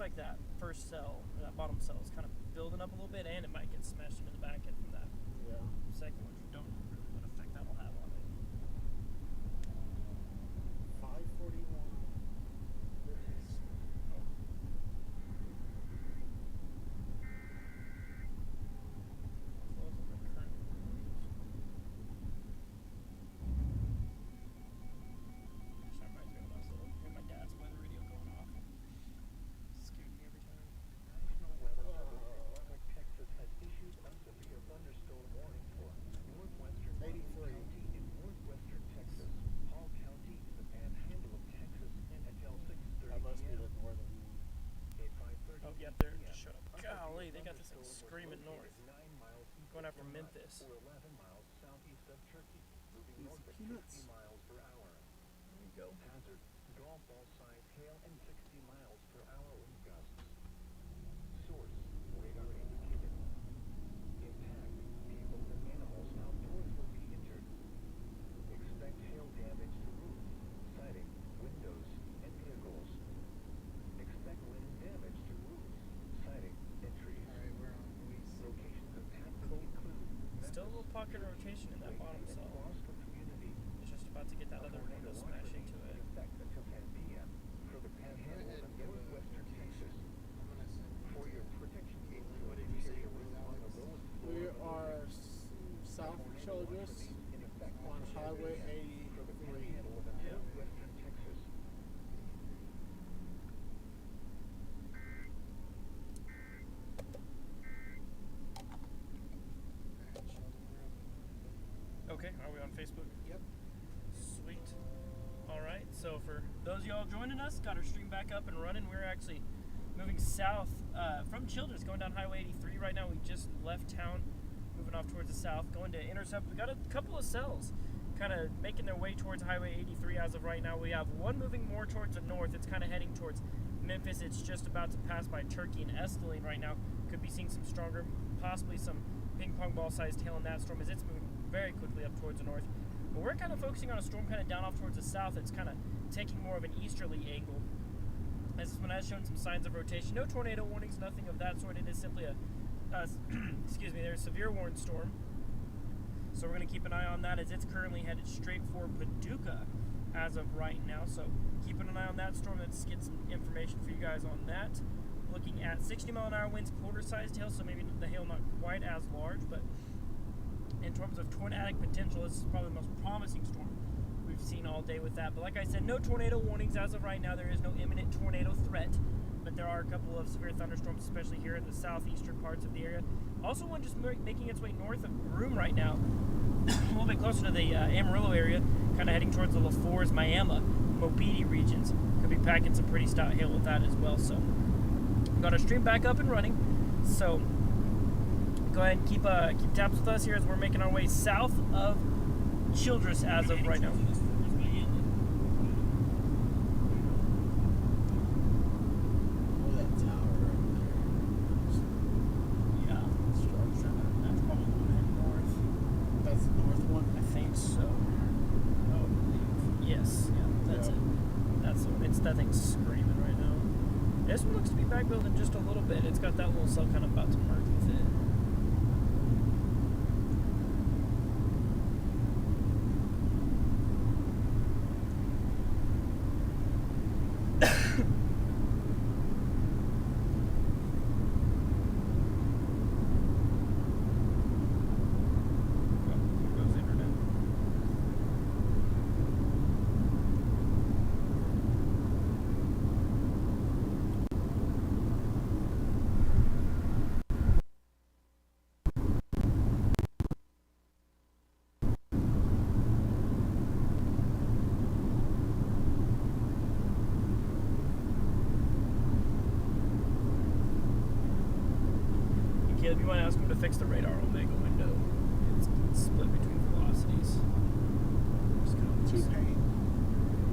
like that first cell, or that bottom cell, is kind of building up a little bit, and it might get smashed into the back end from that second one. You don't know really what effect that'll have on it. 541. Yep, there, just shut up. Golly, they got this thing screaming north. Going after Memphis. Or 11 miles southeast of Turkey, moving north at 60 miles per hour. There you go. Hazard, golf ball size hail and 60 miles per hour wind gusts. Source, radar indicated. Impact, people and animals outdoors will be injured. Expect hail damage to roofs, siding, windows, and vehicles. Expect wind damage to roofs, siding, and trees. Alright, we're on Luis. Locations of cool. Include Still a little pocket of rotation in that bottom cell. It's just about to get that other window smash into it. Until 10 p.m. for the Panhandle of northwestern Texas. For your protection, What did you say it was, Alex? We are south of Childress on Highway 83. Yeah. northwestern Texas. Okay, are we on Facebook? Yep. Sweet. Alright, so for those of y'all joining us, got our stream back up and running. We're actually moving south from Childress, going down Highway 83 right now. We just left town, moving off towards the south, going to intercept. We got a couple of cells kind of making their way towards Highway 83 as of right now. We have one moving more towards the north. It's kind of heading towards Memphis. It's just about to pass by Turkey and Esteling right now. Could be seeing some stronger, possibly some ping pong ball sized hail in that storm as it's moving very quickly up towards the north. But we're kind of focusing on a storm kind of down off towards the south. It's kind of taking more of an easterly angle. This one has shown some signs of rotation. No tornado warnings, nothing of that sort. It is simply a, excuse me, there's a severe warned storm. So we're going to keep an eye on that as it's currently headed straight for Paducah as of right now. So keeping an eye on that storm. Let's get some information for you guys on that. Looking at 60 mile an hour winds, quarter sized hail, so maybe the hail not quite as large, but in terms of tornadic potential, this is probably the most promising storm we've seen all day with that. But like I said, no tornado warnings as of right now. There is no imminent tornado threat, but there are a couple of severe thunderstorms, especially here in the southeastern parts of the area. Also one just making its way north of Broome right now, a little bit closer to the Amarillo area, kind of heading towards the LaForce, Miami, Mobile regions. Could be packing some pretty stout hail with that as well. So got our stream back up and running. So go ahead and keep tabs with us here as we're making our way south of Childress as of right now. That thing's screaming right now. This one looks to be back building just a little bit. It's got that little cell kind of about to merge with it. Caleb, you want to ask him to fix the radar omega window. It's split between velocities. Two pane.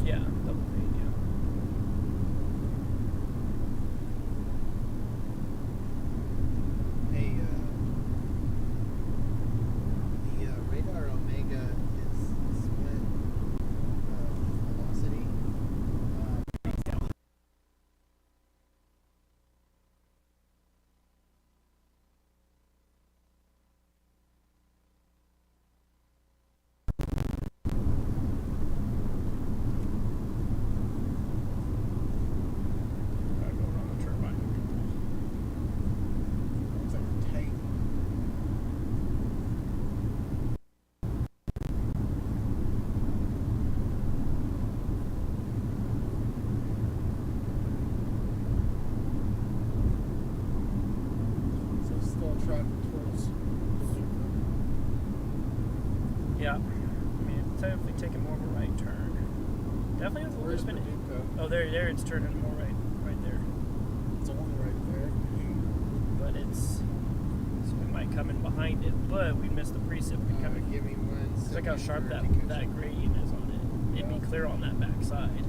Yeah, double pane, yeah. Hey, the radar omega is split velocity. Yeah. I mean, it's definitely taking more of a right turn. Definitely has a little Where's bit of Paducah? Oh, there, it's turning more right there. It's only right there. But so we might come in behind it, but we missed the precip. We come in. Give me 1 second. Look how sharp for it that to catch up. gradient is on it. It'd be clear on that back side.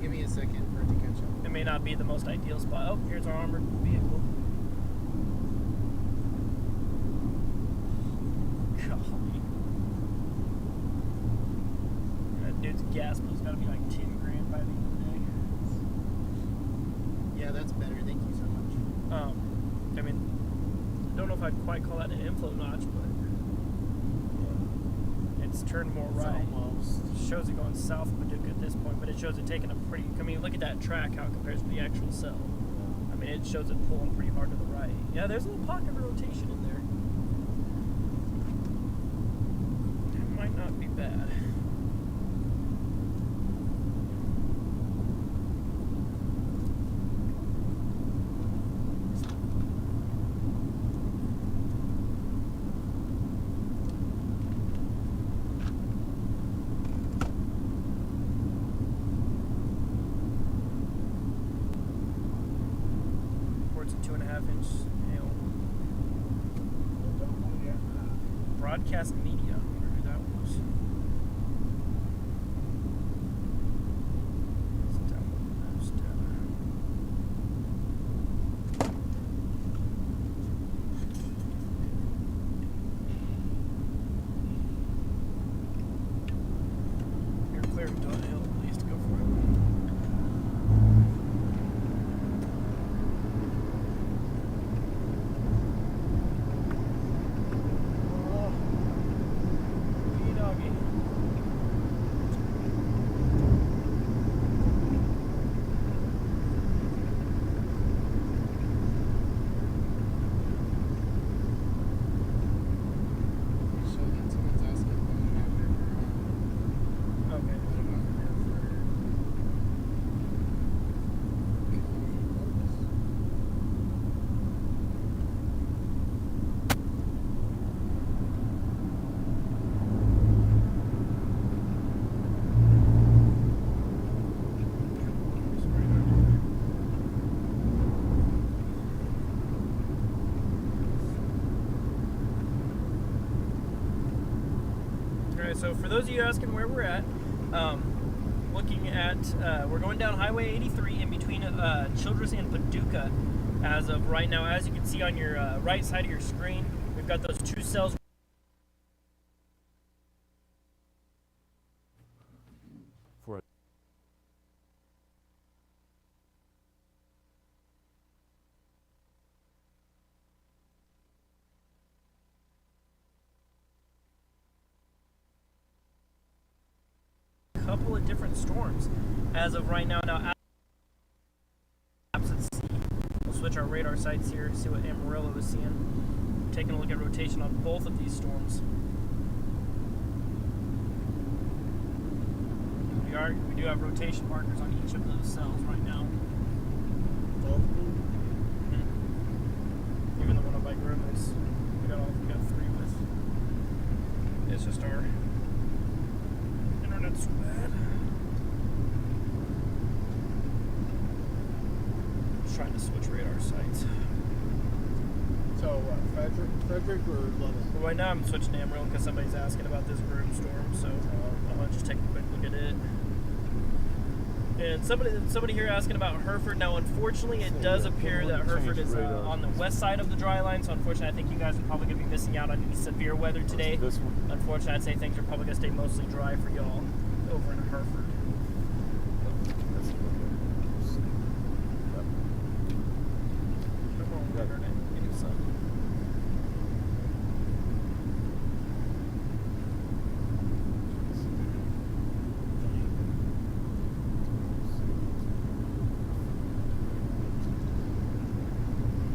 Give me a second for it to catch up. It may not be the most ideal spot. Oh, here's our armored vehicle. Golly. That dude's gas bill's got to be like 10 grand by the end of the day. Yeah, that's better. Thank you so much. I mean, I don't know if I'd quite call that an inflow notch, but it's turned more It's right. almost. It shows it going south of Paducah at this point, but it shows it taking a pretty. I mean, look at that track, how it compares to the actual cell. I mean, it shows it pulling pretty hard to the right. Yeah, there's a little pocket of rotation in there. It might not be bad. Reports a 2.5-inch hail. Broadcast media. I wonder who that was. Let's download those data. You're clear of Donnelly, at least. Go for it. Doggy. So then someone's asking what you have river on. Okay. What about Hereford? Alright, so for those of you asking where we're at, looking at, we're going down Highway 83 in between Childress and Paducah as of right now. As you can see on your right side of your screen, we've got those two cells. For Couple of different storms as of right now. Now, let's see. We'll switch our radar sights here, see what Amarillo is seeing. Taking a look at rotation on both of these storms. We do have rotation markers on each of those cells right now. Both of them? Even the one up by Groom is, we got 3 with. It's just our internet's so bad. Just trying to switch radar sites. So what? Frederick or Lovell? Well, right now I'm switching to Amarillo because somebody's asking about this Groom storm, so I'll just take a quick look at it. And somebody here asking about Hereford. Now, unfortunately, it does appear that Hereford is on the west side of the dry line. So, unfortunately, I think you guys are probably going to be missing out on any severe weather today. this one. Unfortunately, I'd say things are probably going to stay mostly dry for y'all over in Hereford. Come on, internet, give me some.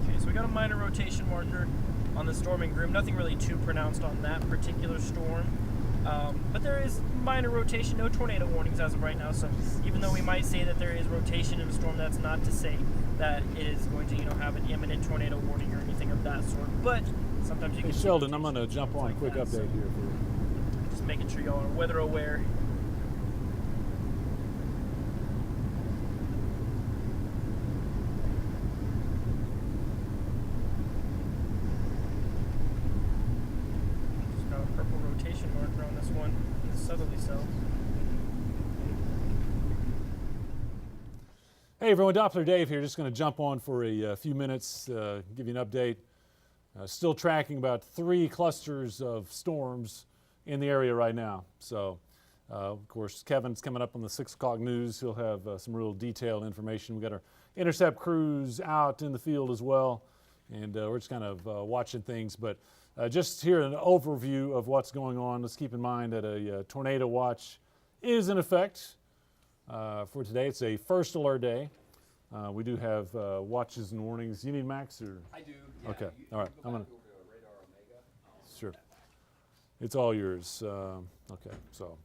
Okay, so we got a minor rotation marker on the storm in Groom. Nothing really too pronounced on that particular storm. But there is minor rotation, no tornado warnings as of right now. So even though we might say that there is rotation in a storm, that's not to say that it is going to, have an imminent tornado warning or anything of that sort. But sometimes you Hey can see Sheldon, I'm rotation going to jump on a like quick that, so update here for you. just make making sure y'all are weather aware. Just got a purple rotation marker on this one, in the southerly cell. Hey everyone, Doppler Dave here. Just going to jump on for a few minutes, give you an update. Still tracking about 3 clusters of storms in the area right now. So, of course, Kevin's coming up on the 6 o'clock news. He'll have some real detailed information. We've got our intercept crews out in the field as well, and we're just kind of watching things. But just here an overview of what's going on. Let's keep in mind that a tornado watch is in effect. For today, it's a first alert day. We do have watches and warnings. You need Max or? I do. Yeah. Okay. All right. I'm gonna. Radar Omega. Sure. It's all yours. Okay. So,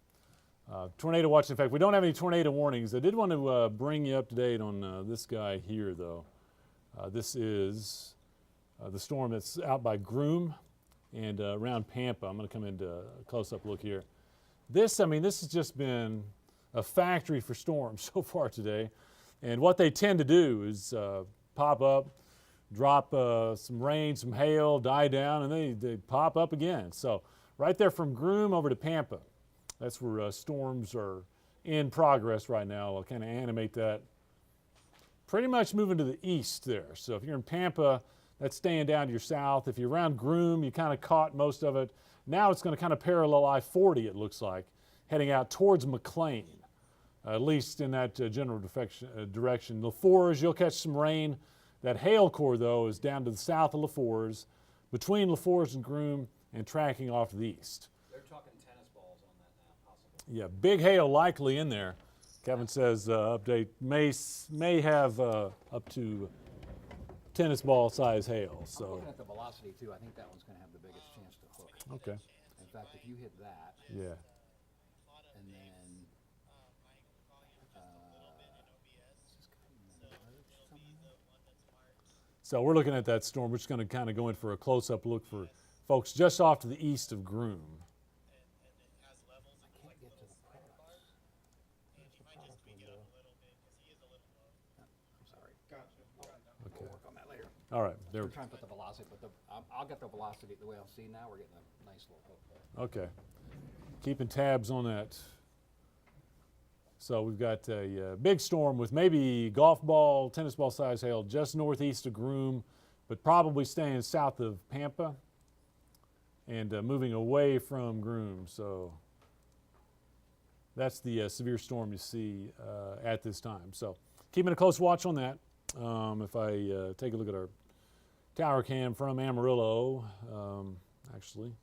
tornado watch. In fact, we don't have any tornado warnings. I did want to bring you up to date on this guy here, though. This is the storm that's out by Groom and around Pampa. I'm going to come into a close-up look here. This has just been a factory for storms so far today. And what they tend to do is pop up, drop some rain, some hail, die down, and they pop up again. So right there from Groom over to Pampa, that's where storms are in progress right now. I'll kind of animate that. Pretty much moving to the east there. So if you're in Pampa, that's staying down to your south. If you're around Groom, you kind of caught most of it. Now it's going to kind of parallel I-40, it looks like, heading out towards McLean. At least in that general direction. LaFours, you'll catch some rain. That hail core, though, is down to the south of LaFours, between LaFours and Groom, and tracking off to the east. They're talking tennis balls on that now, possibly. Yeah, big hail likely in there. Kevin says update may have up to tennis ball size hail. I'm So looking at the velocity, too. I think that one's going to have the biggest chance to hook. okay, In fact, if you hit that, yeah. and then... So we're looking at that storm. We're just going to kind of go in for a close-up look for folks just off to the east of Groom. I can't get to the products. Here's the product window. I'm sorry. Okay. We'll work on that later. All right. There. We're trying to put the velocity, but I'll get the velocity the way I'll see now. We're getting a nice little hook there. Okay. Keeping tabs on that. So we've got a big storm with maybe golf ball, tennis ball size hail just northeast of Groom, but probably staying south of Pampa and moving away from Groom. So that's the severe storm you see at this time. So keeping a close watch on that. If I take a look at our tower cam from Amarillo, actually,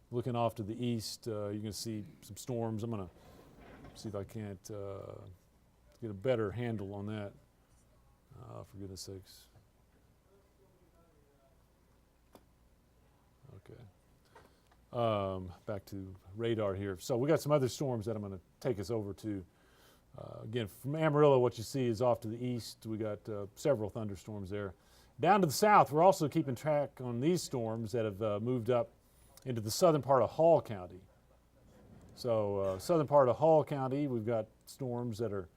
looking off to the east, you can see some storms. I'm going to see if I can't get a better handle on that, for goodness sakes. Okay. Back to radar here. So we got some other storms that I'm going to take us over to. Again, from Amarillo, what you see is off to the east. We got several thunderstorms there. Down to the south, we're also keeping track on these storms that have moved up into the southern part of Hall County. So southern part of Hall County, we've got storms that are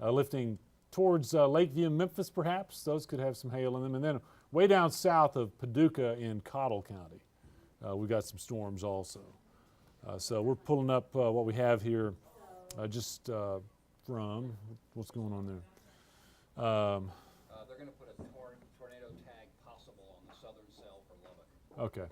lifting towards Lakeview, Memphis perhaps. Those could have some hail in them. And then way down south of Paducah in Cottle County, we've got some storms also. So we're pulling up what we have here just from, what's going on there? They're going to put a tornado tag possible on the southern cell for Lubbock. Okay.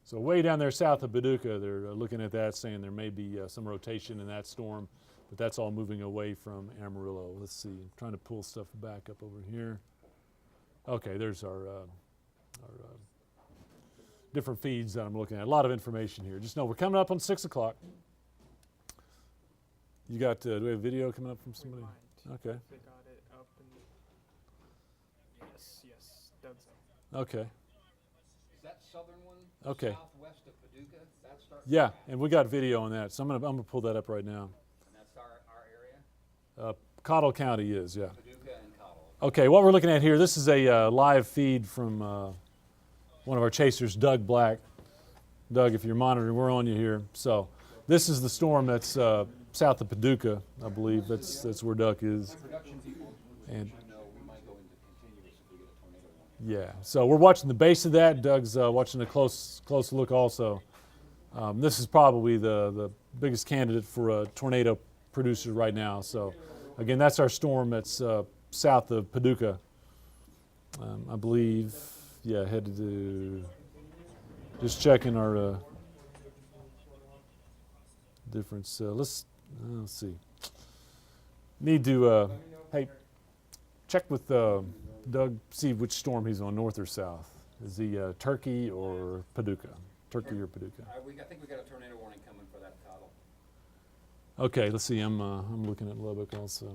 So way down there south of Paducah, they're looking at that, saying there may be some rotation in that storm, but that's all moving away from Amarillo. Let's see, I'm trying to pull stuff back up over here. Okay, there's our different feeds that I'm looking at. A lot of information here. Just know we're coming up on 6 o'clock. You got, do we have video coming up from somebody? Okay. They got it up and yes, done so. Okay. Is that southern one? Okay. Southwest of Paducah? That's starting. Yeah, and we got video on that, so I'm gonna pull that up right now. And that's our area? Cottle County is, yeah. Paducah and Cottle. Okay, what we're looking at here, this is a live feed from one of our chasers, Doug Black, Doug, if you're monitoring, we're on you here. So this is the storm that's south of Paducah, I believe. That's where Doug is. Production people, And you know, we might go into continuous if we get a tornado warning. yeah, so we're watching the base of that. Doug's watching a close look also. This is probably the biggest candidate for a tornado producer right now. So again, that's our storm that's south of Paducah. I believe, yeah, headed to, just checking our difference. Let's see. Need to, hey, check with Doug, see which storm he's on, north or south. Is he Turkey or Paducah? Turkey or Paducah? I think we got a tornado warning coming for that title. Okay, let's see. I'm looking at Lubbock also.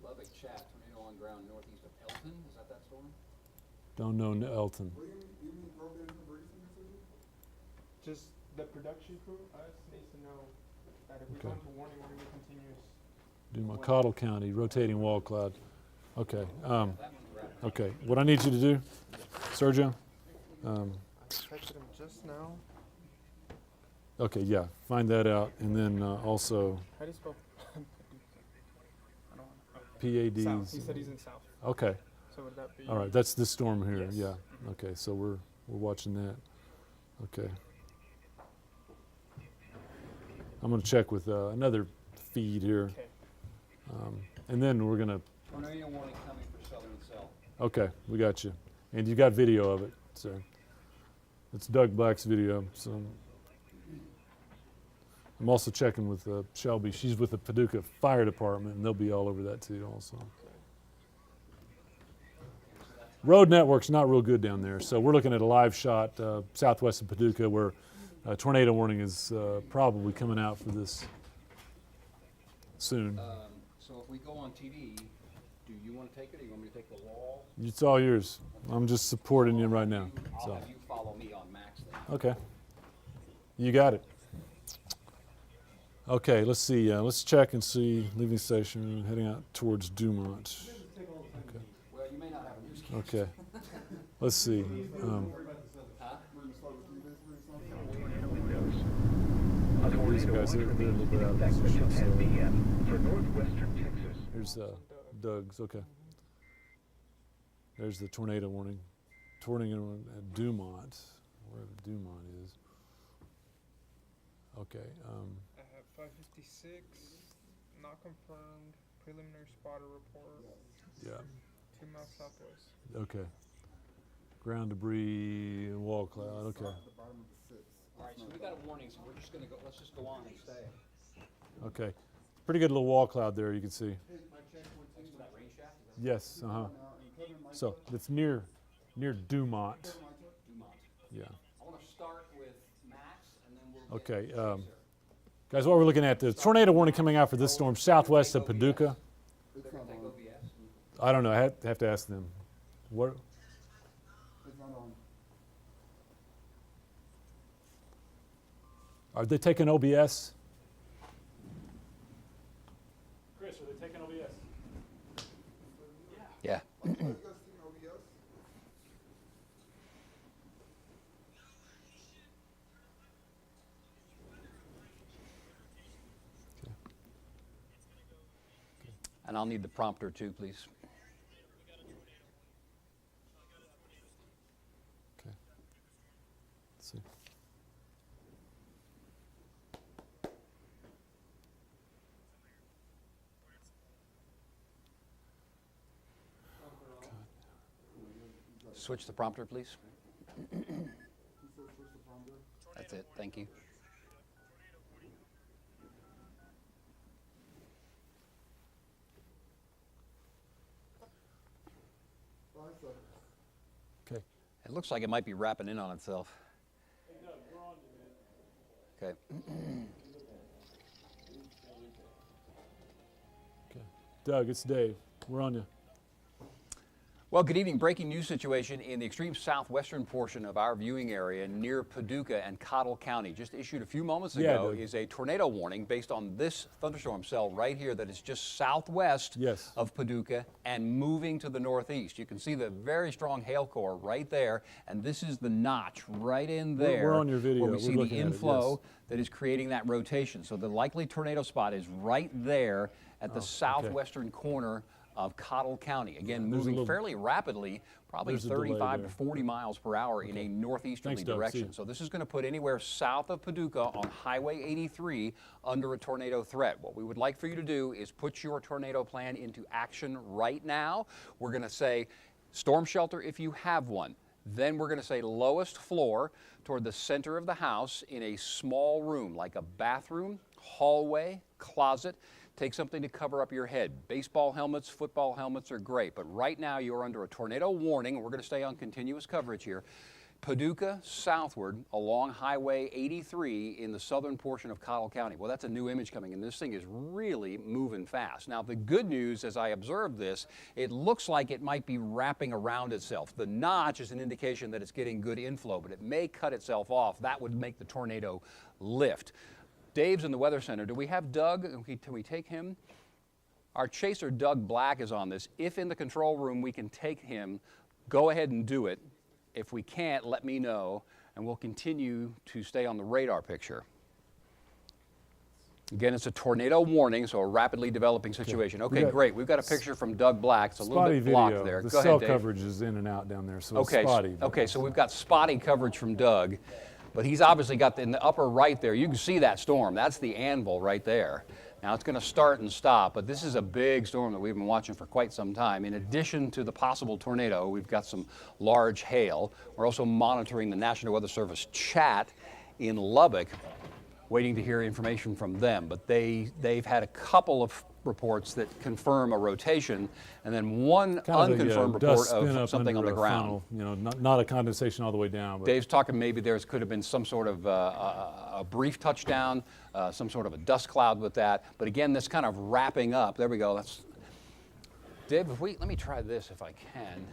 Lubbock chat, tornado on ground northeast of Elton. Is that storm? Don't know Elton. Just the production crew, us, needs to know that if we go Okay. into warning, we're going to be continuous. Dumacottle County, rotating wall cloud. Okay. That one's wrapped. Okay. What I need you to do, Sergio. I texted him just now. Okay, yeah. Find that out, and then also How do you spell? I don't know. South. PADs. He said he's in South. Okay. So would that be? All right. That's this storm here. Yes. Yeah. Okay. So we're watching that. Okay. I'm going to check with another feed here, Okay. and then we're going to. Tornado warning coming for southern cell. Okay, we got you, and you got video of it. So it's Doug Black's video. So I'm also checking with Shelby. She's with the Paducah Fire Department, and they'll be all over that too. Also, road network's not real good down there, so we're looking at a live shot southwest of Paducah where a tornado warning is probably coming out for this soon. So if we go on TV, do you want to take it or you want me to take the wall? It's all yours. I'm just supporting you right now. I'll So have you follow me on Max then. okay, you got it. Okay, let's see. Let's check and see. Leaving station, heading out towards Dumont. Well, you may not have a news camera. Okay, let's see. A These tornado guys, they're a warning little bit out of effect position. until 10 So p.m. for northwestern Texas. here's Doug's. Okay. There's the tornado warning. Tornado at Dumont, wherever Dumont is. Okay. I have 556, not confirmed, preliminary spotter report, Yeah. 2 miles southwest. Okay. Ground debris and wall cloud. Okay. All right, so we got a warning, so we're just going to go, let's just go on and stay. Okay. Pretty good little wall cloud there. You can see. Next to that rain shaft? Yes. So it's near Dumont. Dumont. Yeah. I want to start with Max and then we'll Okay. get Guys, what we're looking at, the tornado warning coming out for this storm southwest of Paducah. They're going to take OBS. I don't know. I have to ask them. What? Are they taking OBS? Chris, are they taking OBS? Yeah. And I'll need the prompter too, please. Okay. Let's see. Switch the prompter, please. That's it. Thank you. Okay. It looks like it might be wrapping in on itself. Okay. Okay. Doug, it's Dave. We're on you. Well, good evening. Breaking news situation in the extreme southwestern portion of our viewing area near Paducah and Cottle County. Just issued a few moments ago is a tornado warning based on this thunderstorm cell right here that is just southwest of Paducah and moving to the northeast. You can see the very strong hail core right there, and this is the notch right in there. We're on your video. Where we see the inflow that is creating that rotation. So the likely tornado spot is right there at the southwestern corner of Cottle County. Again, moving fairly rapidly, probably 35 to 40 miles per hour in a northeasterly direction. So this is going to put anywhere south of Paducah on Highway 83 under a tornado threat. What we would like for you to do is put your tornado plan into action right now. We're going to say storm shelter if you have one. Then we're going to say lowest floor toward the center of the house in a small room like a bathroom, hallway, closet. Take something to cover up your head. Baseball helmets, football helmets are great, but right now you're under a tornado warning. We're going to stay on continuous coverage here. Paducah southward along Highway 83 in the southern portion of Cottle County. Well, that's a new image coming in. This thing is really moving fast. Now, the good news, as I observe this, it looks like it might be wrapping around itself. The notch is an indication that it's getting good inflow, but it may cut itself off. That would make the tornado lift. Dave's in the Weather Center. Do we have Doug? Can we take him? Our chaser, Doug Black, is on this. If in the control room we can take him, go ahead and do it. If we can't, let me know, and we'll continue to stay on the radar picture. Again, it's a tornado warning, so a rapidly developing situation. Okay, great. We've got a picture from Doug Black. It's a little bit blocked there. The go cell ahead, Dave. coverage is in and out down there, so it's spotty. Okay, so we've got spotty coverage from Doug. But he's obviously got in the upper right there, you can see that storm. That's the anvil right there. Now it's going to start and stop, but this is a big storm that we've been watching for quite some time. In addition to the possible tornado, we've got some large hail. We're also monitoring the National Weather Service chat in Lubbock, waiting to hear information from them. But they've had a couple of reports that confirm a rotation, and then one unconfirmed report of something on the ground. Funnel, not a condensation all the way down. But Dave's talking maybe could have been some sort of a brief touchdown, some sort of a dust cloud with that. But again, this kind of wrapping up. There we go. Dave, let me try this if I can.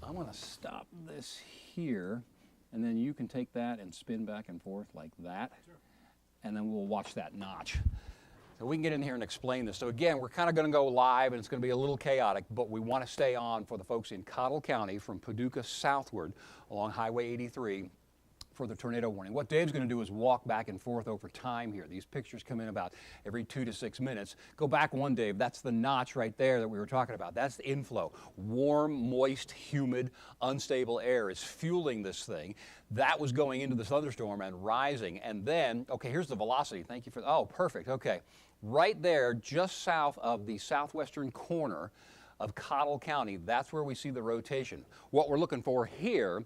I'm going to stop this here, and then you can take that and spin back and forth like that, and then we'll watch that notch. So we can get in here and explain this. So again, we're kind of going to go live, and it's going to be a little chaotic, but we want to stay on for the folks in Cottle County from Paducah southward along Highway 83 for the tornado warning. What Dave's going to do is walk back and forth over time here. These pictures come in about every 2 to 6 minutes. Go back one, Dave. That's the notch right there that we were talking about. That's the inflow. Warm, moist, humid, unstable air is fueling this thing. That was going into the thunderstorm and rising. And then, okay, here's the velocity. Thank you for, oh, perfect. Okay. Right there, just south of the southwestern corner of Cottle County, that's where we see the rotation. What we're looking for here,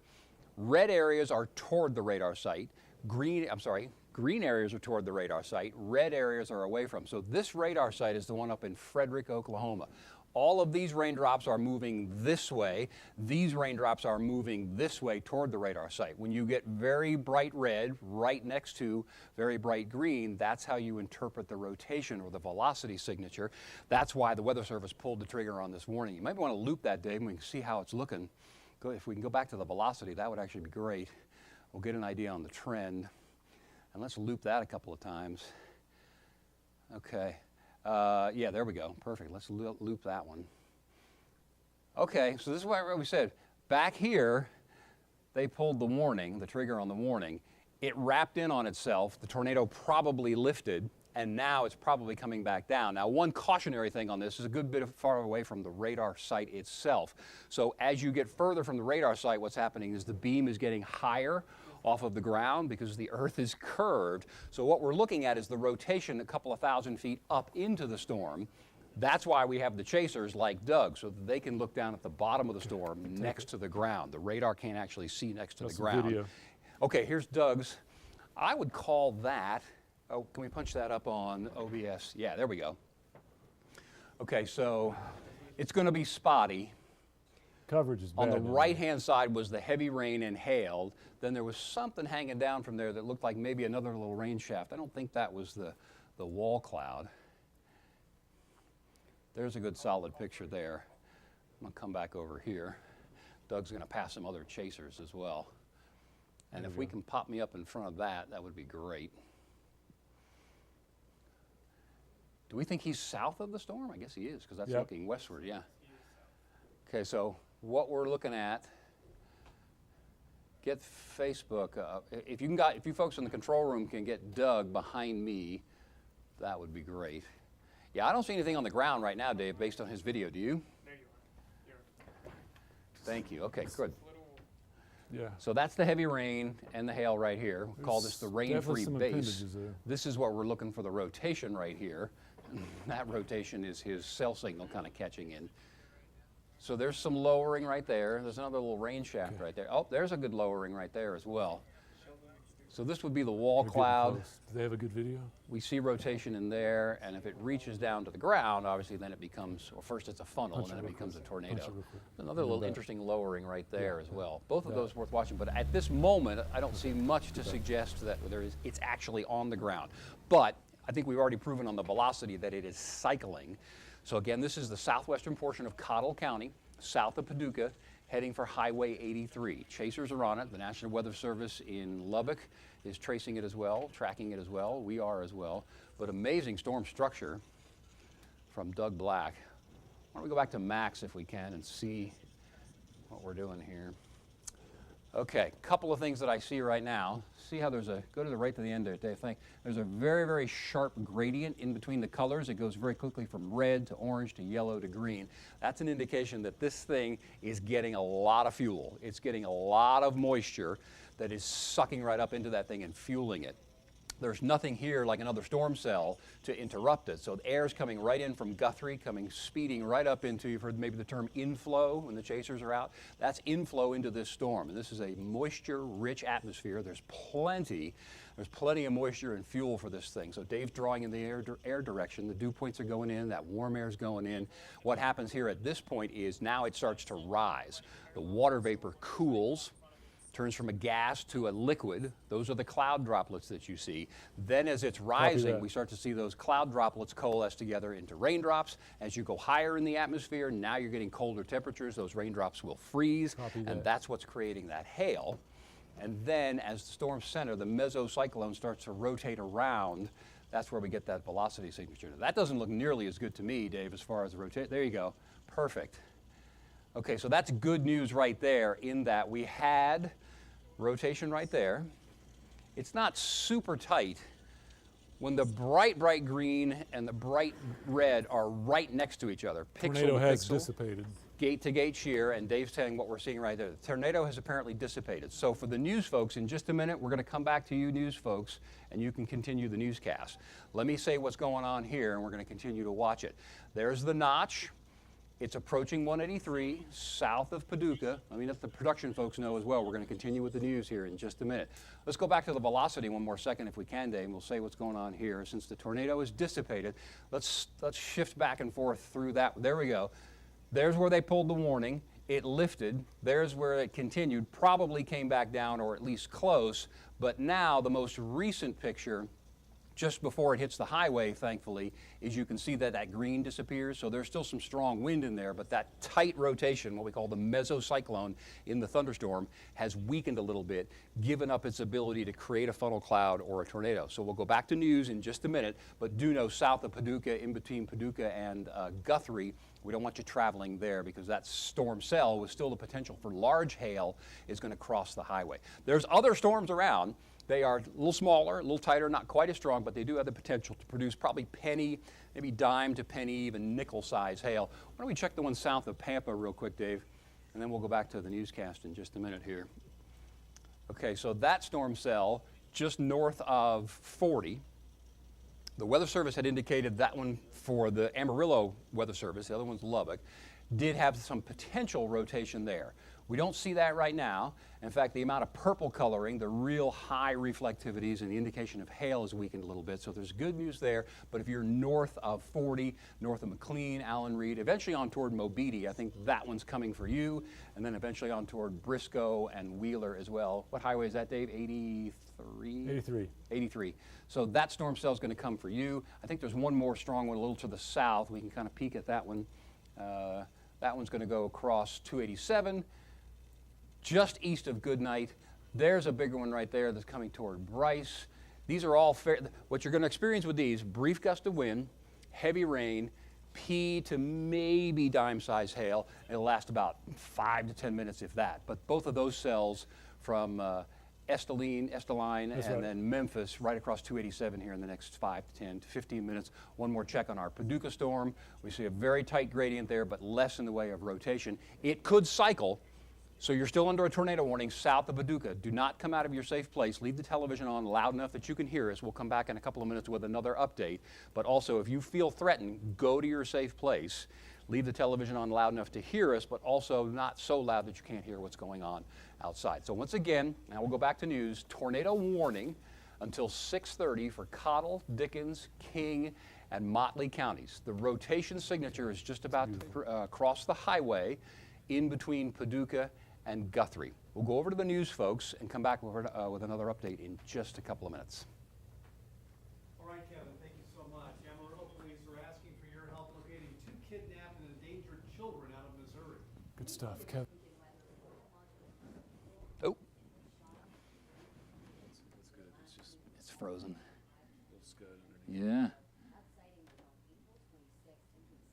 red areas are toward the radar site. Green areas are toward the radar site. Red areas are away from. So this radar site is the one up in Frederick, Oklahoma. All of these raindrops are moving this way. These raindrops are moving this way toward the radar site. When you get very bright red right next to very bright green, that's how you interpret the rotation or the velocity signature. That's why the Weather Service pulled the trigger on this warning. You might want to loop that, Dave, and we can see how it's looking. If we can go back to the velocity, that would actually be great. We'll get an idea on the trend. And let's loop that a couple of times. Okay. Yeah, there we go. Perfect. Let's loop that one. Okay, so this is what we said. Back here, they pulled the warning, the trigger on the warning. It wrapped in on itself. The tornado probably lifted, and now it's probably coming back down. Now, one cautionary thing on this is a good bit far away from the radar site itself. So as you get further from the radar site, what's happening is the beam is getting higher off of the ground because the earth is curved. So what we're looking at is the rotation a couple of thousand feet up into the storm. That's why we have the chasers like Doug, so that they can look down at the bottom of the storm next to the ground. The radar can't actually see next to the ground. Video. Okay, here's Doug's. I would call that, oh, can we punch that up on OBS? Yeah, there we go. Okay, so it's going to be spotty. Coverage is bad. On the right-hand side was the heavy rain and hail. Then there was something hanging down from there that looked like maybe another little rain shaft. I don't think that was the wall cloud. There's a good solid picture there. I'm going to come back over here. Doug's going to pass some other chasers as well. And if we can pop me up in front of that, that would be great. Do we think he's south of the storm? I guess he is, because that's Yep. looking westward, yeah. Okay, so what we're looking at, get Facebook. If you folks in the control room can get Doug behind me, that would be great. Yeah, I don't see anything on the ground right now, Dave, based on his video. Do you? There you are. Thank you. Okay, good. Yeah. So that's the heavy rain and the hail right here. We call this the Definitely rain-free some base. appendages there. This is what we're looking for, the rotation right here. That rotation is his cell signal kind of catching in. So there's some lowering right there. There's another little rain shaft right there. Oh, there's a good lowering right there as well. So this would be the wall They're getting cloud. close. Do they have a good video? We see rotation in there, and if it reaches down to the ground, obviously then it becomes, well, first it's a funnel, Punch and then it it real becomes a quick. tornado. Punch it real quick. Another little that. interesting lowering right there as well. Both of that. those worth watching, but at this moment, I don't see much to suggest that it's actually on the ground. But I think we've already proven on the velocity that it is cycling. So again, this is the southwestern portion of Cottle County, south of Paducah, heading for Highway 83. Chasers are on it. The National Weather Service in Lubbock is tracing it as well, tracking it as well. We are as well. But amazing storm structure from Doug Black. Why don't we go back to Max if we can and see what we're doing here. Okay, couple of things that I see right now. See how there's a, go to the right to the end there, Dave, thank. There's a very, very sharp gradient in between the colors. It goes very quickly from red to orange to yellow to green. That's an indication that this thing is getting a lot of fuel. It's getting a lot of moisture that is sucking right up into that thing and fueling it. There's nothing here like another storm cell to interrupt it. So the air's coming right in from Guthrie, coming speeding right up into, you've heard maybe the term inflow when the chasers are out. That's inflow into this storm. And this is a moisture-rich atmosphere. There's plenty of moisture and fuel for this thing. So Dave's drawing in the air direction. The dew points are going in. That warm air's going in. What happens here at this point is now it starts to rise. The water vapor cools, turns from a gas to a liquid. Those are the cloud droplets that you see. Then as it's rising, that. we start to see those cloud droplets coalesce together into raindrops. As you go higher in the atmosphere, now you're getting colder temperatures. Those raindrops will freeze, Copy and that. that's what's creating that hail. And then as the storm center, the mesocyclone starts to rotate around. That's where we get that velocity signature. That doesn't look nearly as good to me, Dave, as far as the rotate. There you go. Perfect. Okay, so that's good news right there in that we had rotation right there. It's not super tight. When the bright, bright green and the bright red are right next to each other, pixel Tornado to has pixel, dissipated. gate to gate shear, and Dave's saying what we're seeing right there. The tornado has apparently dissipated. So for the news folks, in just a minute, we're going to come back to you news folks, and you can continue the newscast. Let me say what's going on here, and we're going to continue to watch it. There's the notch. It's approaching 183 south of Paducah. I mean, let the production folks know as well. We're going to continue with the news here in just a minute. Let's go back to the velocity one more second if we can, Dave, and we'll say what's going on here. Since the tornado is dissipated, let's shift back and forth through that. There we go. There's where they pulled the warning. It lifted. There's where it continued, probably came back down or at least close. But now the most recent picture, just before it hits the highway, thankfully, is you can see that that green disappears. So there's still some strong wind in there, but that tight rotation, what we call the mesocyclone in the thunderstorm, has weakened a little bit, given up its ability to create a funnel cloud or a tornado. So we'll go back to news in just a minute, but do know south of Paducah, in between Paducah and Guthrie, we don't want you traveling there because that storm cell with still the potential for large hail is going to cross the highway. There's other storms around. They are a little smaller, a little tighter, not quite as strong, but they do have the potential to produce probably penny, maybe dime to penny, even nickel size hail. Why don't we check the one south of Pampa real quick, Dave, and then we'll go back to the newscast in just a minute here. Okay, so that storm cell just north of 40. The Weather Service had indicated that one for the Amarillo Weather Service, the other one's Lubbock, did have some potential rotation there. We don't see that right now. In fact, the amount of purple coloring, the real high reflectivities, and the indication of hail is weakened a little bit. So there's good news there. But if you're north of 40, north of McLean, Allen Reed, eventually on toward Mobeetie, I think that one's coming for you. And then eventually on toward Briscoe and Wheeler as well. What highway is that, Dave? 83? 83. 83. So that storm cell is going to come for you. I think there's one more strong one a little to the south. We can kind of peek at that one. That one's going to go across 287, just east of Goodnight. There's a bigger one right there that's coming toward Bryce. These are all fair. What you're going to experience with these, brief gust of wind, heavy rain, pea to maybe dime-sized hail. It'll last about 5 to 10 minutes, if that. But both of those cells from Esteline, and then Memphis, right across 287 here in the next 5 to 10 to 15 minutes. One more check on our Paducah storm. We see a very tight gradient there, but less in the way of rotation. It could cycle, so you're still under a tornado warning south of Paducah. Do not come out of your safe place. Leave the television on loud enough that you can hear us. We'll come back in a couple of minutes with another update. But also, if you feel threatened, go to your safe place. Leave the television on loud enough to hear us, but also not so loud that you can't hear what's going on outside. So once again, now we'll go back to news, tornado warning until 6:30 for Cottle, Dickens, King, and Motley counties. The rotation signature is just about to cross the highway in between Paducah and Guthrie. We'll go over to the news, folks, and come back with another update in just a couple of minutes. All right, Kevin, thank you so much. Amarillo police are asking for your help locating 2 kidnapped and endangered children out of Missouri. Good stuff, Kevin. Oh. It's frozen. Yeah.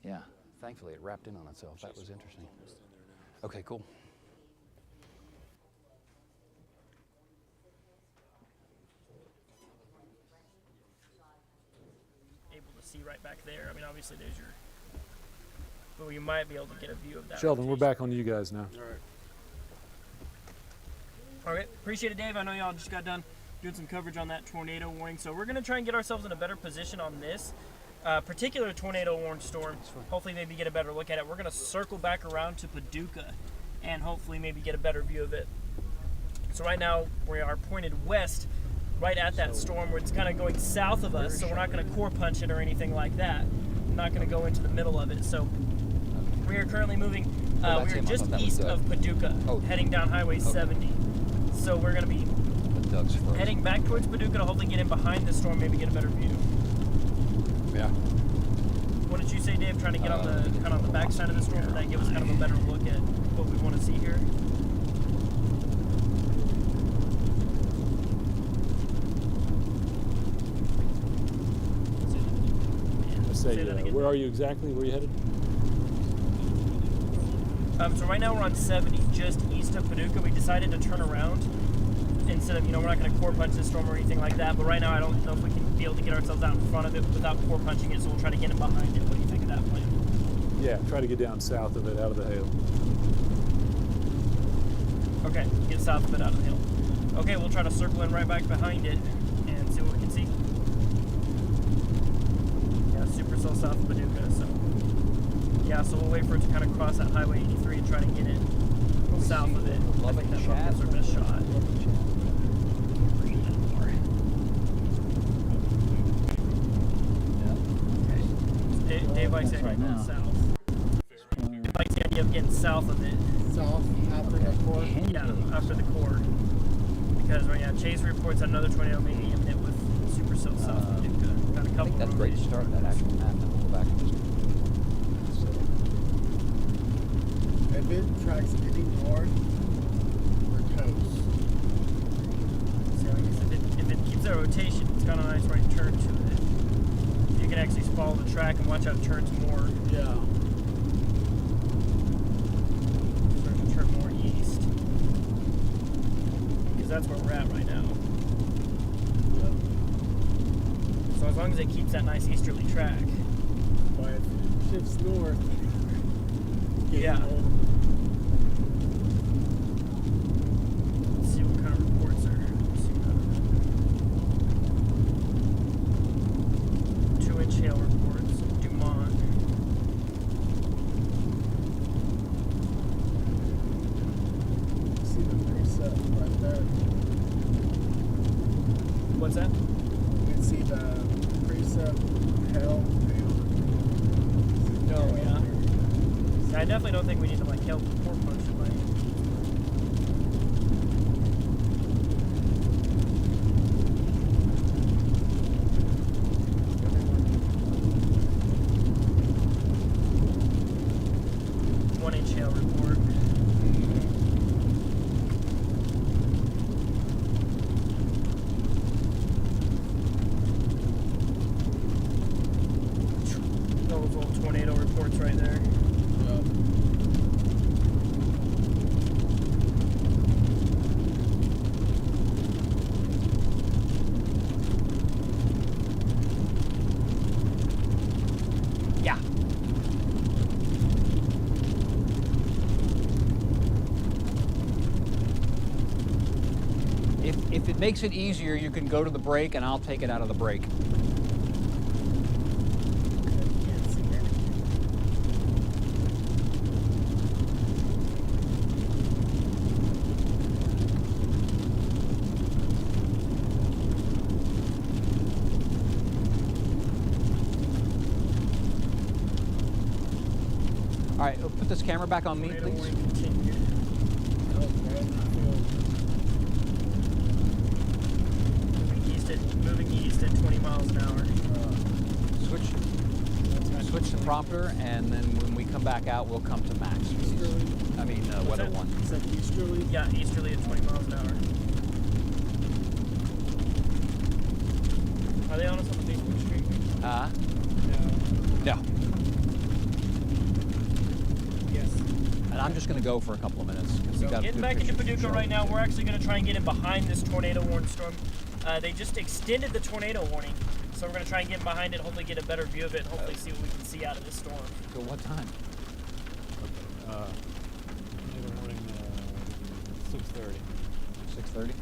Yeah. Thankfully, it wrapped in on itself. That was interesting. Okay, cool. Able to see right back there. I mean, obviously there's your, but you might be able to get a view of that. Sheldon, we're rotation. back on you guys now. All right. All right, appreciate it, Dave. I know y'all just got done doing some coverage on that tornado warning, so we're going to try and get ourselves in a better position on this particular tornado warned storm. Hopefully maybe get a better look at it. We're going to circle back around to Paducah and hopefully maybe get a better view of it. So right now we are pointed west right at that storm where it's kind of going south of us, so we're not going to core punch it or anything like that. We're not going to go into the middle of it. So we are currently moving, we are just east of Paducah, heading down Highway 70. So we're going to be heading back towards Paducah to hopefully get in behind this storm, maybe get a better view. Yeah. What did you say, Dave? Trying to get on the kind of on the back side of the storm, would that give us kind of a better look at what we want to see here? Where are you exactly? Where are you headed? So right now we're on 70, just east of Paducah. We decided to turn around instead of, we're not going to core punch this storm or anything like that. But right now I don't know if we can be able to get ourselves out in front of it without core punching it. So we'll try to get in behind it. What do you think of that plan? Yeah, try to get down south of it, out of the hail. Okay, get south of it, out of the hill. Okay, we'll try to circle in right back behind it and see what we can see. Yeah, super so south of Paducah, so. Yeah, so we'll wait for it to kind of cross that Highway 83 and try to get it south of it. I think that might be our best shot. Dave likes the idea of going south. Dave likes the idea of getting south of it. South after the core? Yeah, after the core. Because, Chase reports another tornado may be imminent with super cell south of Paducah. Got a couple I think that's a great start, that actual map. Then we'll go back and just. If it tracks any north, we're toast. So if it keeps that rotation, it's got a nice right turn to it. You can actually follow the track and watch how it turns more. Yeah. Starting to turn more east. Because that's where we're at right now. Yeah. So as long as it keeps that nice easterly track. But if it shifts north, Yeah. Let's see what kind of reports are. Let's see what 2-inch hail reports. Dumont. see the preset right there. What's that? You can see the preset hail. Oh, yeah. I definitely don't think we need to help core punch it, all those little tornado reports right there. Yeah. Yeah. If it makes it easier, you can go to the brake and I'll take it out of the brake. Can't see it. All right, put this camera back on me, Tornado please. warning continued. Moving east at 20 miles an hour. Switch the prompter, and then when we come back out, we'll come to max. I mean, weather that? one. Is that easterly? Yeah, easterly at 20 miles an hour. Are they on us on the Facebook stream? No. Yes. And I'm just going to go for a couple of minutes. 'Cause we So got getting good back into pictures to Paducah show. right now, we're actually going to try and get in behind this tornado warning storm. They just extended the tornado warning, so we're going to try and get behind it, hopefully get a better view of it, and hopefully see what we can see out of this storm. So what time? Tornado warning, 6:30. 6:30?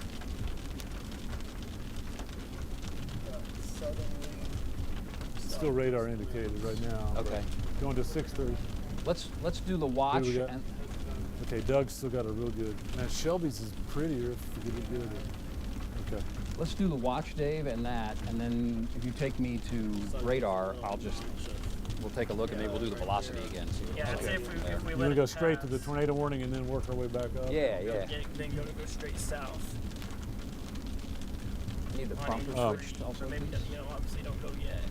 Southerly. Still radar indicated right now. but Okay. Going to 6:30. Let's do the watch. we got? And Okay, Doug's still got a real good. Now Shelby's is prettier if we get it good. Okay. let's do the watch, Dave, and that. And then if you take me to radar, we'll take a look and maybe we'll do the velocity again. See what Yeah, it's let's see doing if we, there. if we You let want it to go straight to the pass. tornado warning and then work our way back up? Yeah, yeah. Then go straight south. Need the On prompter Oh. switched also, Or maybe, please? obviously don't go yet.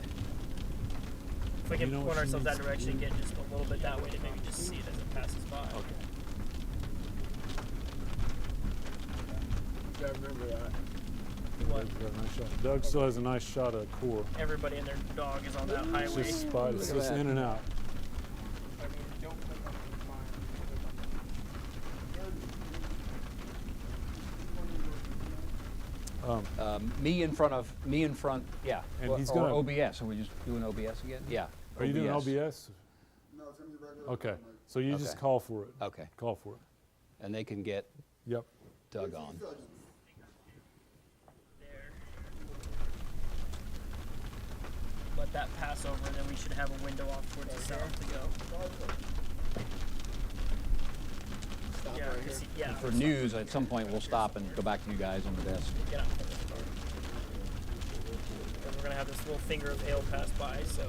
If we You can know what point she ourselves that needs to direction and do? get just a little bit that way to maybe just see it as it passes by. Okay. Yeah, I remember that. What? Doug's got a nice shot. Doug still has a nice shot of core. Everybody and their dog is on that It's highway. just spot. It's Look at just that. in and out. I mean, don't click on mine. Me in front, yeah. And or, he's or gonna- OBS. Are we just doing OBS again? Yeah. Are you doing OBS? No, it's gonna be regular. Okay. So you just Okay. call for it. Okay. Call for it. And they can get Yep. Doug on. There. Let that pass over, and then we should have a window off towards the south to go. Stop Yeah, right 'cause here. yeah. For news, at some point we'll stop and go back to you guys on the desk. Get out. And we're gonna have this little finger of hail pass by, so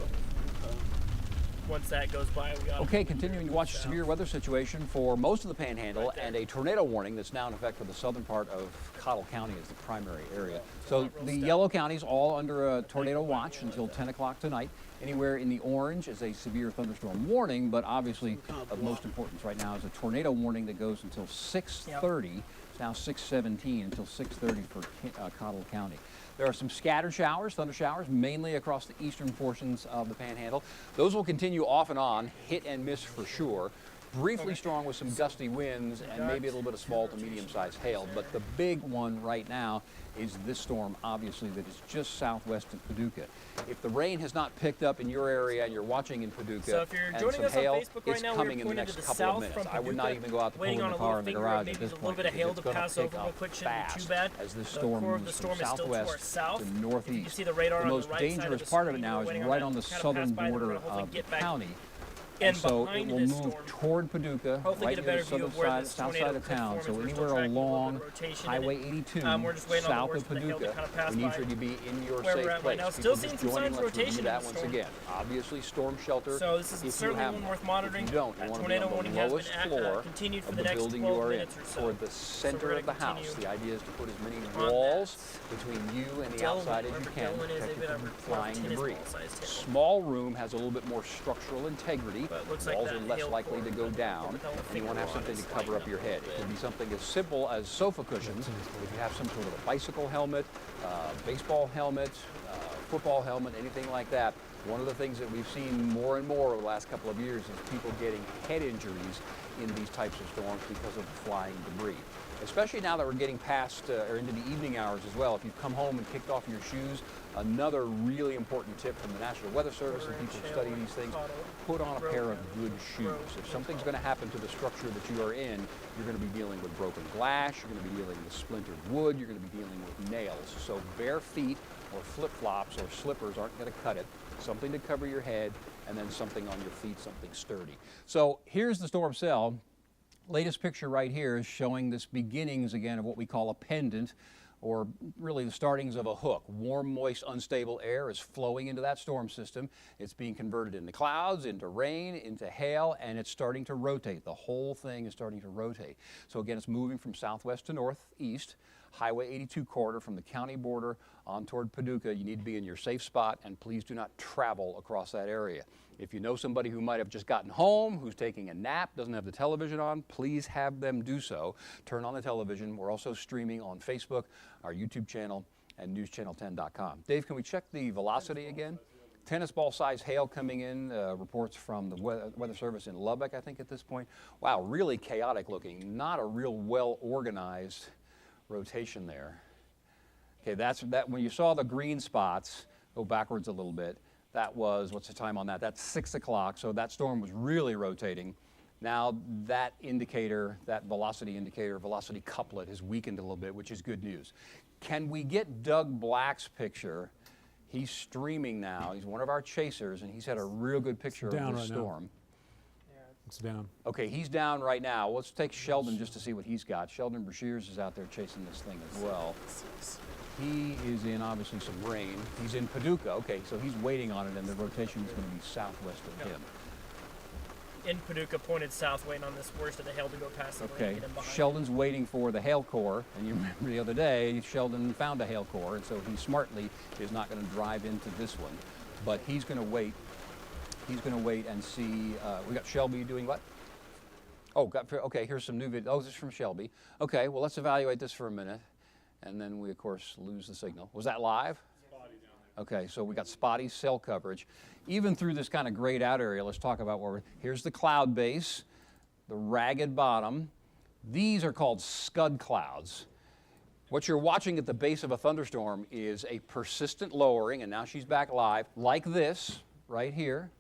once that goes by, we got. Okay, continuing to watch the severe weather situation for most of the Panhandle and a tornado warning that's now in effect for the southern part of Cottle County as the primary area. So the yellow counties all under a tornado watch until 10 o'clock tonight. Anywhere in the orange is a severe thunderstorm warning, but obviously of most importance right now is a tornado warning that goes until 6:30. It's now 6:17 until 6:30 for Cottle County. There are some scattered showers, thunder showers, mainly across the eastern portions of the Panhandle. Those will continue off and on, hit and miss for sure. Briefly strong with some gusty winds and maybe a little bit of small to medium-sized hail. But the big one right now is this storm, obviously, that is just southwest of Paducah. If the rain has not picked up in your area and you're watching in Paducah, So if you're and joining some us on hail, Facebook right it's now, coming we're in the pointing next to the couple of south minutes. from I would not Paducah, even go out to pull waiting in on the a car little in the finger, garage maybe at this a little point. bit of because hail it's to gonna pass pick over real up quick, shouldn't be too fast bad. as this The storm core of the moves storm from is still to our southwest south. to If you northeast. see the radar The on most the right side of dangerous the part of it screen, now we're is waiting right that on the to kinda pass southern by, then we're border gonna hopefully of the get back county. in And so it behind will this move storm. toward Paducah, Hopefully right get a near better the view southern of where side, this south tornado side of could town. form as So we're still anywhere tracking a little bit along of rotation in Highway it. 82, We're just waiting on the south worst of of the hail to Paducah, kinda pass we need by for you to be in your where we're safe at right place. now. Still People seeing just some joining, signs of let's review rotation in that the once storm. again. Obviously, storm shelter. So this is if you certainly have one one. worth monitoring. If you don't, That you want to be tornado on warning the has lowest been floor continued for of the the next building 12 you are in, minutes or so. toward the So center we're of the gonna house. continue The idea is to put as many on walls that. between you and the Dillon, outside as you wherever can, Dillon is, protect they've you been from over flying tennis debris. ball sized hail. Small room has a little bit more structural integrity. But it looks like Walls that are less hail likely to core go down, with the whole and you want to have finger something on to it cover sliding up your up a head. little It could bit. be something as simple as sofa cushions. If you have some sort of a bicycle helmet, baseball helmet, football helmet, anything like that, One of the things that we've seen more and more over the last couple of years is people getting head injuries in these types of storms because of the flying debris. Especially now that we're getting past or into the evening hours as well. If you've come home and kicked off your shoes, another really important tip from the National Weather Service and people who study these things, put on a pair of good shoes. If something's going to happen to the structure that you are in, you're going to be dealing with broken glass, you're going to be dealing with splintered wood, you're going to be dealing with nails. So bare feet or flip-flops or slippers aren't going to cut it. Something to cover your head, and then something on your feet, something sturdy. So here's the storm cell. Latest picture right here is showing this beginnings again of what we call a pendant, or really the startings of a hook. Warm, moist, unstable air is flowing into that storm system. It's being converted into clouds, into rain, into hail, and it's starting to rotate. The whole thing is starting to rotate. So again, it's moving from southwest to northeast. Highway 82 corridor from the county border on toward Paducah. You need to be in your safe spot, and please do not travel across that area. If you know somebody who might have just gotten home, who's taking a nap, doesn't have the television on, please have them do so. Turn on the television. We're also streaming on Facebook, our YouTube channel, and NewsChannel10.com. Dave, can we check the velocity again? Tennis ball size hail coming in, reports from the Weather Service in Lubbock, I think, at this point. Wow, really chaotic looking. Not a real well organized rotation there. Okay, that's that. When you saw the green spots, go backwards a little bit. That was, what's the time on that? That's 6 o'clock, so that storm was really rotating. Now that indicator, that velocity indicator, velocity couplet has weakened a little bit, which is good news. Can we get Doug Black's picture? He's streaming now. He's one of our chasers, and he's had a real good picture of this storm. It's down. Okay, he's down right now. Let's take Sheldon just to see what he's got. Sheldon Brashears is out there chasing this thing as well. He is in, obviously, some rain. He's in Paducah. Okay, so he's waiting on it, and the rotation is going to be southwest of him. In Paducah, pointed south, waiting on this worst of the hail to go past the Okay, and get him behind. Sheldon's waiting for the hail core, and you remember the other day, Sheldon found a hail core, and so he smartly is not going to drive into this one, but he's going to wait. He's going to wait and see. We got Shelby doing what? Oh, okay, here's some new video. Oh, this is from Shelby. Okay, well, let's evaluate this for a minute. And then we, of course, lose the signal. Was that live? Spotty down there. Okay, so we got spotty cell coverage. Even through this kind of grayed out area, let's talk about where we're. Here's the cloud base, the ragged bottom. These are called Scud Clouds. What you're watching at the base of a thunderstorm is a persistent lowering, and now she's back live, like this, right here.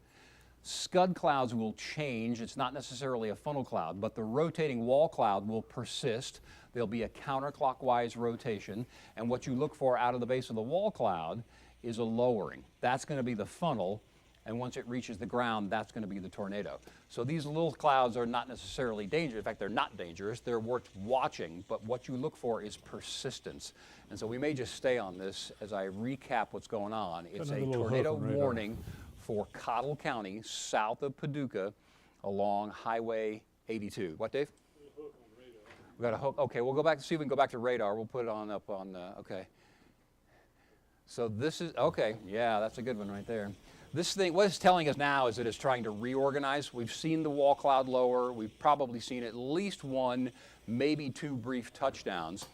Scud clouds will change. It's not necessarily a funnel cloud, but the rotating wall cloud will persist. There'll be a counterclockwise rotation, and what you look for out of the base of the wall cloud is a lowering. That's going to be the funnel, and once it reaches the ground, that's going to be the tornado. So these little clouds are not necessarily dangerous. In fact, they're not dangerous. They're worth watching, but what you look for is persistence. And so we may just stay on this as I recap what's going on. It's a tornado warning for Cottle County, south of Paducah, along Highway 82. What, Dave? We got a hook. Okay, we'll go back to see if we can go back to radar. We'll put it on up on, okay. So this is, okay, yeah, that's a good one right there. This thing, what it's telling us now is that it's trying to reorganize. We've seen the wall cloud lower. We've probably seen at least one, maybe two brief touchdowns.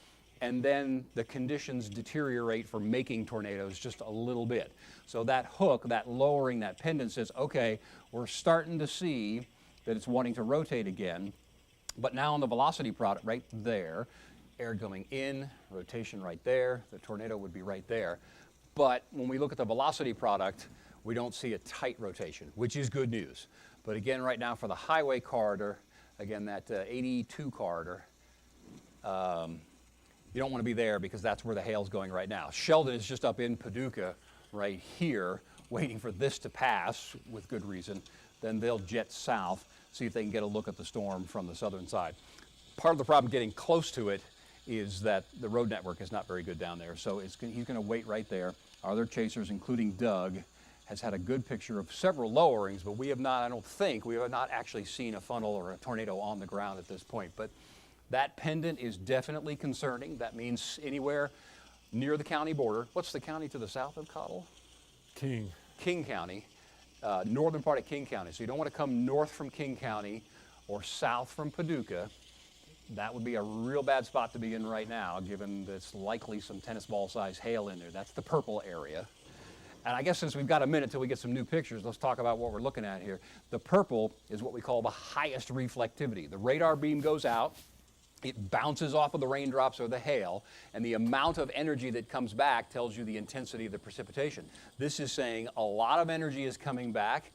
And then the conditions deteriorate for making tornadoes just a little bit. So that hook, that lowering, that pendant says, okay, we're starting to see that it's wanting to rotate again. But now on the velocity product right there, air going in, rotation right there, the tornado would be right there. But when we look at the velocity product, we don't see a tight rotation, which is good news. But again, right now for the highway corridor, again, that 82 corridor, you don't want to be there because that's where the hail's going right now. Sheldon is just up in Paducah right here, waiting for this to pass with good reason. Then they'll jet south, see if they can get a look at the storm from the southern side. Part of the problem getting close to it is that the road network is not very good down there. So he's going to wait right there. Our other chasers, including Doug, has had a good picture of several lowerings, but we have not, I don't think, we have not actually seen a funnel or a tornado on the ground at this point. But that pendant is definitely concerning. That means anywhere near the county border. What's the county to the south of Cottle? King. King County, northern part of King County. So you don't want to come north from King County or south from Paducah. That would be a real bad spot to be in right now, given there's likely some tennis ball size hail in there. That's the purple area. And I guess since we've got a minute till we get some new pictures, let's talk about what we're looking at here. The purple is what we call the highest reflectivity. The radar beam goes out, it bounces off of the raindrops or the hail, and the amount of energy that comes back tells you the intensity of the precipitation. This is saying a lot of energy is coming back.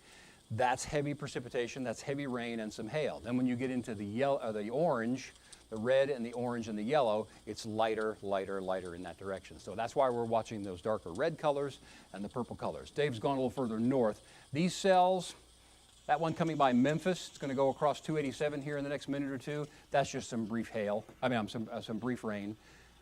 That's heavy precipitation, that's heavy rain and some hail. Then when you get into the yellow, the orange, the red and the orange and the yellow, it's lighter, lighter, lighter in that direction. So that's why we're watching those darker red colors and the purple colors. Dave's gone a little further north. These cells, that one coming by Memphis, it's going to go across 287 here in the next minute or two. That's just some brief some brief rain.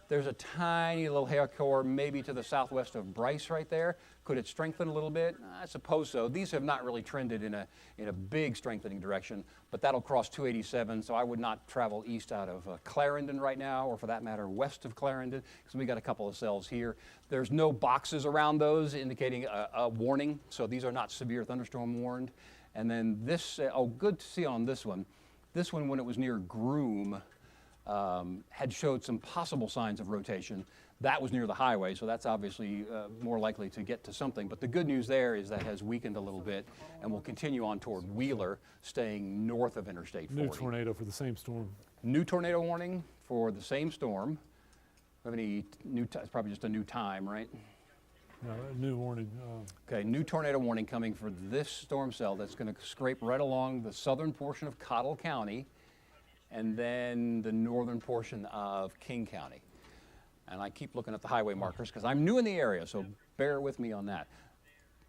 There's a tiny little hail core maybe to the southwest of Bryce right there. Could it strengthen a little bit? I suppose so. These have not really trended in a big strengthening direction, but that'll cross 287, so I would not travel east out of Clarendon right now, or for that matter, west of Clarendon, because we got a couple of cells here. There's no boxes around those indicating a warning, so these are not severe thunderstorm warned. And then this, good to see on this one. This one, when it was near Groom, had showed some possible signs of rotation. That was near the highway, so that's obviously more likely to get to something. But the good news there is that has weakened a little bit and will continue on toward Wheeler, staying north of Interstate 40. New tornado for the same storm. New tornado warning for the same storm. Have any new? It's probably just a new time, right? No, new warning. Okay, new tornado warning coming for this storm cell that's going to scrape right along the southern portion of Cottle County and then the northern portion of King County. And I keep looking at the highway markers because I'm new in the area, so bear with me on that.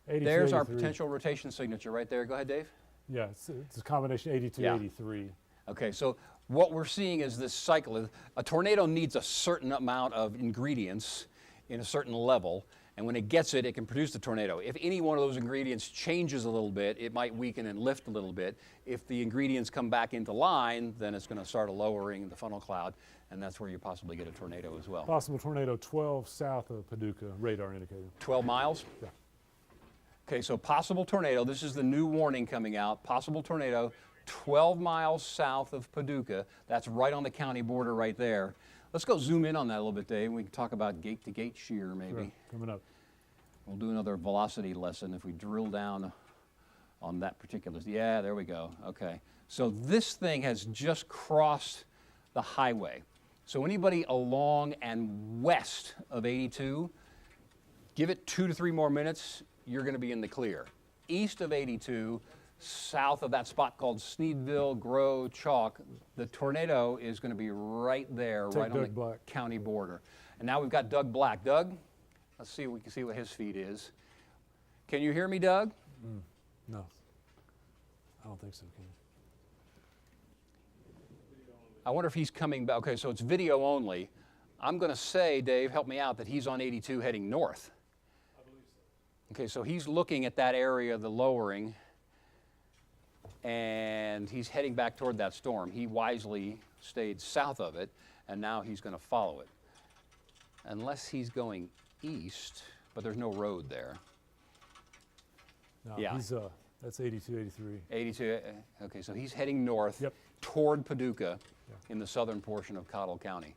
82, There's our 83. potential rotation signature right there. Go ahead, Dave. Yeah, it's a combination 82, Yeah. 83. Okay, so what we're seeing is this cycle. A tornado needs a certain amount of ingredients in a certain level, and when it gets it, it can produce the tornado. If any one of those ingredients changes a little bit, it might weaken and lift a little bit. If the ingredients come back into line, then it's going to start a lowering the funnel cloud, and that's where you possibly get a tornado as well. Possible tornado 12 south of Paducah, radar indicated. 12 miles? Yeah. Okay, so possible tornado. This is the new warning coming out. Possible tornado 12 miles south of Paducah. That's right on the county border right there. Let's go zoom in on that a little bit, Dave. We can talk about gate-to-gate shear maybe. Sure, coming up. We'll do another velocity lesson if we drill down on that particular. Yeah, there we go. Okay. So this thing has just crossed the highway. So anybody along and west of 82, give it 2 to 3 more minutes, you're going to be in the clear. East of 82, south of that spot called Sneedville, Grow, Chalk, the tornado is going to be right there, Take right on Doug the Black. county border. And now we've got Doug Black. Doug, let's see if we can see what his feed is. Can you hear me, Doug? No, I don't think so, Ken. I wonder if he's coming back. Okay, so it's video only. I'm going to say, Dave, help me out, that he's on 82 heading north. I believe so. Okay, so he's looking at that area, the lowering, and he's heading back toward that storm. He wisely stayed south of it, and now he's going to follow it. Unless he's going east, but there's no road there. No, Yeah. he's, that's 82, 83. 82, okay, so he's heading north Yep. toward Paducah Yeah. in the southern portion of Cottle County.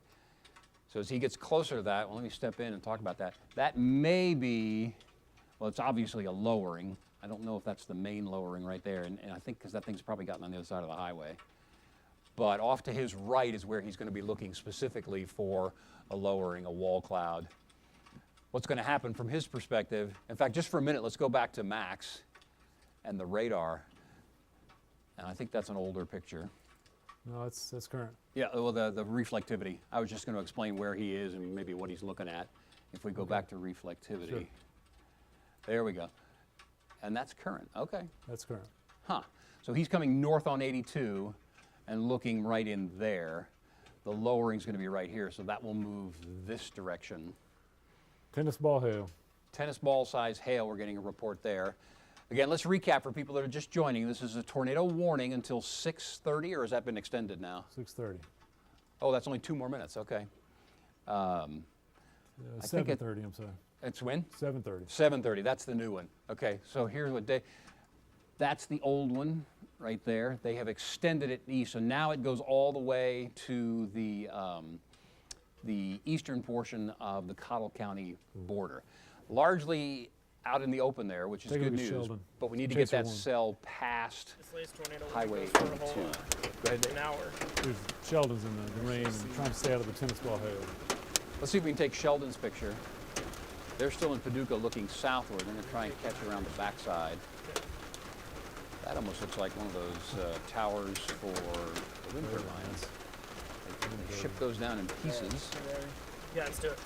So as he gets closer to that, well, let me step in and talk about that. That may be, well, it's obviously a lowering. I don't know if that's the main lowering right there, and I think because that thing's probably gotten on the other side of the highway. But off to his right is where he's going to be looking specifically for a lowering, a wall cloud. What's going to happen from his perspective, in fact, just for a minute, let's go back to Max and the radar. And I think that's an older picture. No, that's current. Yeah, well, the reflectivity. I was just going to explain where he is and maybe what he's looking at. If we go back to reflectivity. Sure. There we go. And that's current. Okay. That's current. Huh. So he's coming north on 82 and looking right in there. The lowering's going to be right here, so that will move this direction. Tennis ball hail. Tennis ball size hail, we're getting a report there. Again, let's recap for people that are just joining. This is a tornado warning until 6:30, or has that been extended now? 6:30. Oh, that's only 2 more minutes. Okay. I think 7:30. I'm sorry. It's when? 7:30. 7:30. That's the new one. Okay. So here's what day. That's the old one right there. They have extended it east, so now it goes all the way to the eastern portion of the Cottle County border. Largely out in the open there, which is Take a good look at news. Sheldon. But we need to Chase get her that one. cell past This latest tornado Highway goes for a 82. whole, Go ahead, Dave. an hour. There's Sheldon's in the rain and trying to stay out of the tennis ball hail. Let's see if we can take Sheldon's picture. They're still in Paducah looking southward. They're going to try and catch around the backside. That almost looks like one of those towers for the wind turbines. They ship those down in pieces. Yeah, let's do it.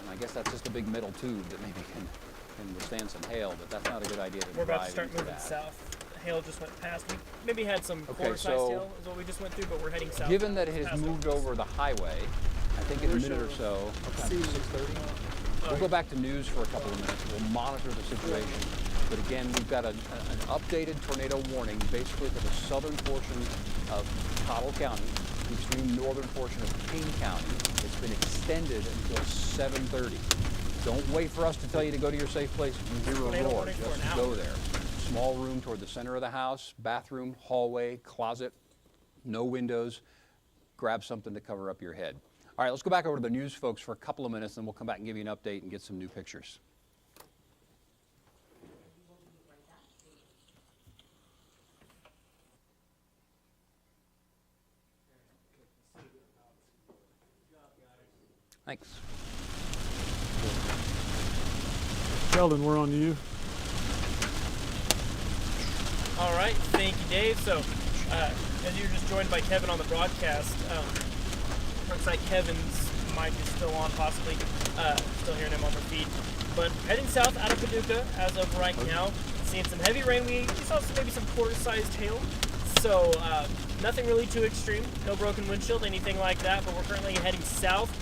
And I guess that's just a big metal tube that maybe can withstand some hail, but that's not a good idea to We're about drive to start into moving that. south. The hail just went past. We maybe had some Okay, quarter-sized so hail is what we just went through, but we're heading south. Given that it has past moved us. over the highway, I think in a minute or so, 6:30, we'll go back to news for a couple of minutes. We'll monitor the situation. But again, we've got an updated tornado warning basically for the southern portion of Cottle County, the extreme northern portion of Kane County. It's been extended until 7:30. Don't wait for us to tell you to go to your safe place. If you hear a Tornado roar, warning for just an go hour. there. Small room toward the center of the house, bathroom, hallway, closet, no windows. Grab something to cover up your head. All right, let's go back over to the news folks for a couple of minutes, then we'll come back and give you an update and get some new pictures. Thanks. Sheldon, we're on you. All right, thank you, Dave. So, as you're just joined by Kevin on the broadcast, looks like Kevin's mic is still on, possibly. Still hearing him on the feed. But heading south out of Paducah as of right now, seeing some heavy rain. We saw maybe some quarter-sized hail. So, nothing really too extreme. No broken windshield, anything like that. But we're currently heading south,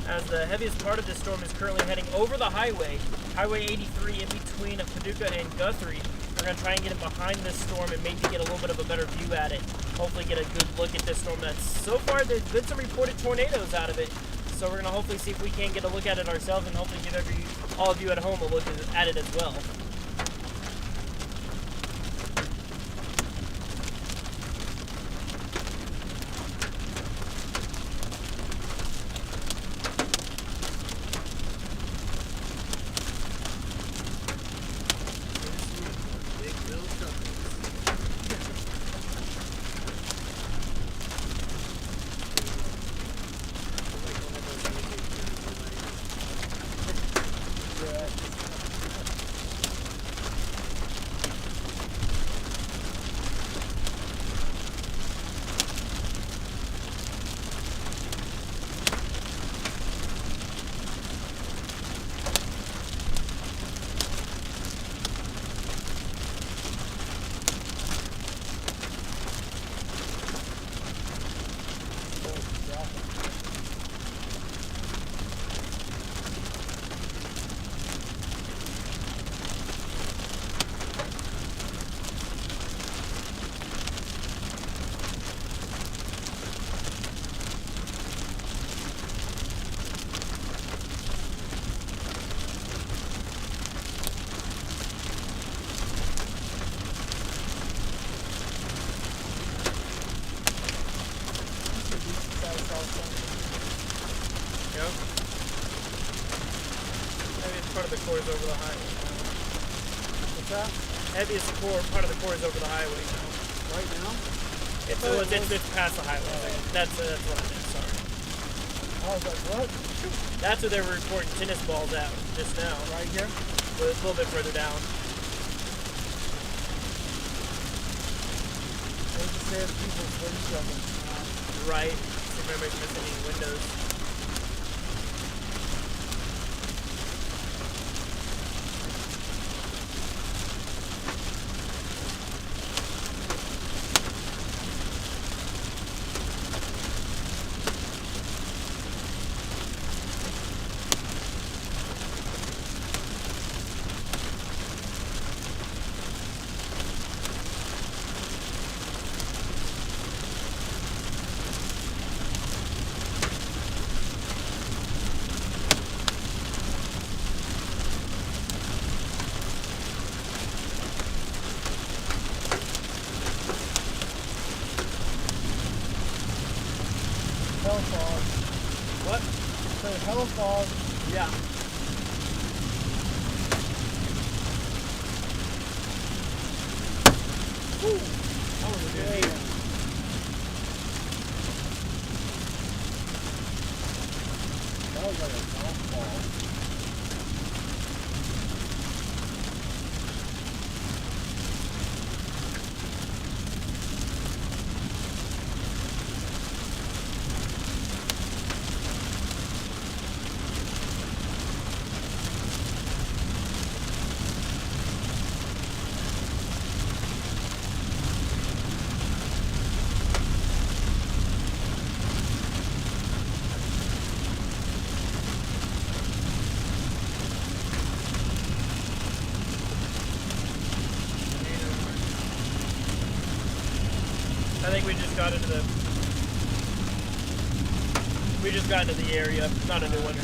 as the heaviest part of this storm is currently heading over the highway, Highway 83, in between Paducah and Guthrie. We're going to try and get in behind this storm and maybe get a little bit of a better view at it. Hopefully get a good look at this storm. That's so far there's been some reported tornadoes out of it. So we're going to hopefully see if we can get a look at it ourselves and hopefully give all of you at home a look at it as well. Heaviest part of the core is over the highway now. What's that? Heaviest part of the core is over the highway now. Right now? It's past the highway. That's what I meant, sorry. I was like, what? That's where they were reporting tennis balls at just now. Right here? But it's a little bit further down. There's the same people's windshield. Right. So remember if missing any windows. Hell fog. What? So hell fog. Yeah. That was a good beat. That was like a golf ball. I think we just got into the area, not a new one.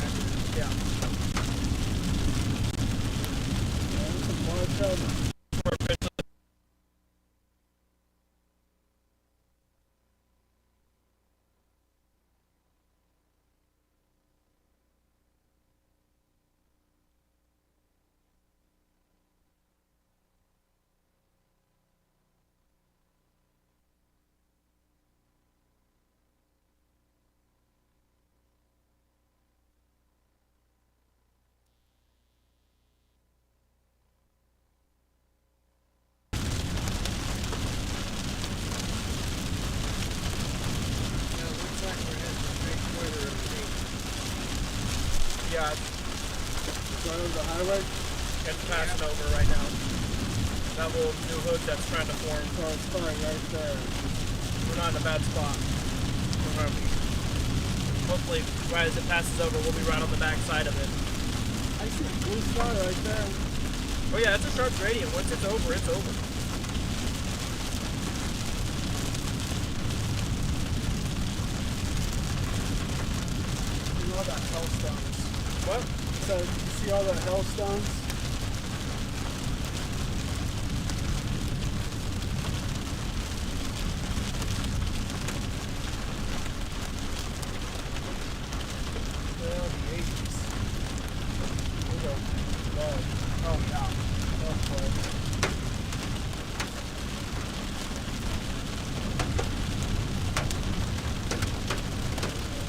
Yeah. Some more trouble. Yeah, Going over the highway. it's passing over right now. That little new hood that's trying to form. So it's fine right there. We're not in a bad spot. Hopefully, right as it passes over, we'll be right on the back side of it. I see a blue star right there. Oh yeah, it's a sharp gradient. Once it's over, it's over. You know all that hailstones. What? So you see all the hailstones? They're on the 80s. Those are low. Oh yeah. Oh boy.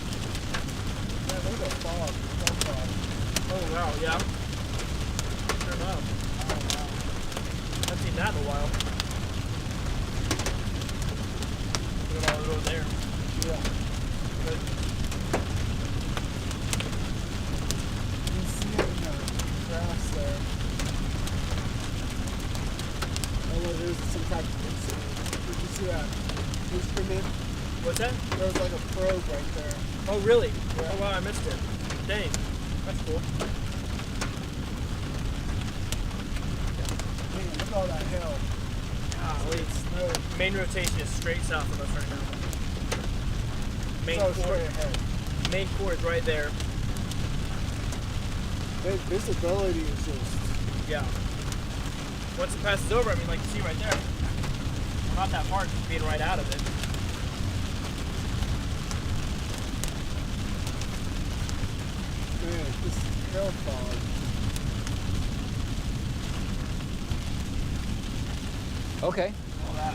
Yeah, look at the fog. There's no fog. Oh wow, yeah. Turn up. Oh wow. Haven't seen that in a while. Look at all the road there. Yeah. Good. You can see it in the grass there. Oh look, there's some type of instrument. Did you see that instrument? What's that? There was like a probe right there. Oh really? Yeah. Oh wow, I missed it. Dang. That's cool. Man, look at all that hail. Golly. Snow. Main rotation is straight south of us right now. Main So core. straight ahead. Main core is right there. The visibility is just Yeah. Once it passes over, I mean, like you see right there, we're not that far just being right out of it. man, this is hail fog. Okay. All that.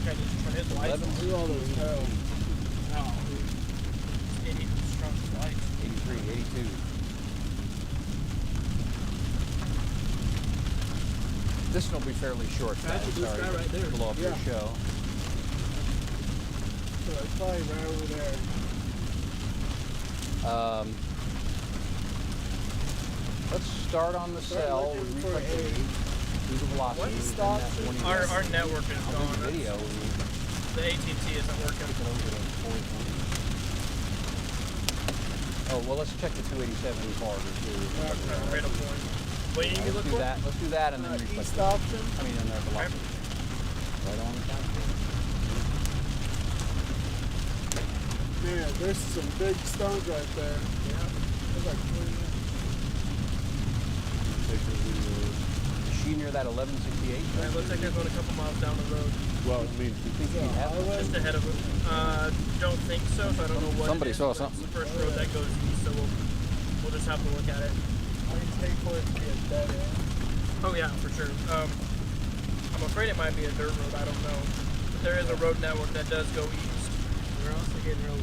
Guy needs to turn his lights on. Look at all those hail. Oh, this idiot just turned his lights. 83, 82. This one will be fairly short. That's guys. this Sorry guy to right there. blow up your Yeah. show. So it's probably right over there. Let's start on the cell. looking We for reflect the a- gauge, do the velocity. What and stop that's is- when you Our get- network is I'll do gone. the video. The AT&T isn't working. Take it over to 40. Oh, well, let's check the 287 corridor too. Right up point. What do you need me to Let's look do for? that. Let's do that and then reflect East the- option. I mean, in the velocity. Right on the count. Man, there's some big stones right there. Yeah. There's like 40 minutes. Machine near that 1168. Alright, looks like they're going a couple miles down the road. Well, I mean, You think you have it? Highway? Just ahead of it. Don't think so, so I don't know what Somebody it is, saw but something. It's the first road that goes east, so we'll just have to look at it. I can take for it to be a dead end. Oh yeah, for sure. I'm afraid it might be a dirt road. I don't know. But there is a road network that does go east. We're also getting real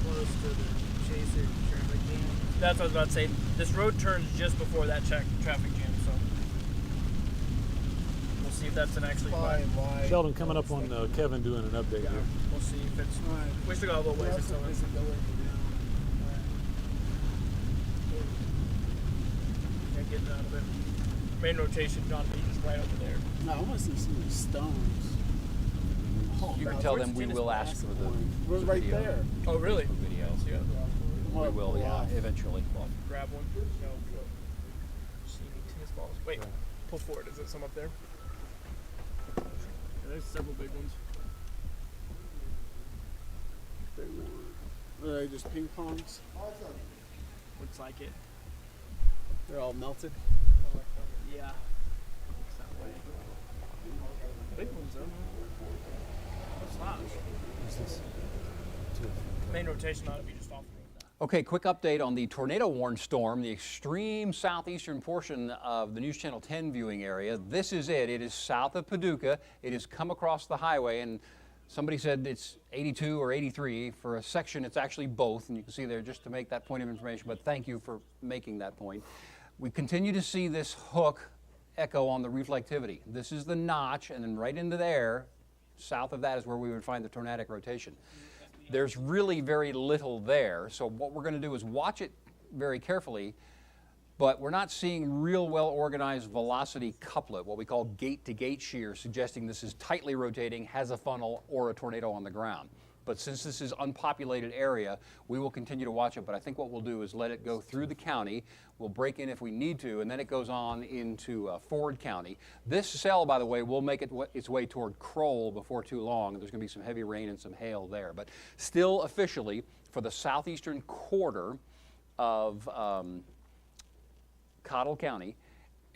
close to the Chaser traffic jam. That's what I was about to say. This road turns just before that traffic jam, so we'll see if that's an actually Why? Sheldon, coming up on Kevin doing an update Yeah, here. we'll see if it's. Right. We still got a little ways Also until it's. visibility now. Can't get it out of it. Main rotation, John Beach is right over there. No, I want to see some of these stones. Oh, You can God, tell where's them we Dennis will ask for the We're right video. there. Oh, really? video. Yeah. We will, yeah, eventually. Well, Grab one. No. See any tennis balls? Wait. Pull forward. Is it some up there? Yeah, there's several big ones. Are they just ping pongs? Looks like it. They're all melted. Yeah. Looks that way. Big ones though. What's that? What's this? Main rotation ought to be just off the road now. okay, quick update on the tornado-warned storm, the extreme southeastern portion of the News Channel 10 viewing area. This is it. It is south of Paducah. It has come across the highway, and somebody said it's 82 or 83. For a section, it's actually both, and you can see there just to make that point of information, but thank you for making that point. We continue to see this hook echo on the reflectivity. This is the notch, and then right into there, south of that is where we would find the tornadic rotation. There's really very little there, so what we're going to do is watch it very carefully, but we're not seeing real well-organized velocity couplet, what we call gate-to-gate shear, suggesting this is tightly rotating, has a funnel, or a tornado on the ground. But since this is unpopulated area, we will continue to watch it, but I think what we'll do is let it go through the county. We'll break in if we need to, and then it goes on into Ford County. This cell, by the way, will make its way toward Kroll before too long. There's going to be some heavy rain and some hail there. But still officially, for the southeastern quarter of Cottle County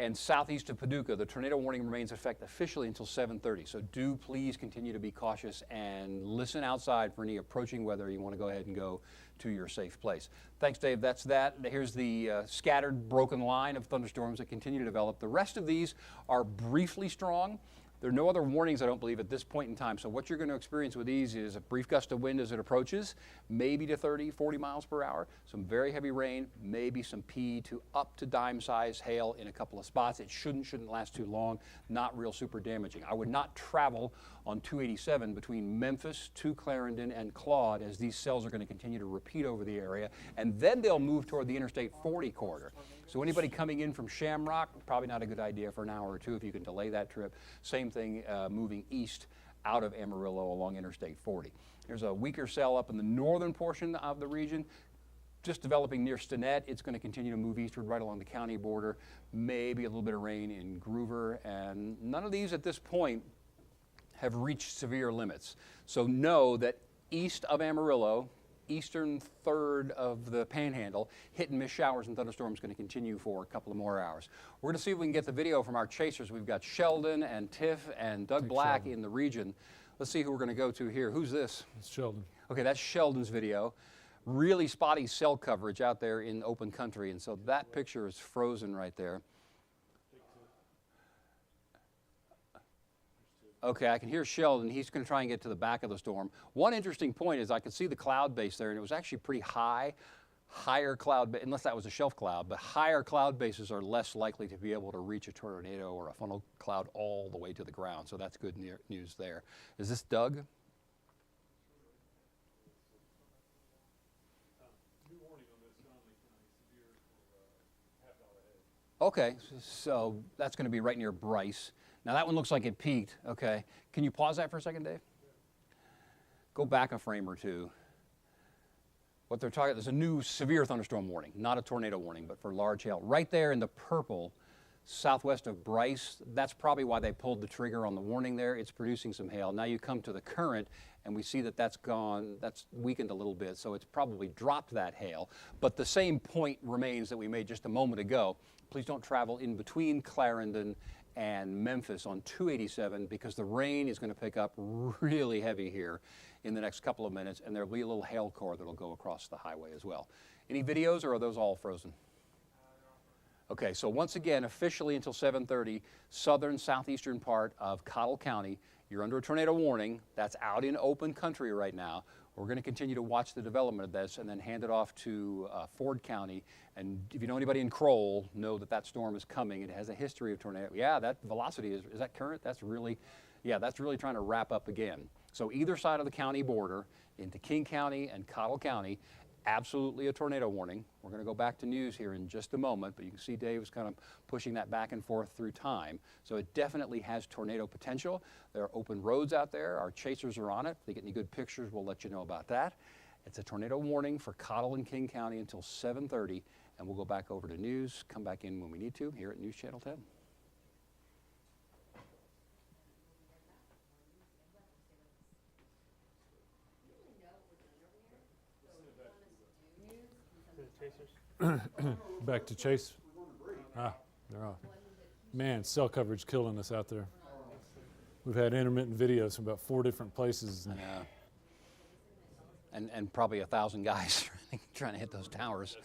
and southeast of Paducah, the tornado warning remains in effect officially until 7:30. So do please continue to be cautious and listen outside for any approaching weather. You want to go ahead and go to your safe place. Thanks, Dave. That's that. Here's the scattered, broken line of thunderstorms that continue to develop. The rest of these are briefly strong. There are no other warnings, I don't believe, at this point in time. So what you're going to experience with these is a brief gust of wind as it approaches, maybe to 30, 40 miles per hour, some very heavy rain, maybe some P to up to dime size hail in a couple of spots. It shouldn't last too long, not real super damaging. I would not travel on 287 between Memphis to Clarendon and Claude, as these cells are going to continue to repeat over the area, and then they'll move toward the Interstate 40 corridor. So anybody coming in from Shamrock, probably not a good idea for an hour or two if you can delay that trip. Same thing moving east out of Amarillo along Interstate 40. There's a weaker cell up in the northern portion of the region, just developing near Stinnett. It's going to continue to move eastward right along the county border. Maybe a little bit of rain in Groover, and none of these at this point have reached severe limits. So know that east of Amarillo, eastern third of the Panhandle, hit and miss showers and thunderstorms going to continue for a couple of more hours. We're going to see if we can get the video from our chasers. We've got Sheldon and Tiff and Doug Black in the region. Let's see who we're going to go to here. Who's this? It's Sheldon. Okay, that's Sheldon's video. Really spotty cell coverage out there in open country, and so that picture is frozen right there. Okay, I can hear Sheldon. He's going to try and get to the back of the storm. One interesting point is I could see the cloud base there, and it was actually pretty high. Higher cloud, unless that was a shelf cloud, but higher cloud bases are less likely to be able to reach a tornado or a funnel cloud all the way to the ground. So that's good news there. Is this Doug? Okay, so that's going to be right near Bryce. Now that one looks like it peaked. Okay, can you pause that for a second, Dave? Go back a frame or two. What they're talking, there's a new severe thunderstorm warning, not a tornado warning, but for large hail. Right there in the purple, southwest of Bryce, that's probably why they pulled the trigger on the warning there. It's producing some hail. Now you come to the current, and we see that that's gone, that's weakened a little bit, so it's probably dropped that hail. But the same point remains that we made just a moment ago. Please don't travel in between Clarendon and Memphis on 287 because the rain is going to pick up really heavy here in the next couple of minutes, and there'll be a little hail core that'll go across the highway as well. Any videos, or are those all frozen? Okay, so once again, officially until 7:30, southern southeastern part of Cottle County, you're under a tornado warning. That's out in open country right now. We're going to continue to watch the development of this and then hand it off to Ford County. And if you know anybody in Kroll, know that that storm is coming. It has a history of tornado. Yeah, that velocity is that current? That's really, yeah, that's really trying to wrap up again. So either side of the county border into King County and Cottle County, absolutely a tornado warning. We're going to go back to news here in just a moment, but you can see Dave's kind of pushing that back and forth through time. So it definitely has tornado potential. There are open roads out there. Our chasers are on it. If they get any good pictures, we'll let you know about that. It's a tornado warning for Cottle and King County until 7:30, and we'll go back over to news, come back in when we need to here at News Channel 10. Back to Chase. Ah, they're off. Man, cell coverage killing us out there. We've had intermittent videos from about 4 different places. And probably 1,000 guys trying to hit those towers.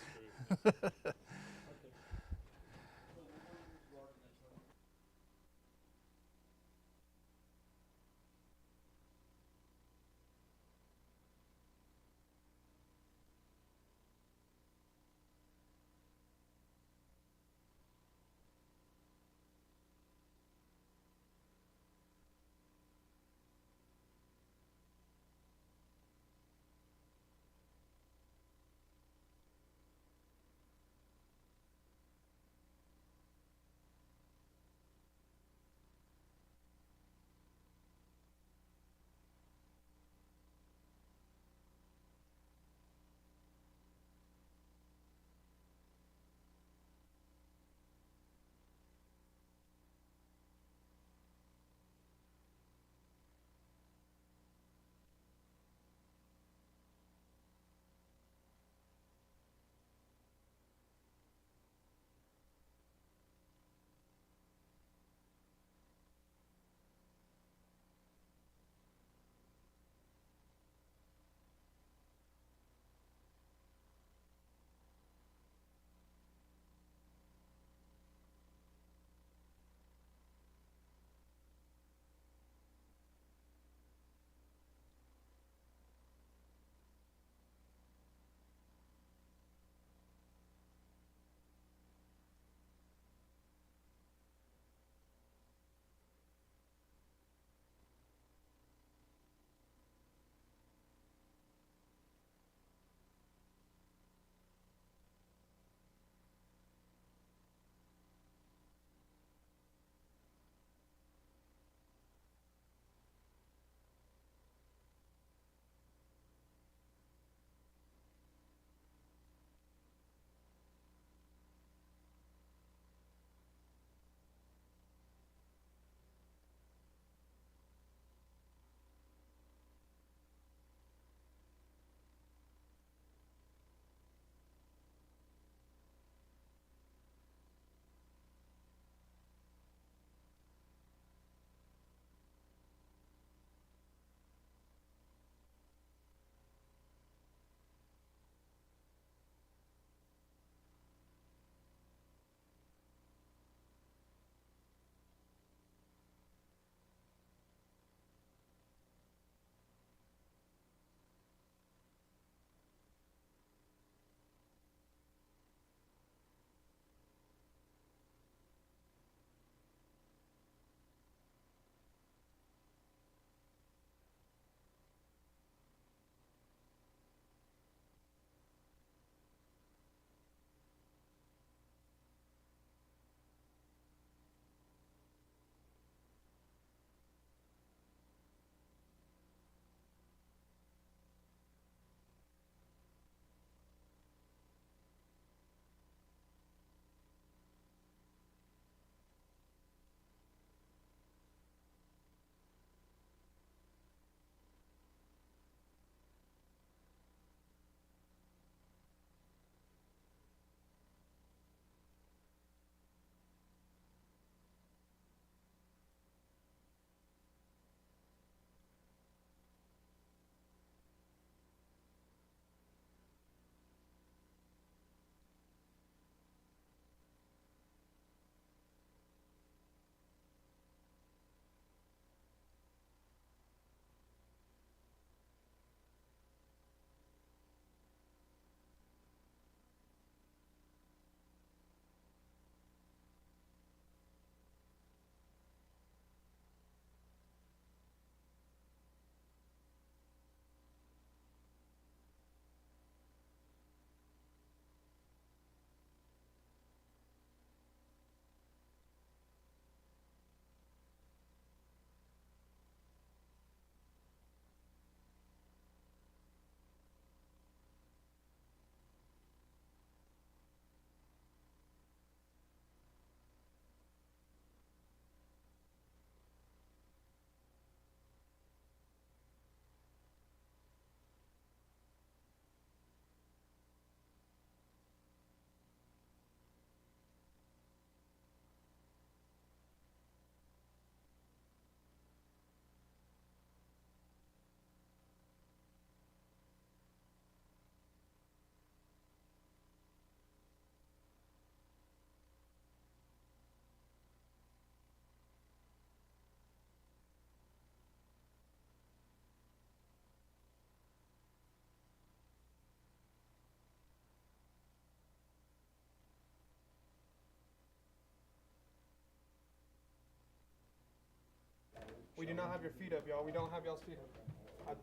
We do not have your feet up, y'all. We don't have y'all's feet up.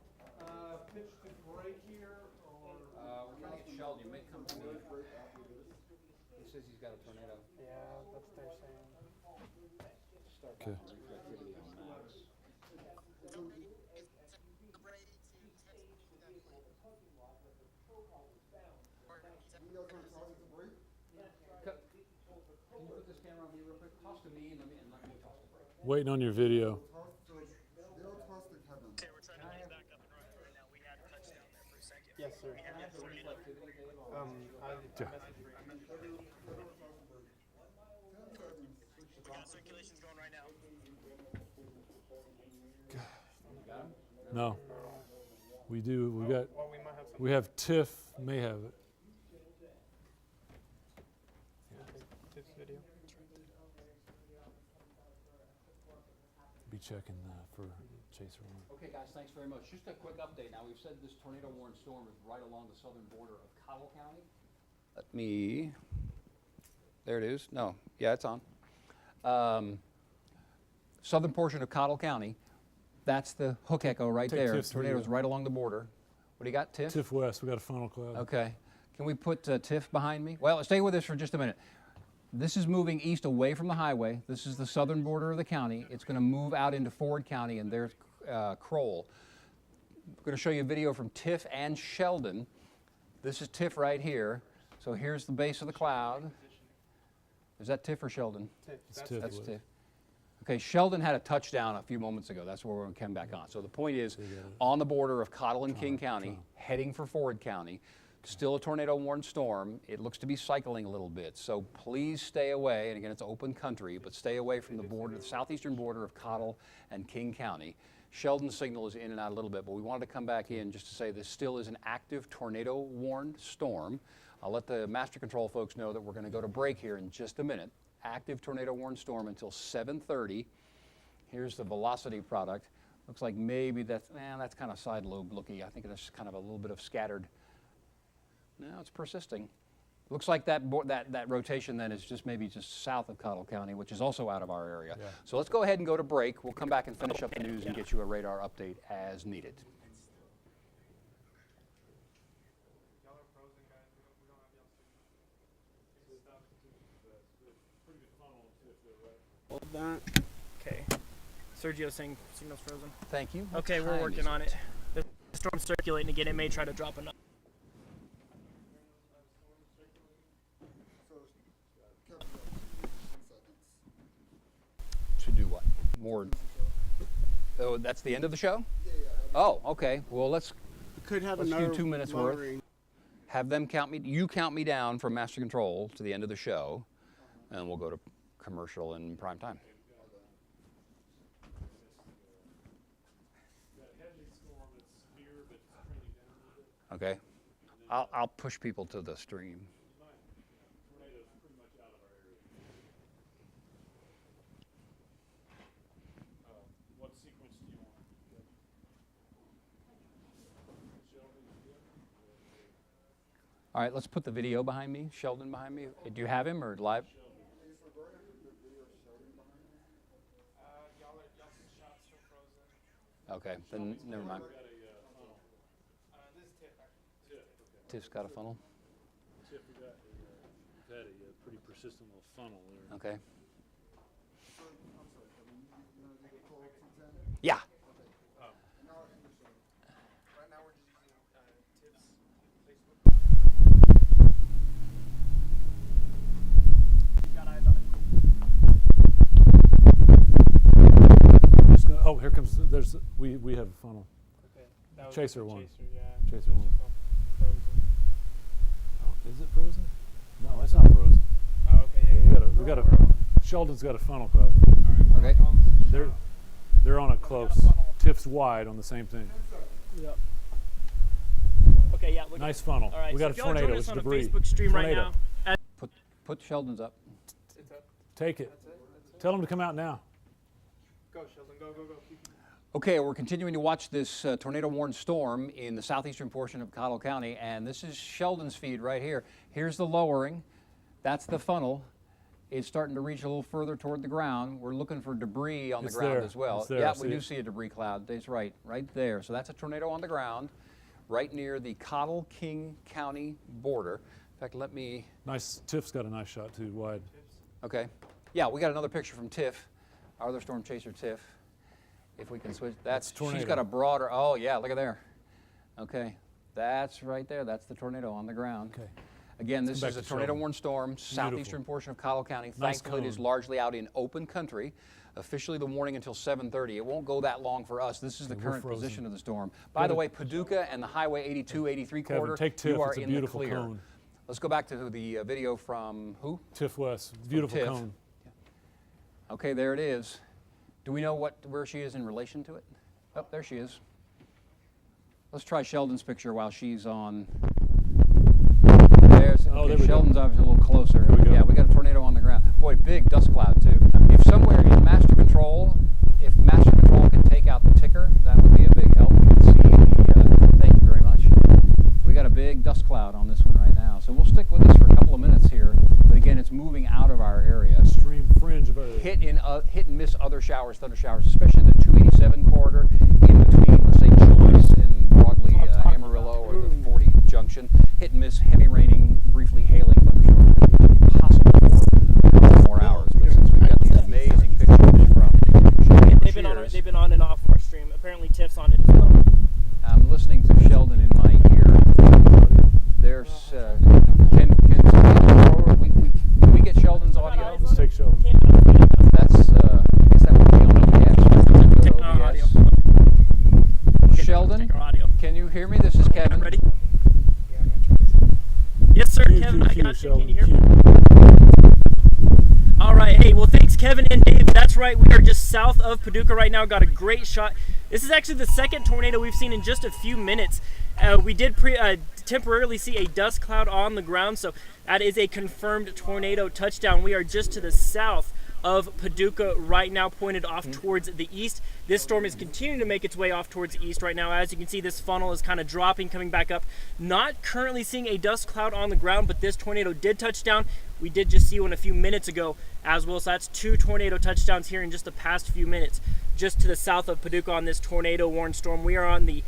Pitch to break here, or We're trying to get Sheldon. You may come to me. He says he's got a tornado. Yeah, that's what they're saying. Okay. Reflectivity on max. Can you put this camera on me real quick? Toss to me and let me toss to break. Waiting on your video. Okay, we're trying to get back up and running right now. We had a touchdown there for a second. Yes, sir. We had a tornado. I We got circulations going right now. No. We do. We got. Well, we might have some. We have Tiff. May have it. This video. Be checking for chaser one. Okay, guys, thanks very much. Just a quick update. Now, we've said this tornado-warned storm is right along the southern border of Cottle County. Let me. There it is. No, yeah, it's on. Southern portion of Cottle County. That's the hook echo right Take there. Tiff's Tornado's video. right along the border. What do you got, Tiff? Tiff West. We got a funnel cloud. Okay. Can we put Tiff behind me? Well, stay with us for just a minute. This is moving east away from the highway. This is the southern border of the county. It's going to move out into Ford County, and there's Kroll. We're going to show you a video from Tiff and Sheldon. This is Tiff right here. So here's the base of the cloud. Is that Tiff or Sheldon? It's Tiff. That's Tiff. Okay, Sheldon had a touchdown a few moments ago. That's where we're going to come back on. So the point is, on the border of Cottle and King County, heading for Ford County, still a tornado-warned storm. It looks to be cycling a little bit. So please stay away. And again, it's open country, but stay away from the border, the southeastern border of Cottle and King County. Sheldon's signal is in and out a little bit, but we wanted to come back in just to say this still is an active tornado-warned storm. I'll let the master control folks know that we're going to go to break here in just a minute. Active tornado-warned storm until 7:30. Here's the velocity product. Looks like maybe that's kind of side lobe looky. I think that's kind of a little bit of scattered. No, it's persisting. Looks like that rotation then is just maybe just south of Cottle County, which is also out of our area. Yeah. So let's go ahead and go to break. We'll come back and finish up the news and get you a radar update as needed. Y'all are frozen, guys. We don't have y'all's Hold that. Okay. Sergio's saying signal's frozen. Thank you. Okay, What we're time working is on it. The storm's circulating again. It may try to drop another. To do what? More. Oh, that's the end of the show? Oh, okay. Well, let's Could have do another 2 minutes worth. lowering. Have them count me. You count me down from master control to the end of the show, and we'll go to commercial in prime time. Okay. I'll push people to the stream. What sequence do you want? All right, let's put the video behind me, Sheldon behind me. Do you have him or live? y'all's shot's still frozen. Okay, then never mind. This is Tiff, actually. Tiff's got a funnel. Tiff, we've had a pretty persistent little funnel there. Okay. Yeah. Right now we're just using Tiff's Facebook. Got eyes on it. Just gonna, oh, here comes. We have a funnel. Okay. That was Chaser the one. Chaser, yeah. Chaser one. Frozen. Oh, is it frozen? No, it's not frozen. Oh, okay, yeah. We got a. Sheldon's got a funnel cloud. Okay. They're on a close. Tiff's wide on the same thing. Yep. Okay, yeah. Look Nice funnel. All right. We so got if a y'all join tornado. us It's on a debris. Facebook stream Tornado. right now. Put Sheldon's up. It's up. Take it. Tell them to come out now. Go, Sheldon. Go, go, go. Keep. Okay, we're continuing to watch this tornado-warned storm in the southeastern portion of Cottle County, and this is Sheldon's feed right here. Here's the lowering. That's the funnel. It's starting to reach a little further toward the ground. We're looking for debris on the It's ground there. as well. It's there. Yeah, See we do it? see a debris cloud. That's right there. So that's a tornado on the ground, right near the King County border. In fact, let me. Nice. Tiff's got a nice shot too, wide. Okay. Yeah, we got another picture from Tiff, our other storm chaser Tiff. If we can switch, That's she's tornado. got a broader. Oh yeah, look at there. Okay, that's right there. That's the tornado on the ground. Okay. Again, Let's this come is back a to tornado-warned storm, southeastern portion of Collinsworth County. Nice Thankfully, it is cone. largely out in open country. Officially, the warning until 7:30. It won't go that long for us. This is the we're current frozen. position of the storm. By the way, Paducah and the Highway 82, 83 Kevin, corridor, take Tiff. you are It's a in the beautiful clear. cone. Let's go back to the video from who? Tiff West. Beautiful Tiff. cone. Okay, there it is. Do we know where she is in relation to it? Oh, there she is. Let's try Sheldon's picture while she's on. There's, Oh, okay, there we go. Sheldon's obviously a little closer. There we go. Yeah, we got a tornado on the ground. Boy, big dust cloud too. If somewhere in master control, if master control can take out the ticker, that would be a big help. We can see the, thank you very much. We got a big dust cloud on this one right now. So we'll stick with this for a couple of minutes here. But again, it's moving out of our area. Extreme fringe of our Hit and miss other showers, thunder showers, especially the 287 corridor in between, let's say, Joyce and Broadly, Amarillo, or the 40 junction. Hit and miss, heavy raining, briefly hailing thunderstorms could be possible for a couple more hours. But since we've got these amazing pictures from They've been on and off our stream. Apparently Tiff's on it as well. I'm listening to Sheldon in my ear. There's can we get Sheldon's audio? Let's take Sheldon. That's I guess that would be on OBS. Right? Go to Take our OBS. audio. Sheldon, Check our audio. can you hear me? This is Kevin. I'm ready. Yeah, I'm gonna try to. Yes, sir, Cue, Kevin. cue, I cue, got you. Can Sheldon, you hear me? cue. All right. Hey, well, thanks, Kevin and Dave. That's right. We are just south of Paducah right now. Got a great shot. This is actually the second tornado we've seen in just a few minutes. We did temporarily see a dust cloud on the ground, so that is a confirmed tornado touchdown. We are just to the south of Paducah right now, pointed off towards the east. This storm is continuing to make its way off towards the east right now. As you can see, this funnel is kind of dropping, coming back up. Not currently seeing a dust cloud on the ground, but this tornado did touch down. We did just see one a few minutes ago as well, so that's 2 tornado touchdowns here in just the past few minutes, just to the south of Paducah on this tornado-warned storm. We are on the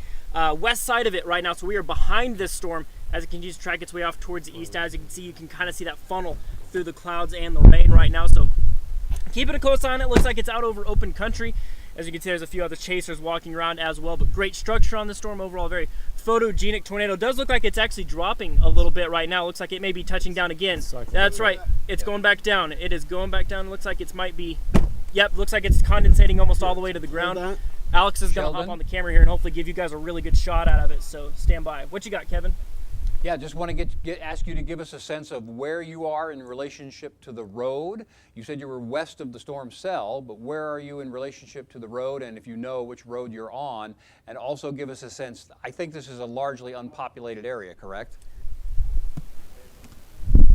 west side of it right now, so we are behind this storm as it continues to track its way off towards the east. As you can see, you can kind of see that funnel through the clouds and the rain right now, so keeping a close eye on it. Looks like it's out over open country. As you can see, there's a few other chasers walking around as well, but great structure on the storm overall. Very photogenic tornado. Does look like it's actually dropping a little bit right now. Looks like it may be touching down again. That's right. It's going back down. It is going back down. Looks like it might be, yep, looks like it's condensating almost all the way to the ground. Alex is going to hop on the camera here and hopefully give you guys a really good shot out of it, so stand by. What you got, Kevin? Yeah, just want to ask you to give us a sense of where you are in relationship to the road. You said you were west of the storm cell, but where are you in relationship to the road, and if you know which road you're on, and also give us a sense. I think this is a largely unpopulated area, correct?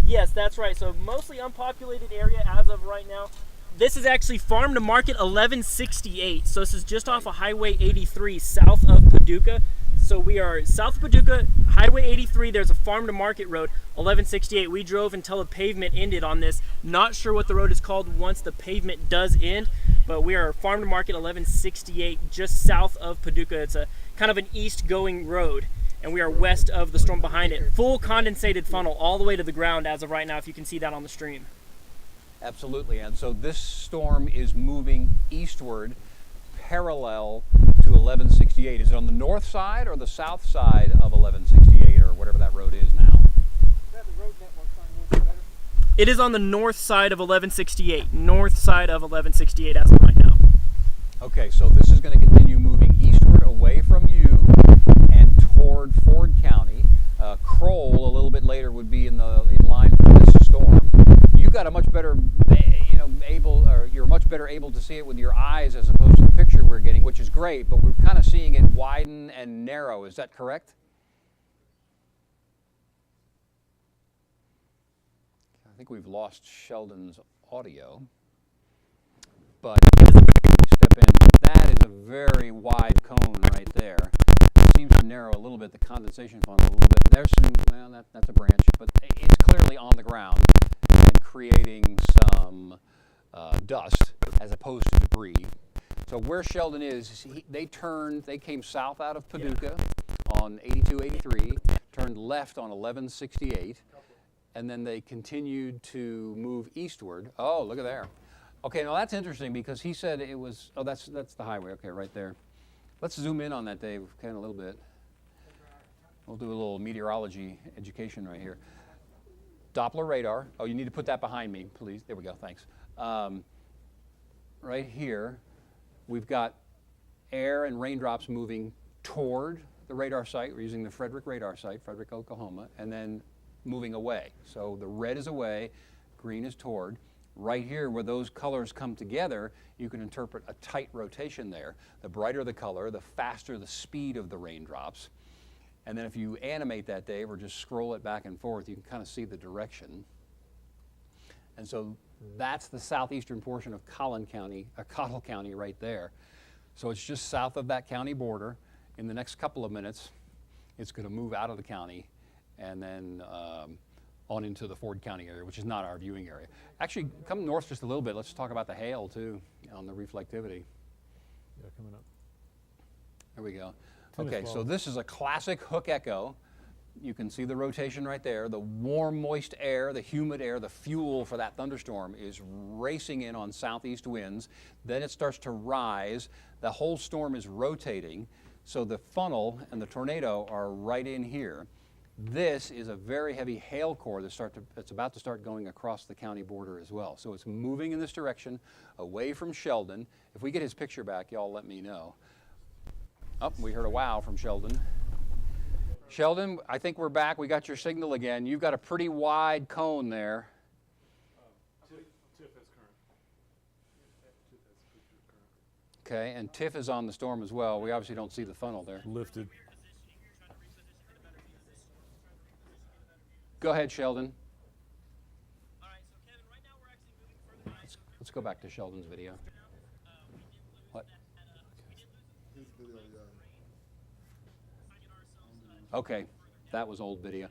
Yes, that's right. So mostly unpopulated area as of right now. This is actually Farm to Market 1168. So this is just off of Highway 83 south of Paducah. So we are south of Paducah, Highway 83, there's a Farm to Market road, 1168. We drove until the pavement ended on this. Not sure what the road is called once the pavement does end, but we are Farm to Market 1168, just south of Paducah. It's a kind of an east-going road, and we are west of the storm behind it. Full condensated funnel all the way to the ground as of right now, if you can see that on the stream. Absolutely, and so this storm is moving eastward parallel to 1168. Is it on the north side or the south side of 1168 or whatever that road is now? It is on the north side of 1168. North side of 1168 as of right now. Okay, so this is going to continue moving eastward away from you and toward Ford County. Kroll a little bit later would be in line for this storm. You got a much better, you're much better able to see it with your eyes as opposed to the picture we're getting, which is great, but we're kind of seeing it widen and narrow. Is that correct? I think we've lost Sheldon's audio, but step in. That is a very wide cone right there. It seems to narrow a little bit the condensation funnel a little bit. There's some, well, that's a branch, but it's clearly on the ground and creating some dust as opposed to debris. So where Sheldon is, they came south out of Paducah on 82, 83, turned left on 1168, and then they continued to move eastward. Oh, look at there. Okay, now that's interesting because he said it was, oh, that's the highway, okay, right there. Let's zoom in on that, Dave, kind of a little bit. We'll do a little meteorology education right here. Doppler radar. Oh, you need to put that behind me, please. There we go, thanks. Right here, we've got air and raindrops moving toward the radar site. We're using the Frederick radar site, Frederick, Oklahoma, and then moving away. So the red is away, green is toward. Right here, where those colors come together, you can interpret a tight rotation there. The brighter the color, the faster the speed of the raindrops. And then if you animate that, Dave, or just scroll it back and forth, you can kind of see the direction. And so that's the southeastern portion of Cottle County right there. So it's just south of that county border. In the next couple of minutes, it's going to move out of the county and then on into the Ford County area, which is not our viewing area. Actually, come north just a little bit. Let's talk about the hail, too, on the reflectivity. Yeah, coming up. There we go. Tennis Okay, ball. so this is a classic hook echo. You can see the rotation right there. The warm, moist air, the humid air, the fuel for that thunderstorm is racing in on southeast winds. Then it starts to rise. The whole storm is rotating. So the funnel and the tornado are right in here. This is a very heavy hail core that's about to start going across the county border as well. So it's moving in this direction away from Sheldon. If we get his picture back, y'all let me know. Oh, we heard a wow from Sheldon. Sheldon, I think we're back. We got your signal again. You've got a pretty wide cone there. TIF has current. TIF has picture current. Okay, and TIF is on the storm as well. We obviously don't see the funnel there. Lifted. Go ahead, Sheldon. All right, so Kevin, right now we're actually moving further by. Let's go back to Sheldon's video. What? His video, yeah. Okay, that was old video.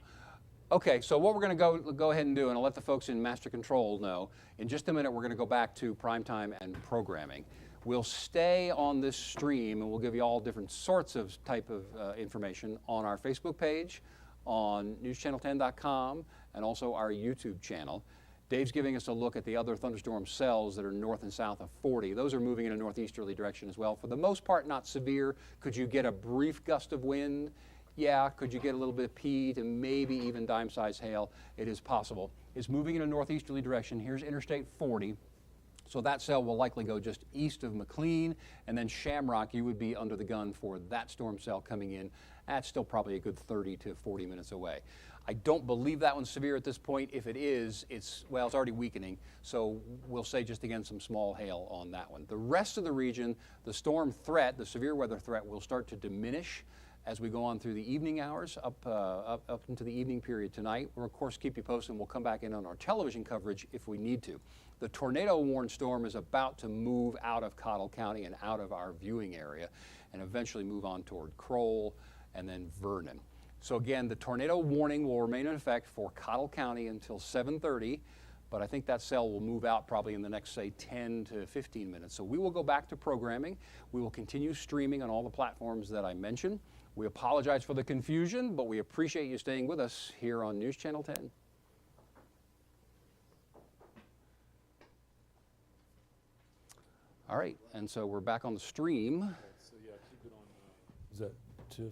Okay, so what we're going to go ahead and do, and I'll let the folks in Master Control know, in just a minute we're going to go back to primetime and programming. We'll stay on this stream and we'll give you all different sorts of type of information on our Facebook page, on NewsChannel10.com, and also our YouTube channel. Dave's giving us a look at the other thunderstorm cells that are north and south of 40. Those are moving in a northeasterly direction as well. For the most part, not severe. Could you get a brief gust of wind? Yeah. Could you get a little bit of peat and maybe even dime-sized hail? It is possible. It's moving in a northeasterly direction. Here's Interstate 40. So that cell will likely go just east of McLean, and then Shamrock, you would be under the gun for that storm cell coming in. That's still probably a good 30 to 40 minutes away. I don't believe that one's severe at this point. If it is, it's already weakening. So we'll say just again some small hail on that one. The rest of the region, the storm threat, the severe weather threat will start to diminish as we go on through the evening hours up into the evening period tonight. We'll of course keep you posted and we'll come back in on our television coverage if we need to. The tornado warned storm is about to move out of Cottle County and out of our viewing area and eventually move on toward Crowell and then Vernon. So again, the tornado warning will remain in effect for Cottle County until 7:30, but I think that cell will move out probably in the next, say, 10 to 15 minutes. So we will go back to programming. We will continue streaming on all the platforms that I mentioned. We apologize for the confusion, but we appreciate you staying with us here on News Channel 10. All right, and so we're back on the stream. So yeah, keep it on. Is that TIF?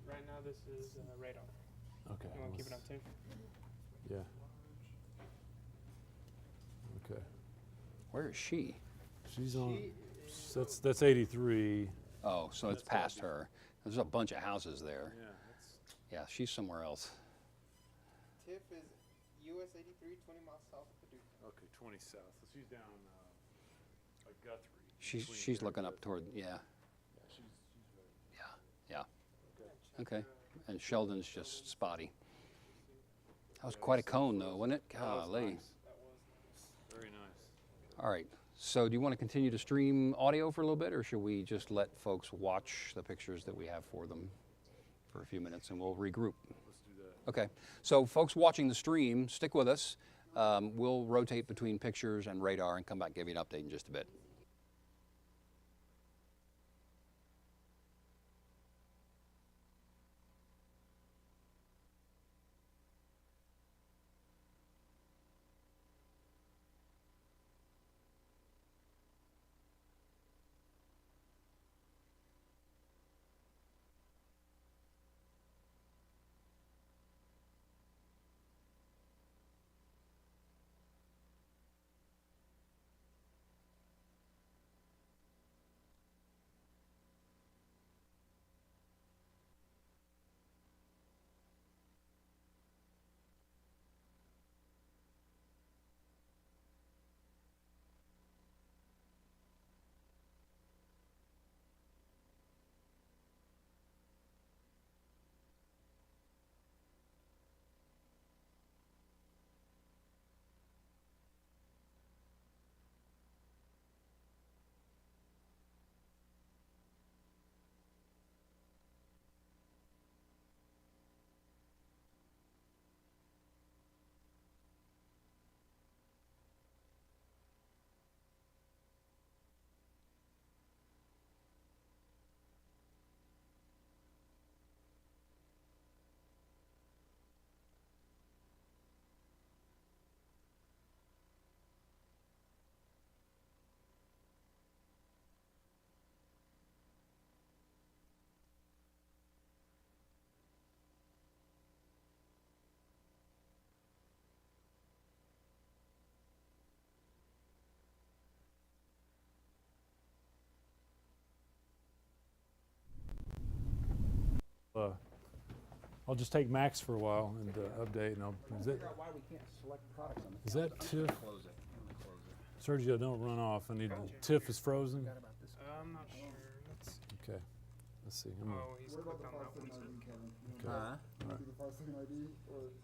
Right now, this is radar. Okay. You want to keep it on too? Yeah. Okay. Where is she? She's on. That's 83. Oh, so it's past her. There's a bunch of houses there. Yeah. Yeah, she's somewhere else. TIF is US 83, 20 miles south of Paducah. Okay, 20 south. So she's down by Guthrie. She's looking up toward, yeah. Yeah, she's right. Yeah. Okay. And Sheldon's just spotty. That was quite a cone, though, wasn't it? Golly. Nice. Very nice. All right. So do you want to continue to stream audio for a little bit, or should we just let folks watch the pictures that we have for them for a few minutes, and we'll regroup? Let's do that. Okay. So folks watching the stream, stick with us. We'll rotate between pictures and radar and come back and give you an update in just a bit. I'll just take Max for a while and update. And Why we can't select products on is that TIFF? Close it. Sergio, don't run off. I need TIFF is frozen. I'm not sure. Let's, Okay, let's see. oh, he's clicked on that one.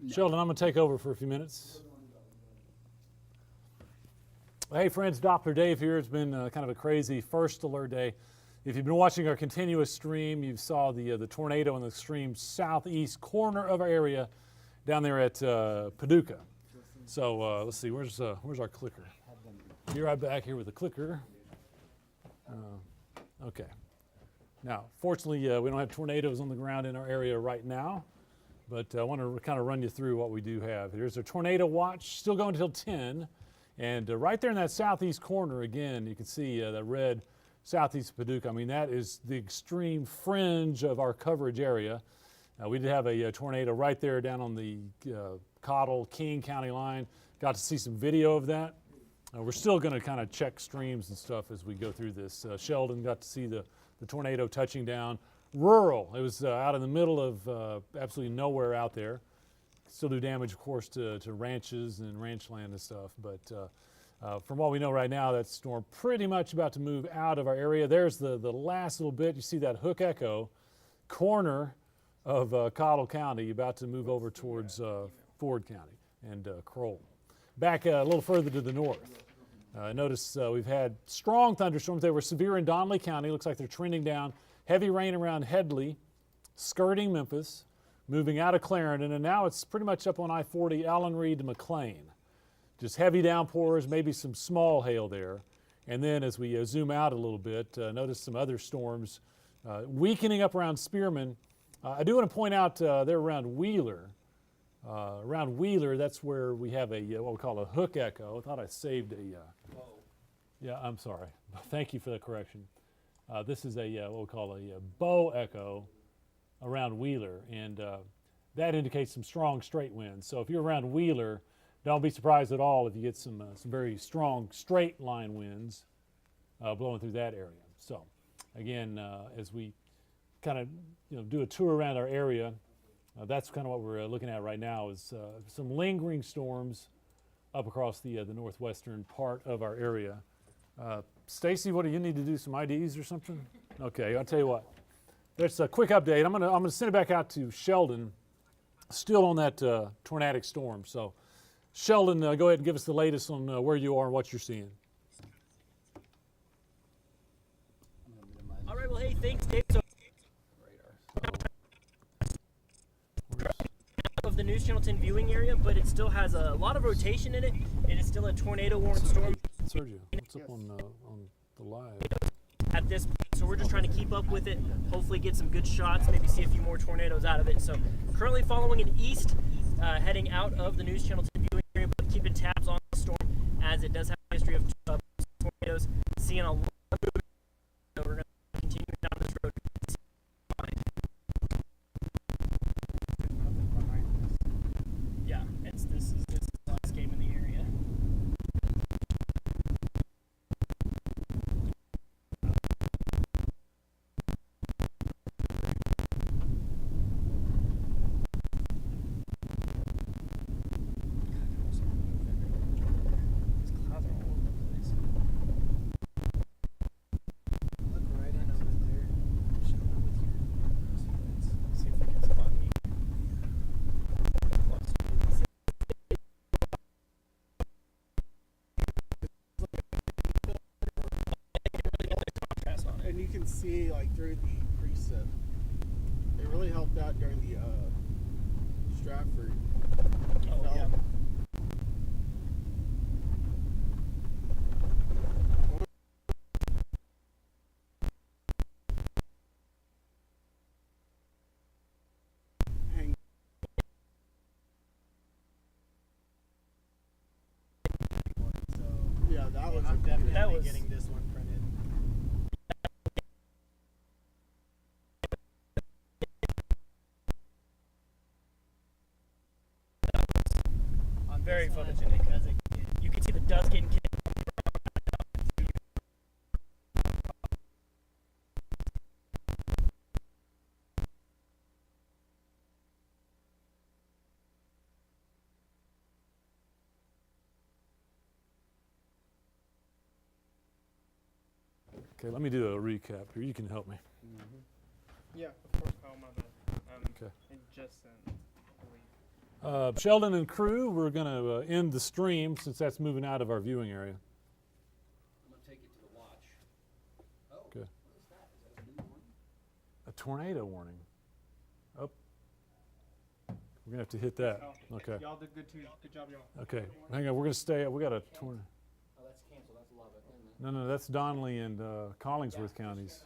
Okay. Sheldon, I'm going to take over for a few minutes. Hey friends, Doppler Dave here. It's been kind of a crazy first alert day. If you've been watching our continuous stream, you saw the tornado in the extreme southeast corner of our area down there at Paducah. So let's see, where's our clicker? Be right back here with the clicker. Okay. Now, fortunately, we don't have tornadoes on the ground in our area right now, but I want to kind of run you through what we do have. Here's a tornado watch, still going until 10, and right there in that southeast corner, again, you can see that red southeast Paducah. I mean, that is the extreme fringe of our coverage area. We did have a tornado right there down on the King County line. Got to see some video of that. We're still going to kind of check streams and stuff as we go through this. Sheldon got to see the tornado touching down. Rural. It was out in the middle of absolutely nowhere out there. Still do damage, of course, to ranches and ranch land and stuff. But from what we know right now, that storm pretty much about to move out of our area. There's the last little bit. You see that hook echo corner of Cottle County about to move over towards Ford County and Kroll. Back a little further to the north. Notice we've had strong thunderstorms. They were severe in Donnelly County. Looks like they're trending down. Heavy rain around Headley, skirting Memphis, moving out of Clarendon, and now it's pretty much up on I-40, Allen Reed to McLean. Just heavy downpours, maybe some small hail there. And then as we zoom out a little bit, notice some other storms weakening up around Spearman. I do want to point out they're around Wheeler. Around Wheeler, that's where we have a what we call a hook echo. I thought I saved a. Yeah, I'm sorry. Thank you for the correction. This is a what we call a bow echo around Wheeler, and that indicates some strong straight winds. So if you're around Wheeler, don't be surprised at all if you get some very strong straight line winds blowing through that area. So again, as we kind of do a tour around our area, that's kind of what we're looking at right now is some lingering storms up across the northwestern part of our area. Stacy, what do you need to do? Some IDs or something? Okay, I'll tell you what. There's a quick update. I'm gonna send it back out to Sheldon, still on that tornadic storm. So, Sheldon, go ahead and give us the latest on where you are and what you're seeing. All right, well, hey, thanks, Dave. So, of the News Channel 10 viewing area, but it still has a lot of rotation in it. It is still a tornado warning storm Sergio, what's up on the live? at this point. So we're just trying to keep up with it, hopefully get some good shots, maybe see a few more tornadoes out of it. So currently following it east, heading out of the News Channel 10 viewing area, but keeping tabs on the storm as it does have a history of tornadoes. Seeing a lot of movement. So we're going to continue down this road. Yeah, this is the last game in the area. These clouds are all over the place. Look right in over there. Show me with your. See if they can spot me. Contrast on it. And you can see like through the precip. It really helped out during the Stratford. Oh, yeah. Hang. So yeah, that was. I'm definitely That was- getting this one printed. On Very this one, photogenic. because it- You can see the dust getting kicked. Okay, let me do a recap here. You can help me. Yeah, of course. How am I? Okay. It just sent. I believe. Sheldon and crew, we're going to end the stream since that's moving out of our viewing area. I'm going to take you to the watch. Oh, Okay. what is that? Is that a new one? A tornado warning. Oh. We're going to have to hit that. Okay. Y'all did good too. Good job, y'all. Okay. Hang on. We're going to stay. We got a tornado. Oh, that's canceled. That's Lobe, isn't it? No, that's Donnelly and Collingsworth counties.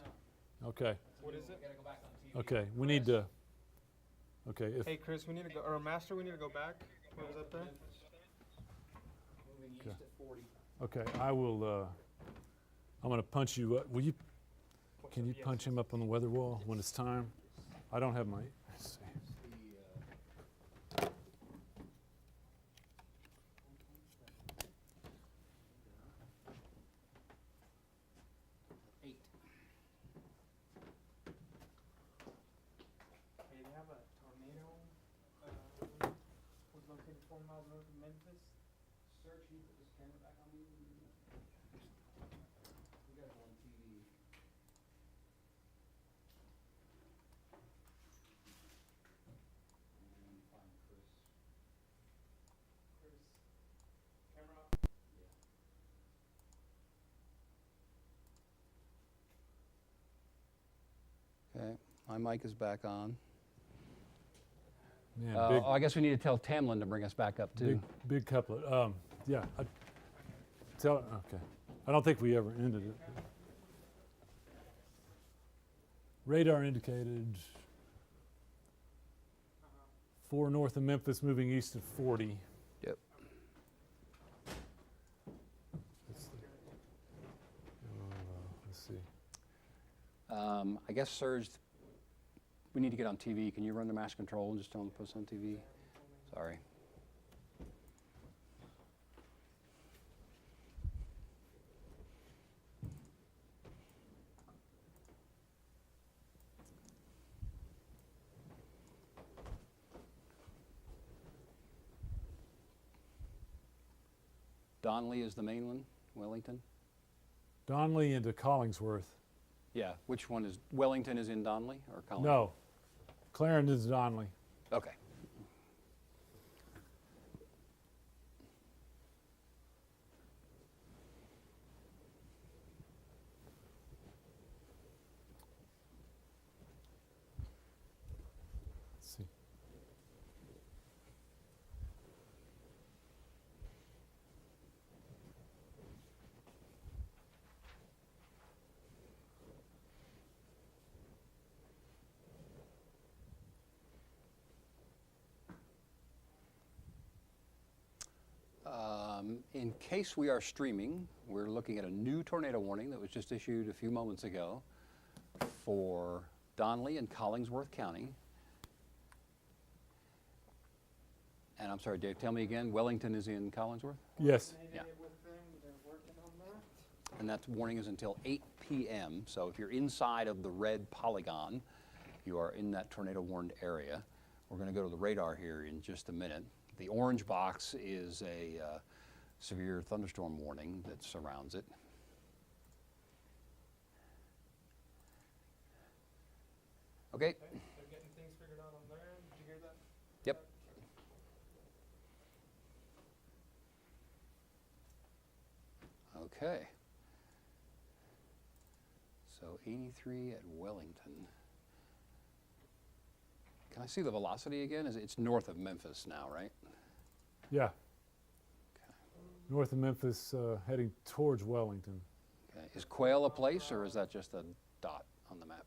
Okay. What is it? We got to go back on TV. Okay. We need to. Okay. If Hey Chris, we need to go. Or Master, we need to go back. What was that there? Moving Okay. east at 40. okay, I will. I'm going to punch you up. Will you? Can you punch him up on the weather wall when it's time? I don't have my. Let's see. Eight. Hey, they have a tornado. Was located 4 miles north of Memphis. Search, you put this camera back on me. We got it on TV. And find Chris. Chris, camera off. Okay, my mic is back on. Man, big, I guess we need to tell Tamlin to bring us back up too. big couplet. Yeah. Okay. I don't think we ever ended it. Radar indicated 4 north of Memphis, moving east at 40. Yep. Let's see. I guess Serge, we need to get on TV. Can you run the mass control and just tell them to put us on TV? Sorry. Donnelly is the main one, Wellington? Donnelly into Collingsworth. Yeah, which one is, Wellington is in Donnelly or Collingsworth? No. Clarendon's Donnelly. Okay. Let's see. In case we are streaming, we're looking at a new tornado warning that was just issued a few moments ago for Donnelly and Collingsworth County. And I'm sorry, Dave, tell me again, Wellington is in Collingsworth? Yes. Yeah. With them, they're working on that. And that warning is until 8 p.m. So if you're inside of the red polygon, you are in that tornado warned area. We're going to go to the radar here in just a minute. The orange box is a severe thunderstorm warning that surrounds it. Okay. They're getting things figured out on their end. Did you hear that? Yep. Okay. So 83 at Wellington. Can I see the velocity again? It's north of Memphis now, right? Yeah. North of Memphis, heading towards Wellington. Okay. Is Quail a place, or is that just a dot on the map?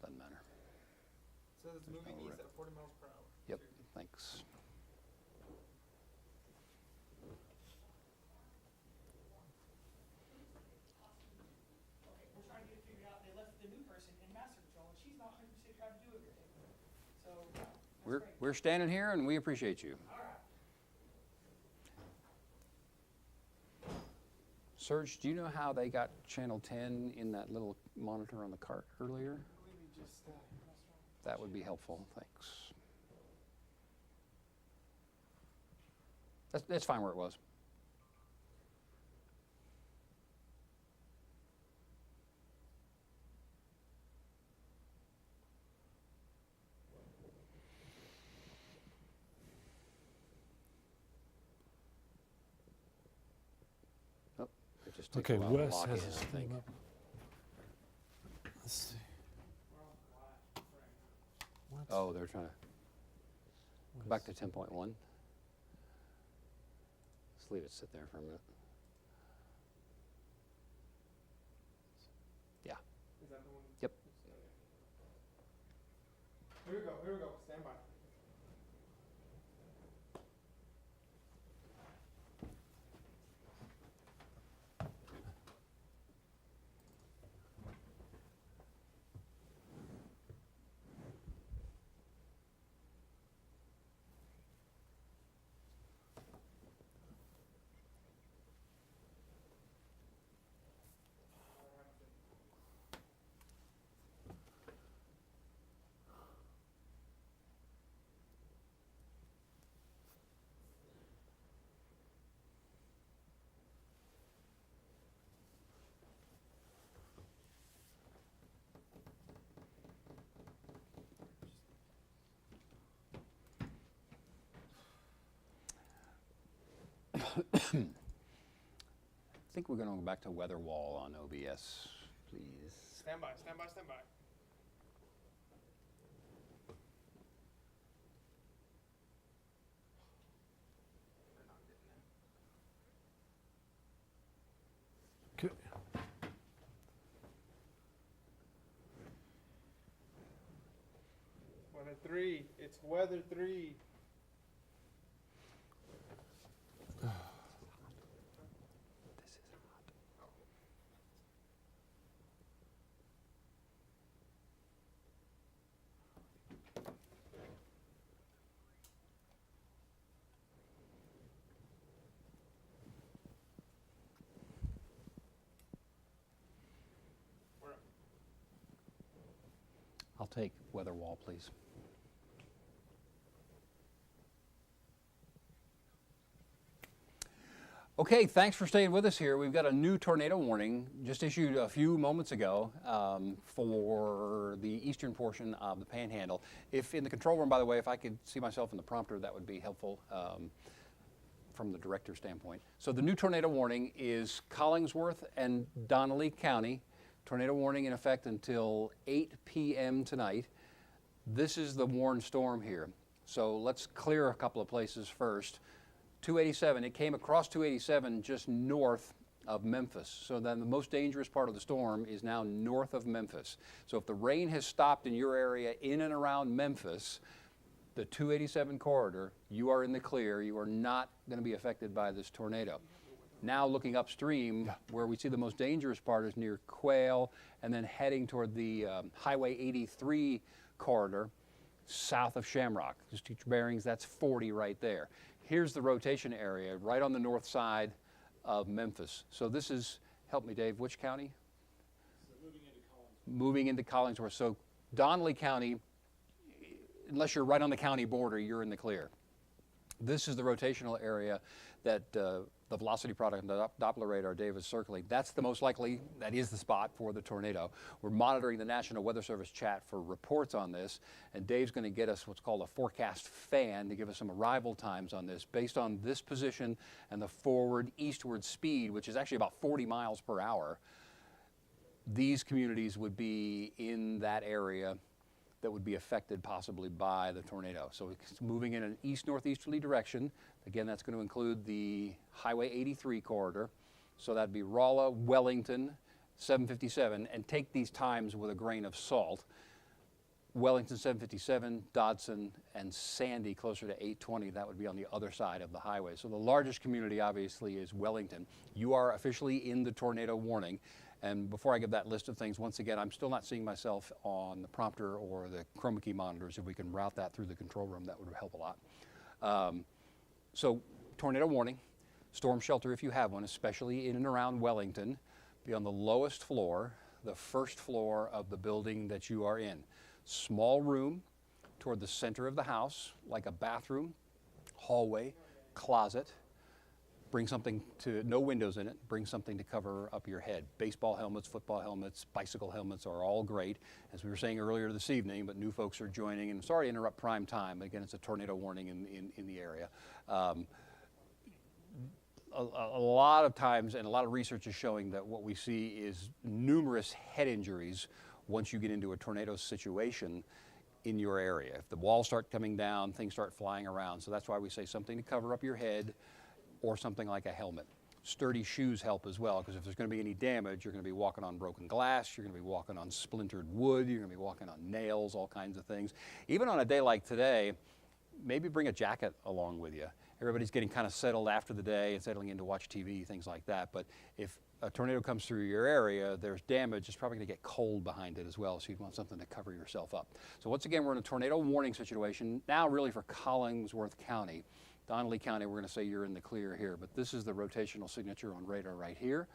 Doesn't matter. It says it's moving east at 40 miles per hour. Yep, thanks. We're trying to get it figured out. They left the new person in master control, and she's not 100% trying to do everything. So We're standing here, and we appreciate you. Serge, do you know how they got channel 10 in that little monitor on the cart earlier? I believe he just That would be helpful, thanks. That's fine where it was. Oh, it just takes Okay, a while to Wes lock has in, his I think. thing up. Let's see. What? Oh, they're trying to go back to 10.1. Let's leave it sit there for a minute. Yeah. Is that the one? Yep. Here we go. Here we go. Stand by. I think we're going to go back to weather wall on OBS, please. Stand by. Stand by. Stand by. Okay. Weather 3. It's weather 3. I'll take weather wall, please. Okay, thanks for staying with us here. We've got a new tornado warning just issued a few moments ago for the eastern portion of the Panhandle. If in the control room, by the way, if I could see myself in the prompter, that would be helpful from the director's standpoint. So the new tornado warning is Collingsworth and Donnelly County. Tornado warning in effect until 8 p.m. tonight. This is the warned storm here. So let's clear a couple of places first. 287, it came across 287 just north of Memphis. So then the most dangerous part of the storm is now north of Memphis. So if the rain has stopped in your area in and around Memphis, the 287 corridor, you are in the clear. You are not going to be affected by this tornado. Now looking upstream, where we see the most dangerous part is near Quail, and then heading toward the Highway 83 corridor, south of Shamrock. Just teach bearings, that's 40 right there. Here's the rotation area right on the north side of Memphis. So this is, help me Dave, which county? Moving into Collingsworth. So Donnelly County, unless you're right on the county border, you're in the clear. This is the rotational area that the velocity product and the Doppler radar Dave is circling. That's the most likely, that is the spot for the tornado. We're monitoring the National Weather Service chat for reports on this, and Dave's going to get us what's called a forecast fan to give us some arrival times on this based on this position and the forward eastward speed, which is actually about 40 miles per hour. These communities would be in that area that would be affected possibly by the tornado. So it's moving in an east-northeasterly direction. Again, that's going to include the Highway 83 corridor. So that'd be Rolla, Wellington, 757, and take these times with a grain of salt. Wellington 757, Dodson, and Sandy closer to 820. That would be on the other side of the highway. So the largest community obviously is Wellington. You are officially in the tornado warning. And before I give that list of things, once again, I'm still not seeing myself on the prompter or the chroma key monitors. If we can route that through the control room, that would help a lot. So tornado warning, storm shelter if you have one, especially in and around Wellington. Be on the lowest floor, the first floor of the building that you are in. Small room toward the center of the house, like a bathroom, hallway, closet. Bring something to, no windows in it, bring something to cover up your head. Baseball helmets, football helmets, bicycle helmets are all great, as we were saying earlier this evening, but new folks are joining, and sorry to interrupt prime time, but again, it's a tornado warning in the area. A lot of times, and a lot of research is showing that what we see is numerous head injuries once you get into a tornado situation in your area. If the walls start coming down, things start flying around, so that's why we say something to cover up your head, or something like a helmet. Sturdy shoes help as well, because if there's going to be any damage, you're going to be walking on broken glass, you're going to be walking on splintered wood, you're going to be walking on nails, all kinds of things. Even on a day like today, maybe bring a jacket along with you. Everybody's getting kind of settled after the day and settling in to watch TV, things like that. But if a tornado comes through your area, there's damage, it's probably going to get cold behind it as well, so you'd want something to cover yourself up. So once again, we're in a tornado warning situation, now really for Collingsworth County. Donnelly County, we're going to say you're in the clear here, but this is the rotational signature on radar right here,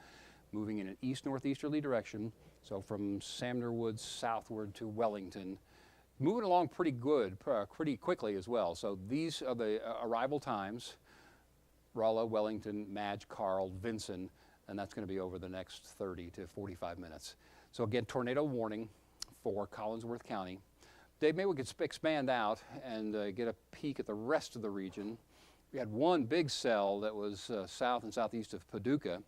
moving in an east-northeasterly direction, so from Samner Woods southward to Wellington, moving along pretty good, pretty quickly as well. So these are the arrival times, Rolla, Wellington, Madge, Carl, Vinson, and that's going to be over the next 30 to 45 minutes. So again, tornado warning for Collinsworth County. Dave, maybe we could expand out and get a peek at the rest of the region. We had one big cell that was south and southeast of Paducah.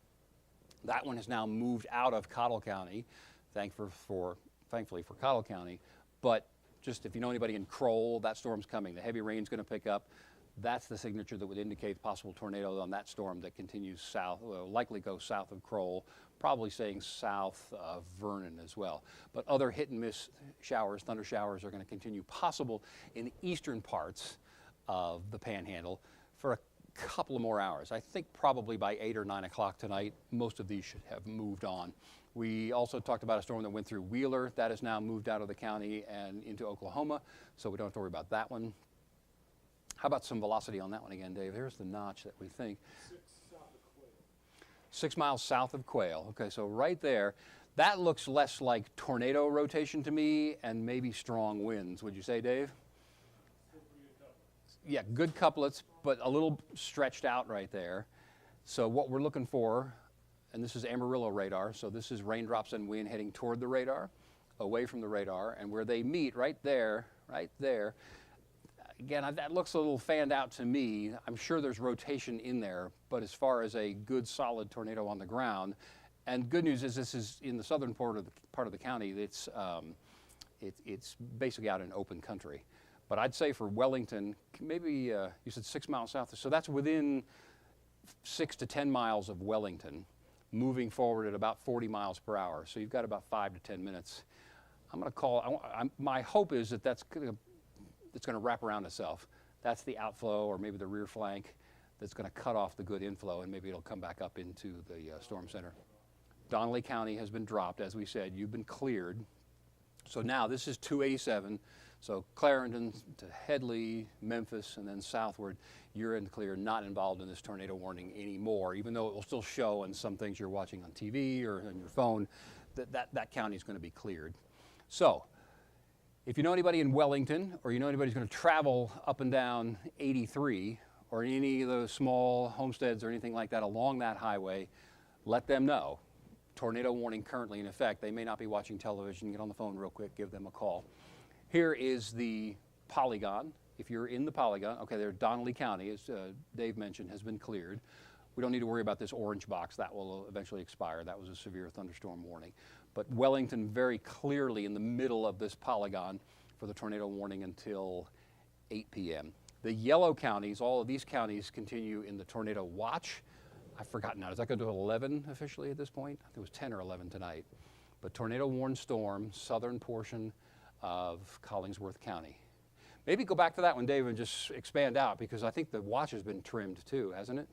That one has now moved out of Cottle County, thankfully for Cottle County. But just if you know anybody in Kroll, that storm's coming. The heavy rain's going to pick up. That's the signature that would indicate possible tornado on that storm that continues south, will likely go south of Kroll, probably staying south of Vernon as well. But other hit and miss showers, thunder showers, are going to continue possible in the eastern parts of the Panhandle for a couple of more hours. I think probably by 8 or 9 o'clock tonight, most of these should have moved on. We also talked about a storm that went through Wheeler. That has now moved out of the county and into Oklahoma, so we don't have to worry about that one. How about some velocity on that one again, Dave? Here's the notch that we think. 6 south of Quail. 6 miles south of Quail. Okay, so right there, that looks less like tornado rotation to me and maybe strong winds. Would you say, Dave? Yeah, good couplets, but a little stretched out right there. So what we're looking for, and this is Amarillo radar, so this is raindrops and wind heading toward the radar, away from the radar, and where they meet right there, again, that looks a little fanned out to me. I'm sure there's rotation in there, but as far as a good solid tornado on the ground, and good news is this is in the southern part of the county, it's basically out in open country. But I'd say for Wellington, maybe you said 6 miles south, so that's within 6 to 10 miles of Wellington, moving forward at about 40 miles per hour. So you've got about 5 to 10 minutes. I'm going to call, my hope is that the it's going to wrap around itself. That's the outflow or maybe the rear flank that's going to cut off the good inflow, and maybe it'll come back up into the storm center. Donnelly County has been dropped, as we said. You've been cleared. So now this is 287. So Clarendon to Headley, Memphis, and then southward, you're in the clear, not involved in this tornado warning anymore, even though it will still show on some things you're watching on TV or on your phone, that county is going to be cleared. So if you know anybody in Wellington, or you know anybody who's going to travel up and down 83, or any of those small homesteads or anything like that along that highway, let them know. Tornado warning currently in effect. They may not be watching television. Get on the phone real quick, give them a call. Here is the polygon. If you're in the polygon, okay, there, Donnelly County, as Dave mentioned, has been cleared. We don't need to worry about this orange box. That will eventually expire. That was a severe thunderstorm warning. But Wellington very clearly in the middle of this polygon for the tornado warning until 8 p.m. The yellow counties, all of these counties continue in the tornado watch. I've forgotten now. Does that go to 11 officially at this point? I think it was 10 or 11 tonight. But tornado warned storm, southern portion of Collingsworth County. Maybe go back to that one, Dave, and just expand out, because I think the watch has been trimmed too, hasn't it?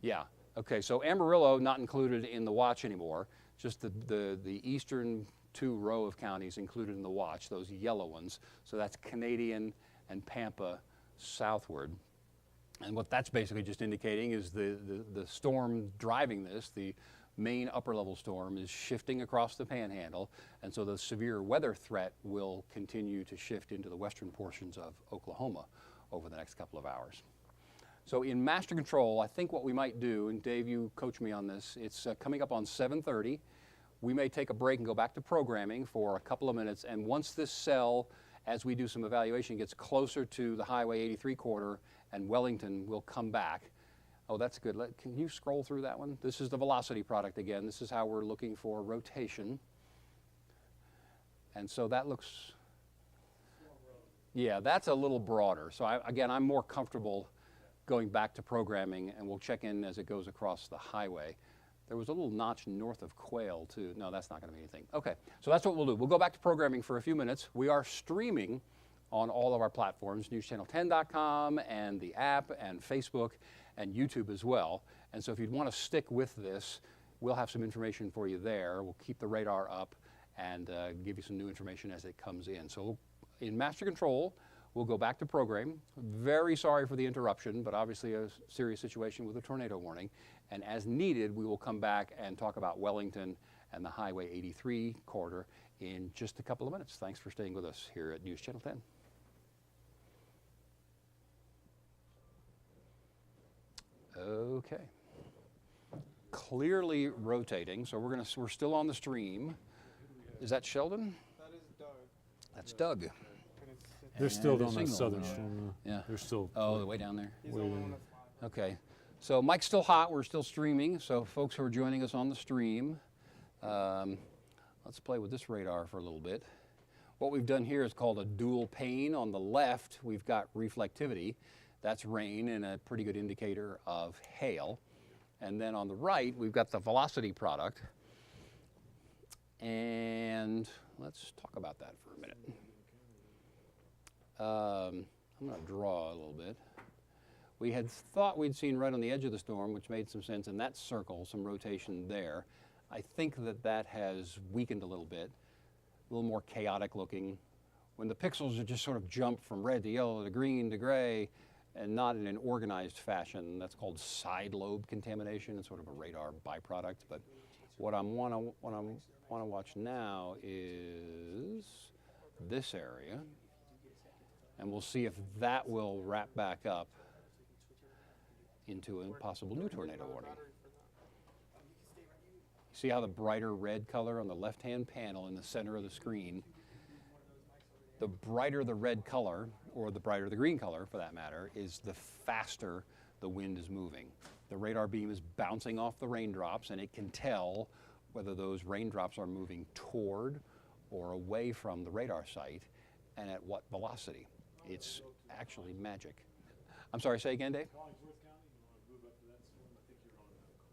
Yeah. Okay, so Amarillo not included in the watch anymore. Just the eastern two row of counties included in the watch, those yellow ones. So that's Canadian and Pampa southward. And what that's basically just indicating is the storm driving this, the main upper level storm, is shifting across the panhandle, and so the severe weather threat will continue to shift into the western portions of Oklahoma over the next couple of hours. So in master control, I think what we might do, and Dave, you coach me on this, it's coming up on 7:30. We may take a break and go back to programming for a couple of minutes, and once this cell, as we do some evaluation, gets closer to the Highway 83 corridor and Wellington, we'll come back. Oh, that's good. Can you scroll through that one? This is the velocity product again. This is how we're looking for rotation. And so that looks, yeah, that's a little broader. So again, I'm more comfortable going back to programming, and we'll check in as it goes across the highway. There was a little notch north of Quail too. No, that's not going to be anything. Okay, so that's what we'll do. We'll go back to programming for a few minutes. We are streaming on all of our platforms, NewsChannel10.com and the app and Facebook and YouTube as well. And so if you'd want to stick with this, we'll have some information for you there. We'll keep the radar up and give you some new information as it comes in. So in master control, we'll go back to program. Very sorry for the interruption, but obviously a serious situation with a tornado warning. And as needed, we will come back and talk about Wellington and the Highway 83 corridor in just a couple of minutes. Thanks for staying with us here at News Channel 10. Okay. Clearly rotating, so we're still on the stream. Is that Sheldon? That is Doug. That's Doug. They're still And on the signal. southern storm. Yeah. They're still. Oh, the way down there. He's the only one that's live. Okay. So mic's still hot. We're still streaming. So folks who are joining us on the stream, let's play with this radar for a little bit. What we've done here is called a dual pane. On the left, we've got reflectivity. That's rain and a pretty good indicator of hail. And then on the right, we've got the velocity product. And let's talk about that for a minute. I'm going to draw a little bit. We had thought we'd seen right on the edge of the storm, which made some sense, in that circle, some rotation there. I think that has weakened a little bit, a little more chaotic looking. When the pixels are just sort of jump from red to yellow to green to gray, and not in an organized fashion, that's called side lobe contamination. It's sort of a radar byproduct. But what I want to watch now is this area, and we'll see if that will wrap back up into a possible new tornado warning. See how the brighter red color on the left-hand panel in the center of the screen, the brighter the red color, or the brighter the green color for that matter, is the faster the wind is moving. The radar beam is bouncing off the raindrops, and it can tell whether those raindrops are moving toward or away from the radar site and at what velocity. It's actually magic. I'm sorry, say again, Dave?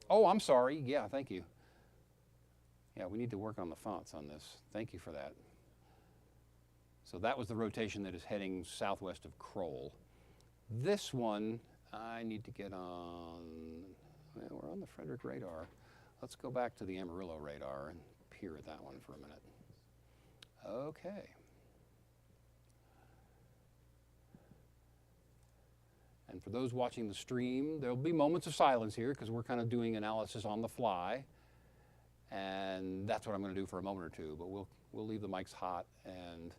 Oh, I'm sorry. Yeah, thank you. Yeah, we need to work on the fonts on this. Thank you for that. So that was the rotation that is heading southwest of Kroll. This one, I need to get on, well, we're on the Frederick radar. Let's go back to the Amarillo radar and peer at that one for a minute. Okay. And for those watching the stream, there'll be moments of silence here because we're kind of doing analysis on the fly. And that's what I'm going to do for a moment or two, but we'll leave the mics hot and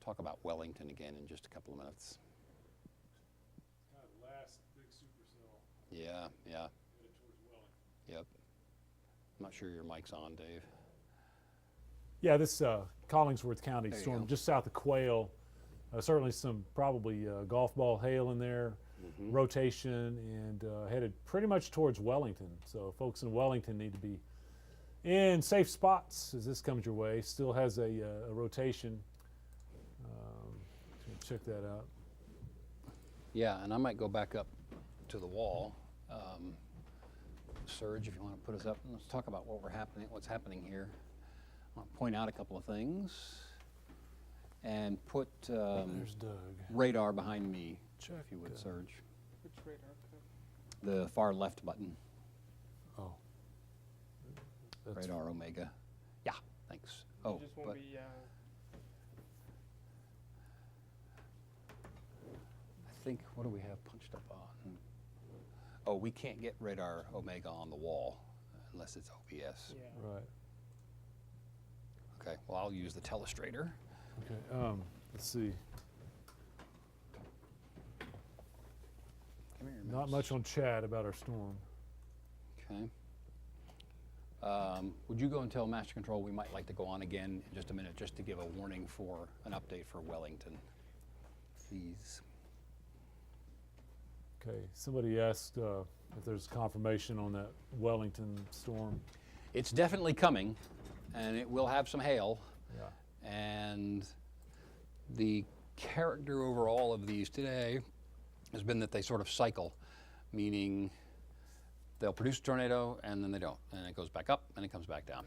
talk about Wellington again in just a couple of minutes. Kind of last big supercell. Yeah, yeah. Headed towards Wellington. Yep. I'm not sure your mic's on, Dave. Yeah, this Collingsworth County There you storm go. just south of Quail. Certainly some probably golf ball hail in there, rotation, and headed pretty much towards Wellington. So folks in Wellington need to be in safe spots as this comes your way. Still has a rotation. Check that out. Yeah, and I might go back up to the wall. Serge, if you want to put us up, let's talk about what's happening here. I want to point out a couple of things and put There's Doug. radar behind me, Check, if you would, Serge. Which radar cut? The far left button, Oh. That's radar Omega. Yeah, thanks. Oh, Just won't but be. I think, what do we have punched up on? Oh, we can't get radar Omega on the wall unless it's OBS. Yeah. right. Okay, well, I'll use the telestrator. Okay. Let's see. Come here, Not mouse. much on chat about our storm. Okay. Would you go and tell Master Control we might like to go on again in just a minute, just to give a warning for an update for Wellington, please? Okay. Somebody asked if there's confirmation on that Wellington storm. It's definitely coming, and it will have some hail. Yeah. And the character over all of these today has been that they sort of cycle, meaning they'll produce a tornado and then they don't, and it goes back up and it comes back down.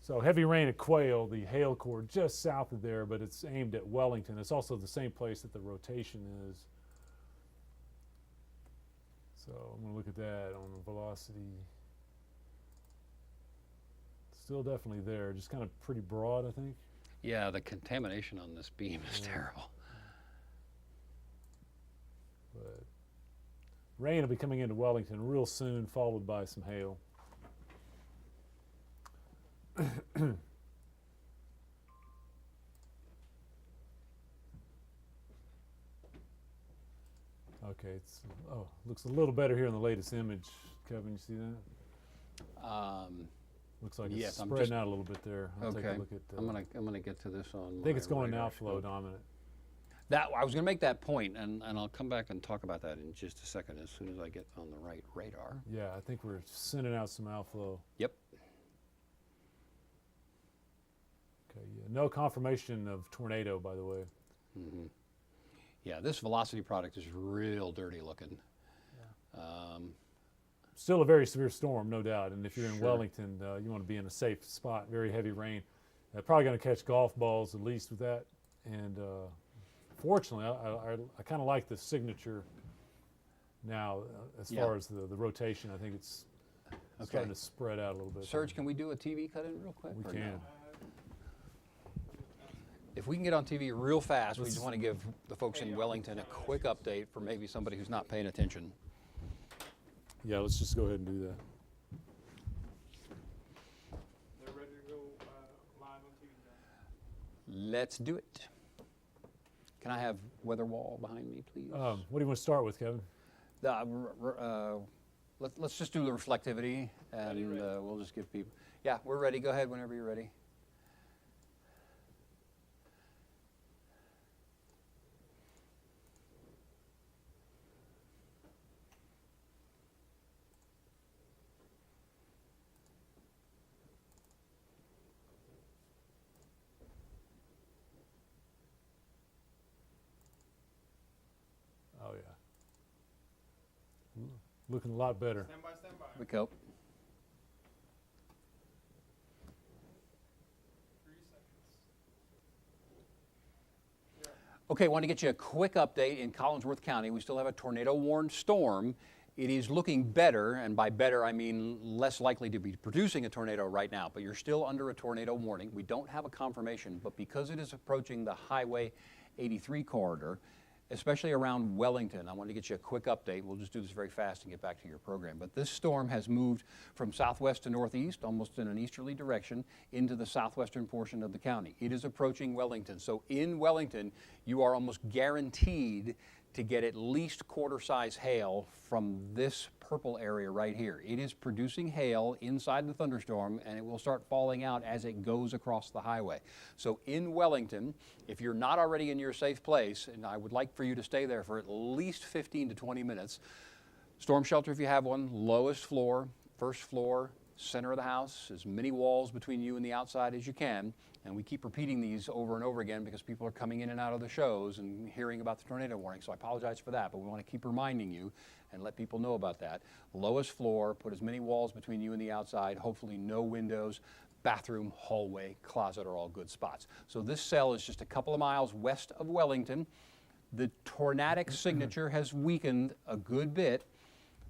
So heavy rain at Quail, the hail core just south of there, but it's aimed at Wellington. It's also the same place that the rotation is. So I'm going to look at that on the velocity. Still definitely there, just kind of pretty broad, I think. Yeah, the contamination on this beam is terrible. But rain will be coming into Wellington real soon, followed by some hail. Okay, it's looks a little better here in the latest image. Kevin, you see that? Looks like Yes, it's I'm spreading just- out a little bit there. I'll take Okay, a look at. I'm gonna get to this on. I think it's my going radar outflow scope. dominant. That I was gonna make that point, and I'll come back and talk about that in just a second as soon as I get on the right radar. Yeah, I think we're sending out some outflow. Yep. Okay, yeah. No confirmation of tornado, by the way. Mm-hmm. Yeah, this velocity product is real dirty looking. Still a very severe storm, no doubt. And if you're in Sure. Wellington, you want to be in a safe spot. Very heavy rain. Probably going to catch golf balls at least with that. And fortunately, I kind of like the signature now as Yeah. far as the rotation. I think it's starting to spread out a little bit. Serge, can we do a TV cut in real quick? We or can. no? If we can get on TV real fast, we just want to give the folks in Wellington a quick update for maybe somebody who's not paying attention. Yeah, let's just go ahead and do that. They're ready to go live on TV now. Let's do it. Can I have weather wall behind me, please? What do you want to start with, Kevin? Let's just do the reflectivity, and we'll just give people. Yeah, we're ready. Go ahead whenever you're ready. Oh, yeah. Looking a lot better. Stand by, stand by. Here we go. 3 seconds. Okay, I want to get you a quick update in Collinsworth County. We still have a tornado-warned storm. It is looking better, and by better I mean less likely to be producing a tornado right now, but you're still under a tornado warning. We don't have a confirmation, but because it is approaching the Highway 83 corridor, especially around Wellington, I want to get you a quick update. We'll just do this very fast and get back to your program. But this storm has moved from southwest to northeast, almost in an easterly direction, into the southwestern portion of the county. It is approaching Wellington. So in Wellington, you are almost guaranteed to get at least quarter-size hail from this purple area right here. It is producing hail inside the thunderstorm, and it will start falling out as it goes across the highway. So in Wellington, if you're not already in your safe place, and I would like for you to stay there for at least 15 to 20 minutes, storm shelter if you have one, lowest floor, first floor, center of the house, as many walls between you and the outside as you can. And we keep repeating these over and over again because people are coming in and out of the shows and hearing about the tornado warning. So I apologize for that, but we want to keep reminding you and let people know about that. Lowest floor, put as many walls between you and the outside, hopefully no windows. Bathroom, hallway, closet are all good spots. So this cell is just a couple of miles west of Wellington. The tornadic signature has weakened a good bit.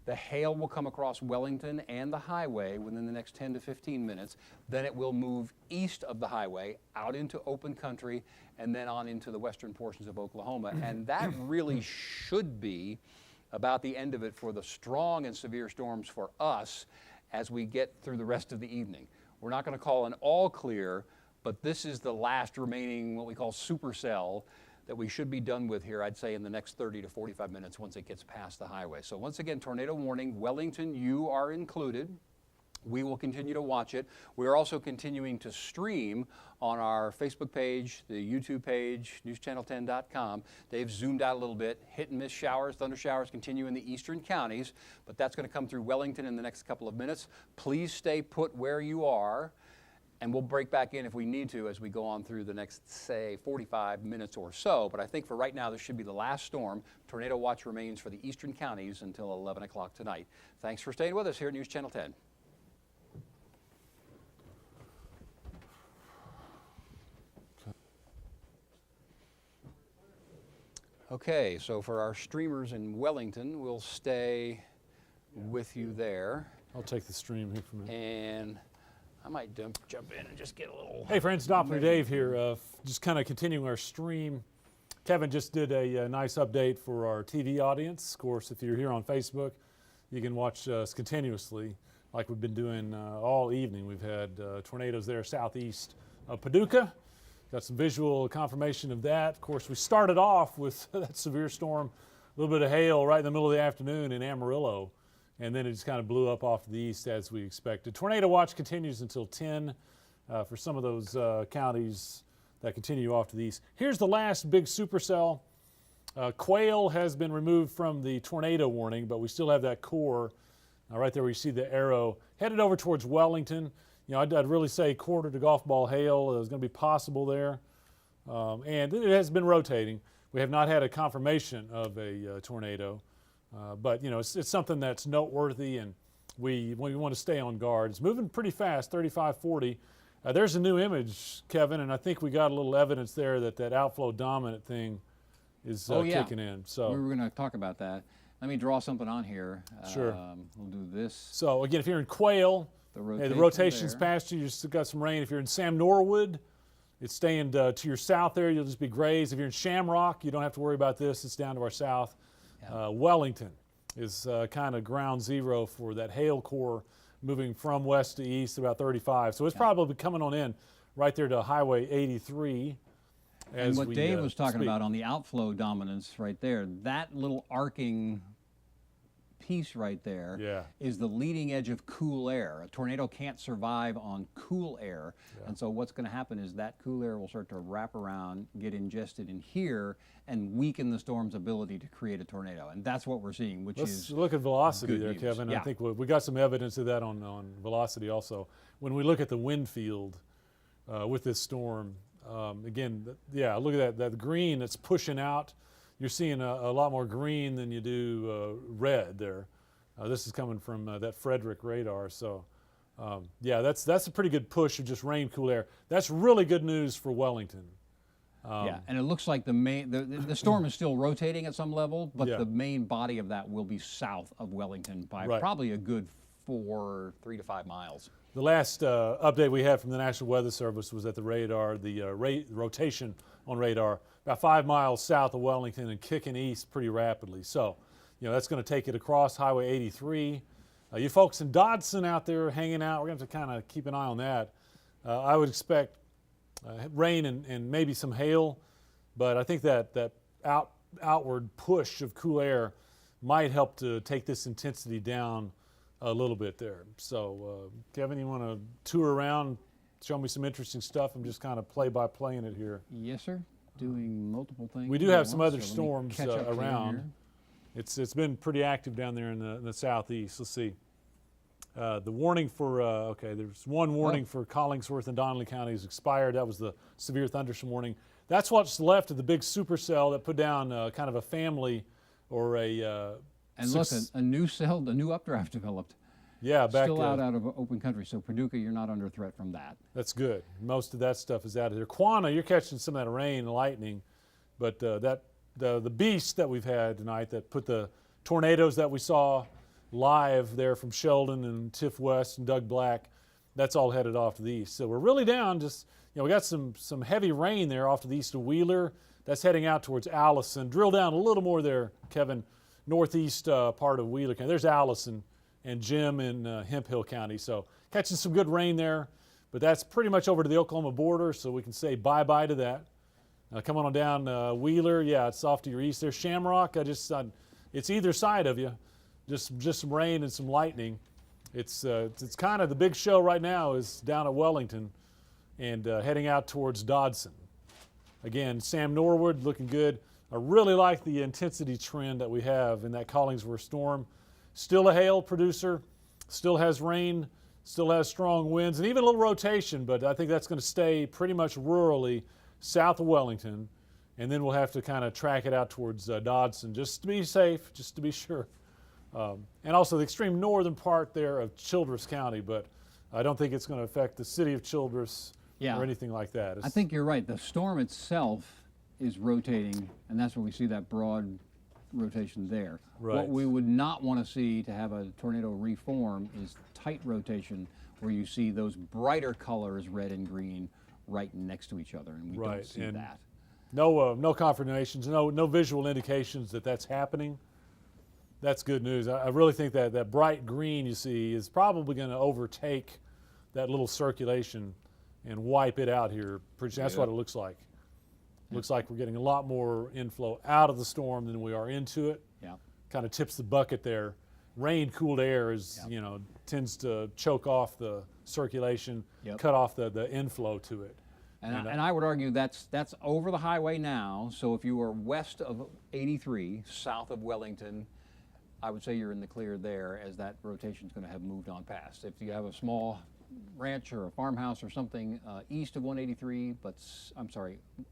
The hail will come across Wellington and the highway within the next 10 to 15 minutes. Then it will move east of the highway, out into open country, and then on into the western portions of Oklahoma. And that really should be about the end of it for the strong and severe storms for us as we get through the rest of the evening. We're not going to call an all clear, but this is the last remaining what we call supercell that we should be done with here, I'd say, in the next 30 to 45 minutes once it gets past the highway. So once again, tornado warning, Wellington, you are included. We will continue to watch it. We're also continuing to stream on our Facebook page, the YouTube page, newschannel10.com. They've zoomed out a little bit. Hit and miss showers, thunder showers continue in the eastern counties, but that's going to come through Wellington in the next couple of minutes. Please stay put where you are. And we'll break back in if we need to as we go on through the next, say, 45 minutes or so. But I think for right now, this should be the last storm. Tornado watch remains for the eastern counties until 11 o'clock tonight. Thanks for staying with us here at News Channel 10. Okay, so for our streamers in Wellington, we'll stay with you there. I'll take the stream here for a minute. And I might jump in and just get a little... Hey friends, Doppler Dave here, just kind of continuing our stream. Kevin just did a nice update for our TV audience. Of course, if you're here on Facebook, you can watch us continuously like we've been doing all evening. We've had tornadoes there southeast of Paducah. Got some visual confirmation of that. Of course, we started off with that severe storm, a little bit of hail right in the middle of the afternoon in Amarillo. And then it just kind of blew up off to the east as we expected. Tornado watch continues until 10 for some of those counties that continue off to the east. Here's the last big supercell. Quail has been removed from the tornado warning, but we still have that core right there where you see the arrow headed over towards Wellington. You know, I'd really say quarter to golf ball hail is going to be possible there. And it has been rotating. We have not had a confirmation of a tornado. But, you know, it's something that's noteworthy, and we want to stay on guard. It's moving pretty fast, 35, 40. There's a new image, Kevin, and I think we got a little evidence there that outflow dominant thing is kicking in. So we were going to talk about that. Let me draw something on here. Sure. We'll do this. So, again, if you're in Quail, the rotation's past you. You still got some rain. If you're in Sam Norwood, it's staying to your south there. You'll just be graze. If you're in Shamrock, you don't have to worry about this. It's down to our south. Wellington is kind of ground zero for that hail core moving from west to east about 35. So it's probably coming on in right there to Highway 83. And what Dave was talking about on the outflow dominance right there, that little arcing piece right there is the leading edge of cool air. A tornado can't survive on cool air. And so what's going to happen is that cool air will start to wrap around, get ingested in here, and weaken the storm's ability to create a tornado. And that's what we're seeing, which Let's look at velocity there, news. Kevin. I think we got some evidence of that on velocity also. When we look at the wind field with this storm, again, look at that green that's pushing out. You're seeing a lot more green than you do red there. This is coming from that Frederick radar. So, that's a pretty good push of just rain, cool air. That's really good news for Wellington. Yeah, and it looks like the storm is still rotating at some level, but Yeah. the main body of that will be south of Wellington by Right. probably a good 3 to 5 miles. The last update we had from the National Weather Service was that the radar, the rotation on radar, about 5 miles south of Wellington and kicking east pretty rapidly. So, that's going to take it across Highway 83. You folks in Dodson out there hanging out, we're going to have to kind of keep an eye on that. I would expect rain and maybe some hail, but I think that outward push of cool air might help to take this intensity down a little bit there. So, Kevin, you want to tour around, show me some interesting stuff? I'm just kind of play-by-playing it here. Yes, sir. Doing multiple things. We do at have some once, other so let me storms catch up to you around. here. It's been pretty active down there in the southeast. Let's see. The warning for there's one warning for Collingsworth and Donnelly counties expired. That was the severe thunderstorm warning. That's what's left of the big supercell that put down kind of a family or a. And look, a new cell, a new updraft developed. Yeah, back Still out of open country, so Paducah, you're not under threat from that. That's good. Most of that stuff is out of there. Quanah, you're catching some of that rain and lightning, but the beast that we've had tonight that put the tornadoes that we saw live there from Sheldon and Tiff West and Doug Black, that's all headed off to the east. So we're really down. Just we got some heavy rain there off to the east of Wheeler. That's heading out towards Allison. Drill down a little more there, Kevin. Northeast part of Wheeler County. There's Allison and Jim in Hemphill County. So catching some good rain there, but that's pretty much over to the Oklahoma border, so we can say bye-bye to that. Coming on down Wheeler, yeah, it's off to your east there. Shamrock, it's either side of you, just some rain and some lightning. It's kind of the big show right now is down at Wellington and heading out towards Dodson. Again, Sam Norwood looking good. I really like the intensity trend that we have in that Collingsworth storm. Still a hail producer, still has rain, still has strong winds, and even a little rotation, but I think that's going to stay pretty much rurally south of Wellington, and then we'll have to kind of track it out towards Dodson just to be safe, just to be sure. And also the extreme northern part there of Childress County, but I don't think it's going to affect the city of Childress or anything like that. I think you're right. The storm itself is rotating, and that's where we see that broad rotation there. Right. What we would not want to see to have a tornado reform is tight rotation where you see those brighter colors, red and green, right next to each other, and we don't see and that. No confirmations, no visual indications that that's happening. That's good news. I really think that bright green you see is probably going to overtake that little circulation and wipe it out here. That's what it looks like. Looks like we're getting a lot more inflow out of the storm than we are into it. Yeah. Kind of tips the bucket there. Rain, cooled air tends to choke off the circulation, cut off the inflow to it. And I would argue that's over the highway now. So if you are west of 83, south of Wellington, I would say you're in the clear there, as that rotation is going to have moved on past. If you have a small ranch or a farmhouse or something east of 183,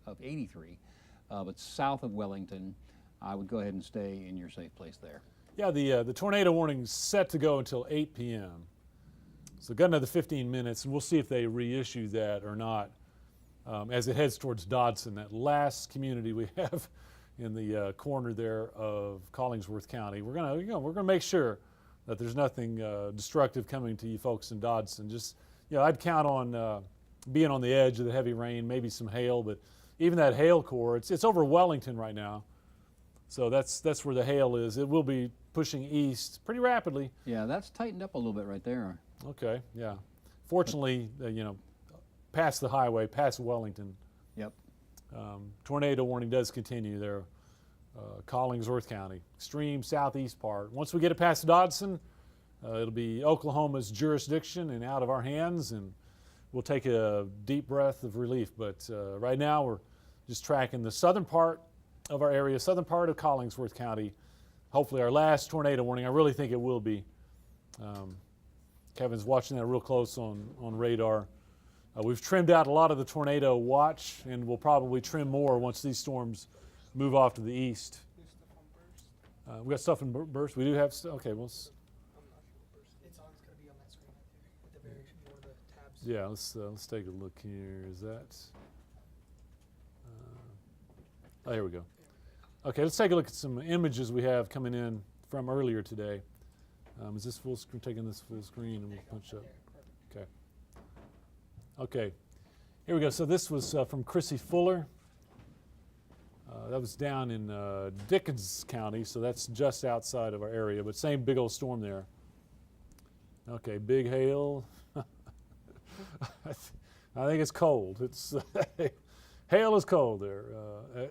of 83, but south of Wellington, I would go ahead and stay in your safe place there. Yeah, the tornado warning's set to go until 8 p.m. So got another 15 minutes, and we'll see if they reissue that or not as it heads towards Dodson, that last community we have in the corner there of Collingsworth County. We're gonna make sure that there's nothing destructive coming to you folks in Dodson. Just, I'd count on being on the edge of the heavy rain, maybe some hail, but even that hail core, it's over Wellington right now. So that's where the hail is. It will be pushing east pretty rapidly. Yeah, that's tightened up a little bit right there. Okay, yeah. Fortunately, past the highway, past Wellington. Yep. Tornado warning does continue there. Collingsworth County, extreme southeast part. Once we get it past Dodson, it'll be Oklahoma's jurisdiction and out of our hands, and we'll take a deep breath of relief. But right now we're just tracking the southern part of our area, southern part of Collingsworth County. Hopefully our last tornado warning. I really think it will be. Kevin's watching that real close on radar. We've trimmed out a lot of the tornado watch, and we'll probably trim more once these storms move off to the east. We got stuff in burst. We do have stuff. Okay, well. It's going to be on that screen right there, at the very one of the tabs. Yeah, let's take a look here. Is that? Oh, here we go. Okay, let's take a look at some images we have coming in from earlier today. Is this full screen? Taking this full screen and we'll punch up. Okay. Okay. Here we go. So this was from Chrissy Fuller. That was down in Dickens County, so that's just outside of our area, but same big old storm there. Okay, big hail. I think it's cold. It's hail is cold there.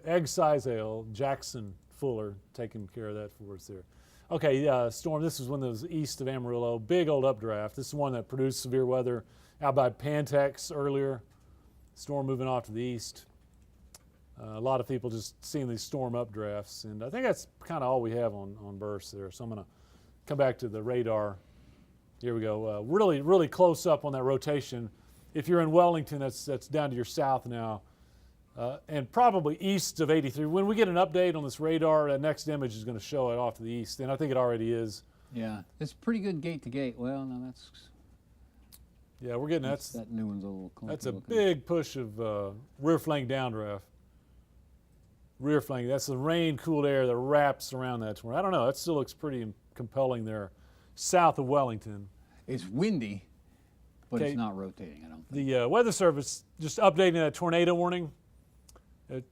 Egg-size hail. Jackson Fuller taking care of that for us there. Okay, storm. This is one that was east of Amarillo. Big old updraft. This is one that produced severe weather out by Pantex earlier. Storm moving off to the east. A lot of people just seeing these storm updrafts, and I think that's kind of all we have on bursts there. So I'm going to come back to the radar. Here we go. Really, really close up on that rotation. If you're in Wellington, that's down to your south now, and probably east of 83. When we get an update on this radar, that next image is going to show it off to the east, and I think it already is. Yeah, it's pretty good gate to gate. Well, no, that's. Yeah, we're getting That new one's a little clunky. That's a looking. big push of rear flank downdraft. Rear flank, that's the rain-cooled air that wraps around that tornado. I don't know, that still looks pretty compelling there, south of Wellington. It's windy, but Okay. it's not rotating, I don't think. The Weather Service just updating that tornado warning.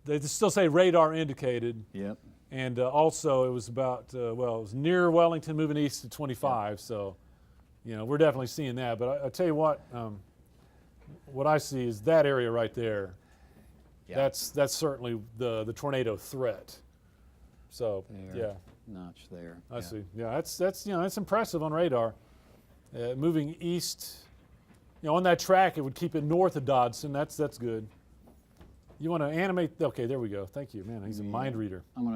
They still say radar indicated, Yep. and also it was about, it was near Wellington, moving east to 25, so, we're definitely seeing that. But I tell you what I see is that area right there. Yeah. That's certainly the tornado threat. So There. yeah, Notch there. I see. Yeah, that's impressive on radar. Moving east, on that track, it would keep it north of Dodson. That's good. You want to animate? Okay, there we go. Thank you, man. He's a mind reader. I'm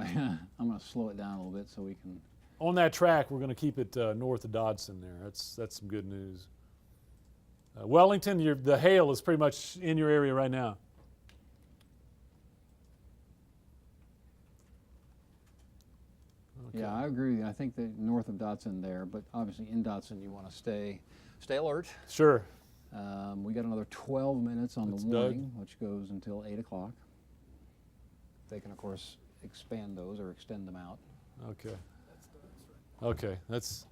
gonna slow it down a little bit so we can. On that track, we're going to keep it north of Dodson there. That's some good news. Wellington, the hail is pretty much in your area right now. Yeah, I agree with you. I think that north of Dodson there, but obviously in Dodson you want to stay alert. Sure. We got another 12 minutes on That's the warning, which goes until 8 o'clock. They can, of course, expand those or extend them out. Okay. Okay, that's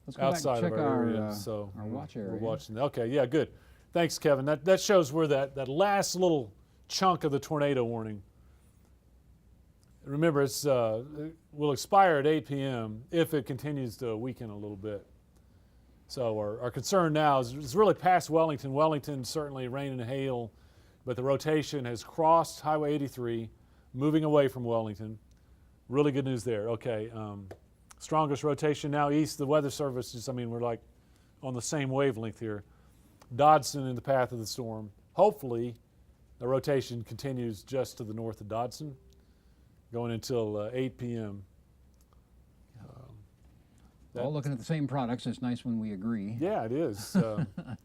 Let's go outside back and of check our our, area, so our watch area. we're watching. Okay, yeah, good. Thanks, Kevin. That shows where that last little chunk of the tornado warning. Remember, it will expire at 8 p.m. if it continues to weaken a little bit. So our concern now is really past Wellington. Wellington certainly rain and hail, but the rotation has crossed Highway 83, moving away from Wellington. Really good news there. Okay, strongest rotation now east. The Weather Service we're like on the same wavelength here. Dodson in the path of the storm. Hopefully, the rotation continues just to the north of Dodson, going until 8 p.m. All looking at the same products. It's nice when we agree. Yeah, it is.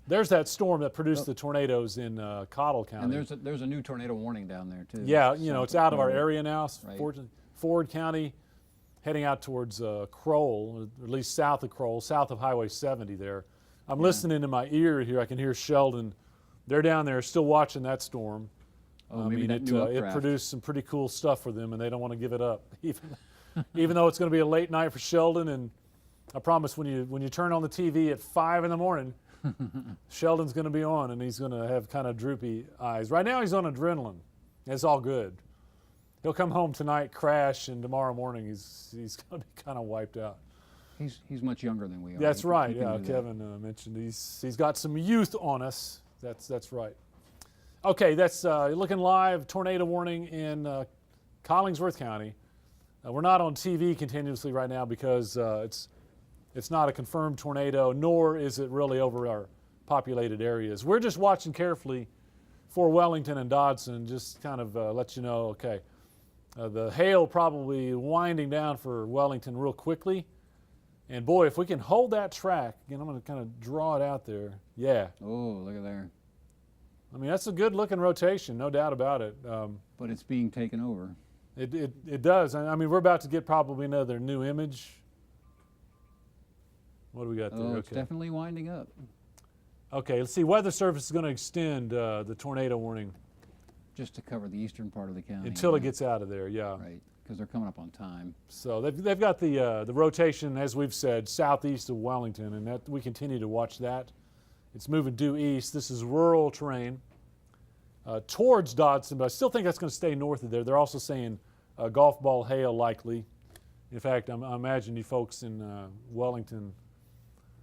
There's that storm that produced the tornadoes in Cottle County. And there's a new tornado warning down there too. Yeah, South it's out of our Florida. area now. Right. Ford County, heading out towards Crowell, or at least south of Crowell, south of Highway 70 there. I'm listening to my ear here. I can hear Sheldon. They're down there still watching that storm. Oh, maybe that new it updraft. produced some pretty cool stuff for them, and they don't want to give it up, even though it's going to be a late night for Sheldon. And I promise, when you turn on the TV at 5 in the morning, Sheldon's going to be on, and he's going to have kind of droopy eyes. Right now, he's on adrenaline. It's all good. He'll come home tonight, crash, and tomorrow morning he's going to be kind of wiped out. He's much younger than we are. That's He can- right. he can Yeah, do that. Kevin mentioned he's got some youth on us. That's right. Okay, that's looking live. Tornado warning in Collingsworth County. We're not on TV continuously right now because it's not a confirmed tornado, nor is it really over our populated areas. We're just watching carefully for Wellington and Dodson, just kind of let you know, okay, the hail probably winding down for Wellington real quickly. And boy, if we can hold that track, again, I'm going to kind of draw it out there. Yeah. Oh, look at there. That's a good looking rotation, no doubt about it. But it's being taken over. It does. We're about to get probably another new image. What do we got there? Oh, it's definitely winding up. Okay, let's see. Weather Service is going to extend the tornado warning just to cover the eastern part of the county. until it right? gets out of there. Yeah. Right, because they're coming up on time. So they've got the rotation, as we've said, southeast of Wellington, and that we continue to watch that. It's moving due east. This is rural terrain towards Dodson, but I still think that's going to stay north of there. They're also saying golf ball hail likely. In fact, I imagine you folks in Wellington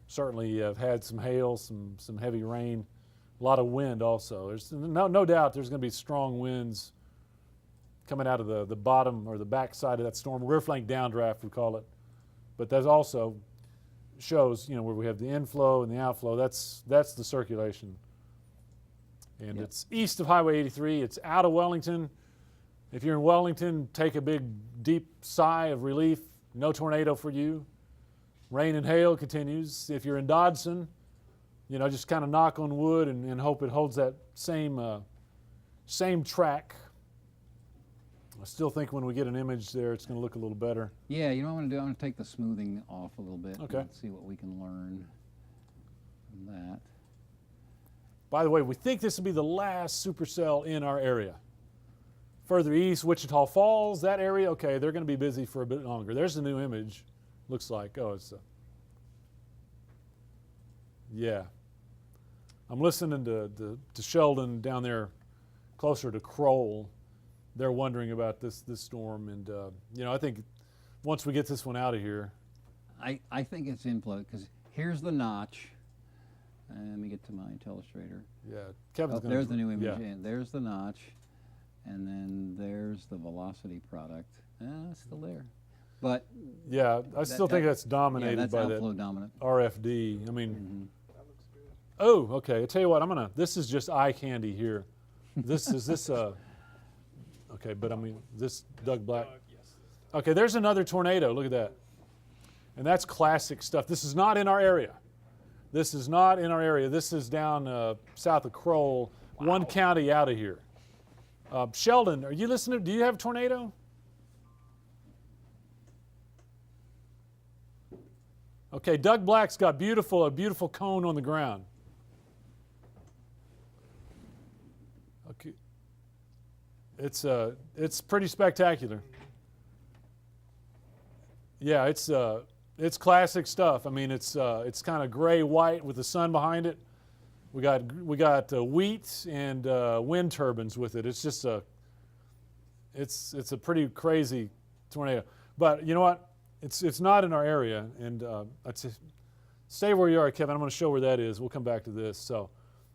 certainly have had some hail, some heavy rain, a lot of wind also. There's no doubt there's going to be strong winds coming out of the bottom or the back side of that storm. Rear flank downdraft, we call it. But that also shows, where we have the inflow and the outflow. That's the circulation. And it's east of Highway 83. It's out of Wellington. If you're in Wellington, take a big, deep sigh of relief. No tornado for you. Rain and hail continues. If you're in Dodson, just kind of knock on wood and hope it holds that same track. I still think when we get an image there, it's going to look a little better. Yeah, you know what I'm going to do? I'm going to take the smoothing off a little bit. Okay. And see what we can learn from that. By the way, we think this will be the last supercell in our area. Further east, Wichita Falls, that area, okay, they're going to be busy for a bit longer. There's the new image. Looks like, it's yeah. I'm listening to Sheldon down there closer to Kroll. They're wondering about this storm, and I think once we get this one out of here, I think it's inflow because here's the notch. Let me get to my Telestrator. yeah, Kevin's going to. There's the new image. Yeah. And there's the notch, and then there's the velocity product. It's still there, but Yeah, I still think that's dominated that's by that outflow dominant. RFD. I mean, That looks good. oh, okay. I tell you what, this is just eye candy here. Okay, but I mean, this Doug Black. Okay, there's another tornado. Look at that. And that's classic stuff. This is not in our area. This is not in our area. This is down south of Kroll, one county out of here. Sheldon, are you listening? Do you have a tornado? Okay, Doug Black's got a beautiful cone on the ground. Okay. It's pretty spectacular. Yeah, it's classic stuff. I mean, it's kind of gray white with the sun behind it. We got wheat and wind turbines with it. It's just it's a pretty crazy tornado. But you know what? It's not in our area, and I'd say stay where you are, Kevin. I'm going to show where that is. We'll come back to this. So.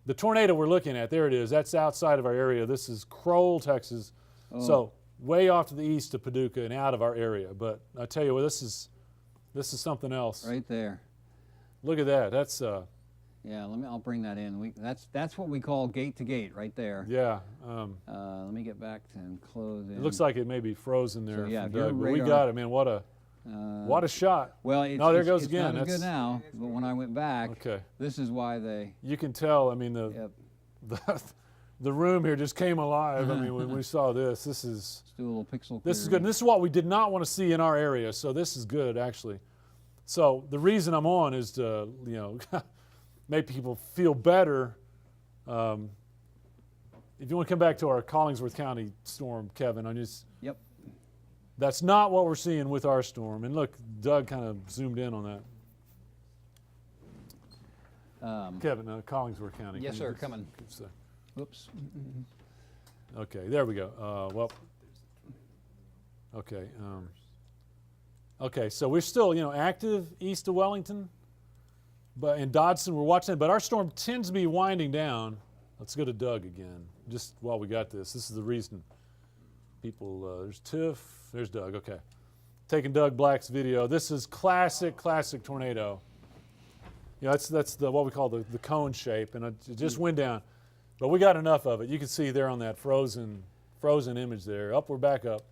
The tornado we're looking at, there it is. That's outside of our area. This is Kroll, Texas. Oh. So way off to the east of Paducah and out of our area. But I tell you what, this is something else. Right there. Look at that. That's Yeah, I'll bring that in. That's what we call gate to gate right there. yeah. Let me get back and close in. It looks like it may be frozen there. So, yeah, from if your Doug, but we radar- got it, man. What a shot. Well, there it goes it's again. not as That's- good now, but when I went back, Okay. this is why they. You can tell. I mean the room here just came alive. I mean when we saw this. This is. Let's do a little pixel. This is good. clearing. And this is what we did not want to see in our area, so this is good, actually. So the reason I'm on is to, make people feel better. If you want to come back to our Collingsworth County storm, Kevin, Yep. that's not what we're seeing with our storm. And look, Doug kind of zoomed in on that. Kevin, Collingsworth County. Yes, Can sir. you Coming. just- Oops. Okay, there we go. Okay. Okay, so we're still, active east of Wellington, but in Dodson we're watching it. But our storm tends to be winding down. Let's go to Doug again, just while we got this. This is the reason people. There's Tiff. There's Doug. Okay, taking Doug Black's video. This is classic tornado. That's the what we call the cone shape, and it just went down. But we got enough of it. You can see there on that frozen image there. We're back up.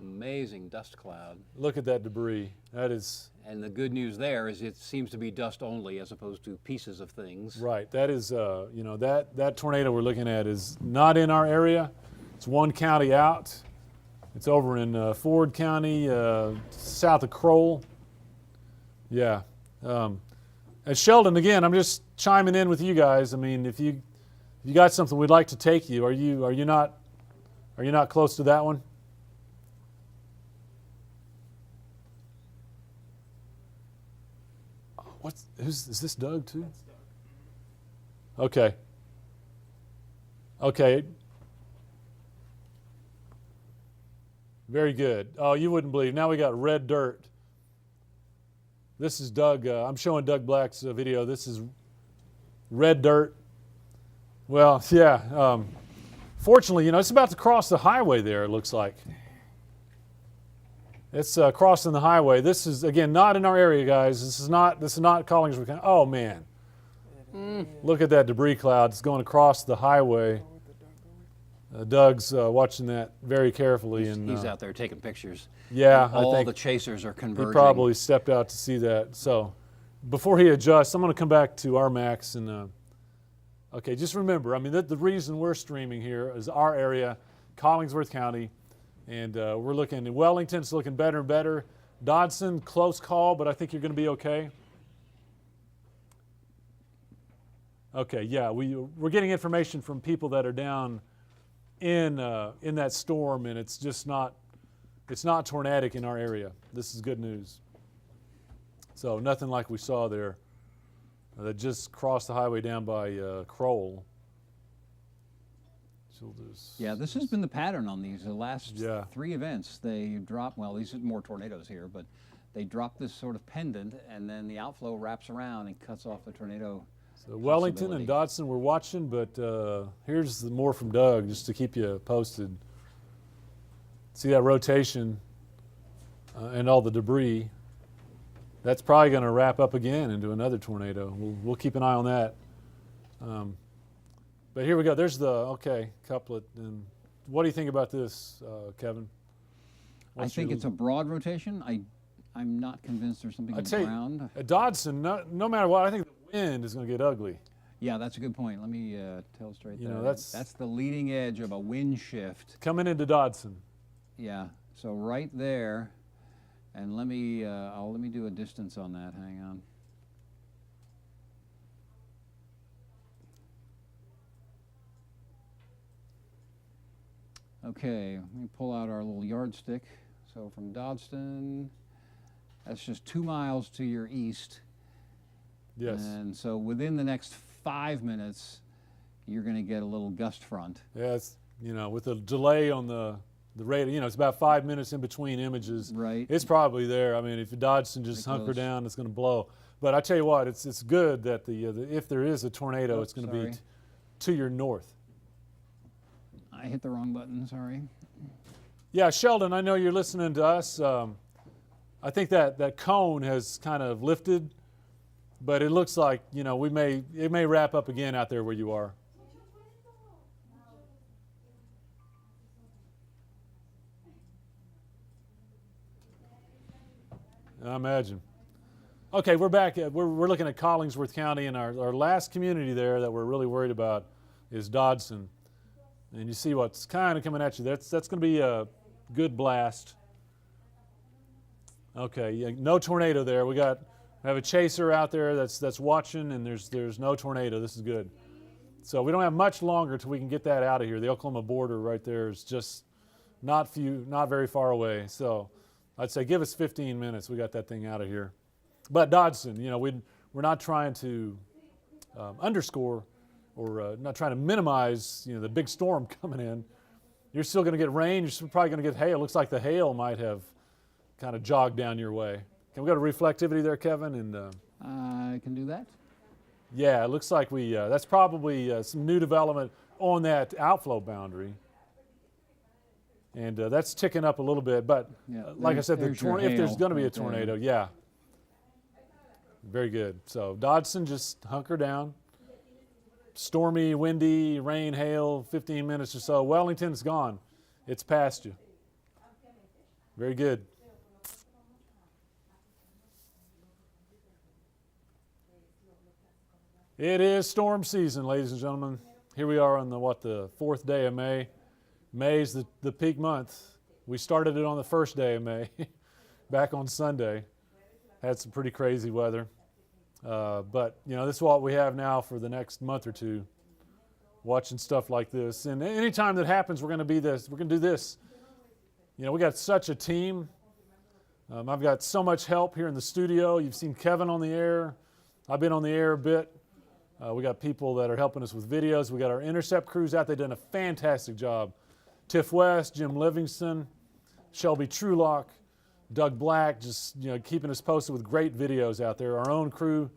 Amazing dust cloud. Look at that debris. That is And the good news there is it seems to be dust only as opposed to pieces of things. right. That is, that tornado we're looking at is not in our area. It's one county out. It's over in Ford County, south of Kroll. Yeah. And Sheldon, again, I'm just chiming in with you guys. I mean, if you got something we'd like to take you, are you not Are you not close to that one? Is this Doug too? Okay. Okay. Very good. Oh, you wouldn't believe. Now we got red dirt. This is Doug. I'm showing Doug Black's video. This is red dirt. Well, yeah. Fortunately, it's about to cross the highway there, it looks like. It's crossing the highway. This is, again, not in our area, guys. This is not Collingsworth County. Oh, man. Look at that debris cloud. It's going across the highway. Doug's watching that very carefully. He's out there taking pictures. Yeah, and all I think the chasers are converging. he probably stepped out to see that. So before he adjusts, I'm going to come back to our max. And okay, just remember, I mean, the reason we're streaming here is our area, Collingsworth County. And we're looking, Wellington's looking better and better. Dodson, close call, but I think you're going to be okay. Okay, yeah, we're getting information from people that are down in that storm, and it's just not tornadic in our area. This is good news. So nothing like we saw there that just crossed the highway down by Crowell. Yeah, this has been the pattern on these. The last 3 events, they drop, well, these are more tornadoes here, but they drop this sort of pendant, and then the outflow wraps around and cuts off the tornado. So Wellington and Dodson we're watching, but here's more from Doug just to keep you posted. See that rotation and all the debris. That's probably going to wrap up again into another tornado. We'll keep an eye on that. But here we go. There's the couplet. And what do you think about this, Kevin? I think it's a broad rotation. I'm not convinced there's something on the ground. At Dodson, no matter what, I think the wind is going to get ugly. Yeah, that's a good point. Let me illustrate that. That's the leading edge of a wind shift. Coming into Dodson. Yeah, so right there, and let me do a distance on that. Hang on. Okay, let me pull out our little yardstick. So from Dodson, that's just 2 miles to your east. Yes. And so within the next 5 minutes, you're going to get a little gust front. Yeah, it's, with the delay on the radar, it's about 5 minutes in between images. Right. It's probably there. I mean, if Dodson just hunker down, it's going to blow. But I tell you what, it's good that if there is a tornado, it's going to be to your north. I hit the wrong button, sorry. Yeah, Sheldon, I know you're listening to us. I think that cone has kind of lifted, but it looks like, it may wrap up again out there where you are. I imagine. Okay, we're back. We're looking at Collingsworth County, and our last community there that we're really worried about is Dodson. And you see what's kind of coming at you. That's going to be a good blast. Okay, yeah, no tornado there. We have a chaser out there that's watching, and there's no tornado. This is good. So we don't have much longer till we can get that out of here. The Oklahoma border right there is just not very far away. So I'd say give us 15 minutes. We got that thing out of here. But Dodson, we're not trying to underscore or not trying to minimize, the big storm coming in. You're still going to get rain. You're probably going to get hail. It looks like the hail might have kind of jogged down your way. Can we go to reflectivity there, Kevin? And I can do that. Yeah, it looks like that's probably some new development on that outflow boundary. And that's ticking up a little bit. But like I said, if there's going to be a tornado, yeah. Very good. So Dodson, just hunker down. Stormy, windy, rain, hail, 15 minutes or so. Wellington's gone. It's past you. Very good. It is storm season, ladies and gentlemen. Here we are on the 4th day of May. May is the peak month. We started it on the 1st day of May, back on Sunday. Had some pretty crazy weather. But, this is what we have now for the next month or two. watching stuff like this. And anytime that happens, we're going to be this. We're going to do this. You know, we got such a team. I've got so much help here in the studio. You've seen Kevin on the air. I've been on the air a bit. We got people that are helping us with videos. We got our intercept crews out. They've done a fantastic job. Tiff West, Jim Livingston, Shelby Trulock, Doug Black, just keeping us posted with great videos out there. Our own crew.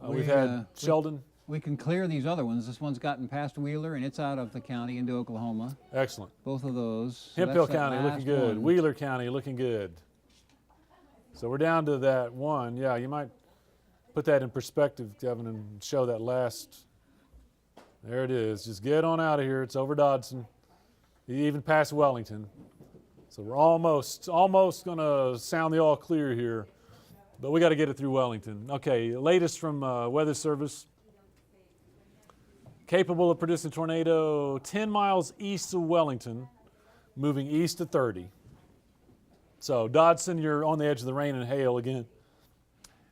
We've had Sheldon. We can clear these other ones. This one's gotten past Wheeler, and it's out of the county into Oklahoma. Excellent. Both of those. So Hemphill County looking good. One. Wheeler County looking good. So we're down to that one. Yeah, you might put that in perspective, Kevin, and show that last. There it is. Just get on out of here. It's over Dodson. Even past Wellington. So we're almost going to sound the all clear here, but we got to get it through Wellington. Okay, latest from Weather Service. Capable of producing tornado 10 miles east of Wellington, moving east at 30. So Dodson, you're on the edge of the rain and hail again.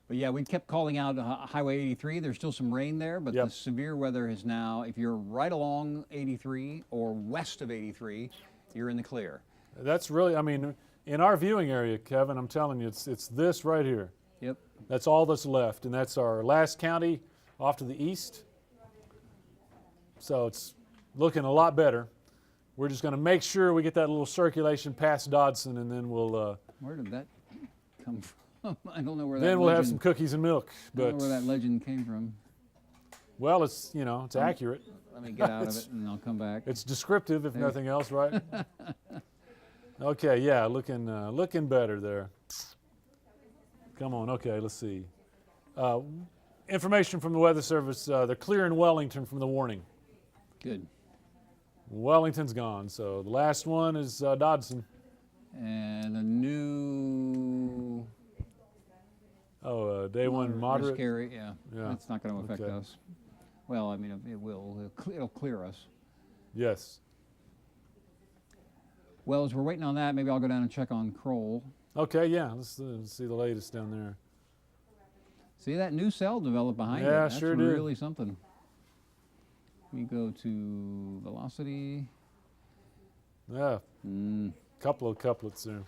But yeah, we kept calling out Highway 83. There's still some rain there, but the severe weather is now, if you're right along 83 or west of 83, you're in the clear. That's really, I mean, in our viewing area, Kevin, I'm telling you, it's this right here. Yep. That's all that's left, and that's our last county off to the east. So it's looking a lot better. We're just going to make sure we get that little circulation past Dodson, and then we'll... Where did that come from? I don't know where that Then we'll have some cookies and milk. I don't know where that legend came from. Well, it's, it's accurate. Let me get out of it, and I'll come back. It's descriptive, if nothing else, right? Okay, yeah, looking better there. Come on, okay, let's see. Information from the Weather Service, they're clearing Wellington from the warning. Good. Wellington's gone, so the last one is Dodson. And a new... Day one moderate? Risk area, yeah. That's not going to affect us. Well, I mean, it will. It'll clear us. Yes. Well, as we're waiting on that, maybe I'll go down and check on Kroll. Okay, yeah, let's see the latest down there. See that new cell developed behind it? Yeah, That's sure did. really something. We go to velocity. Yeah, couple of couplets there.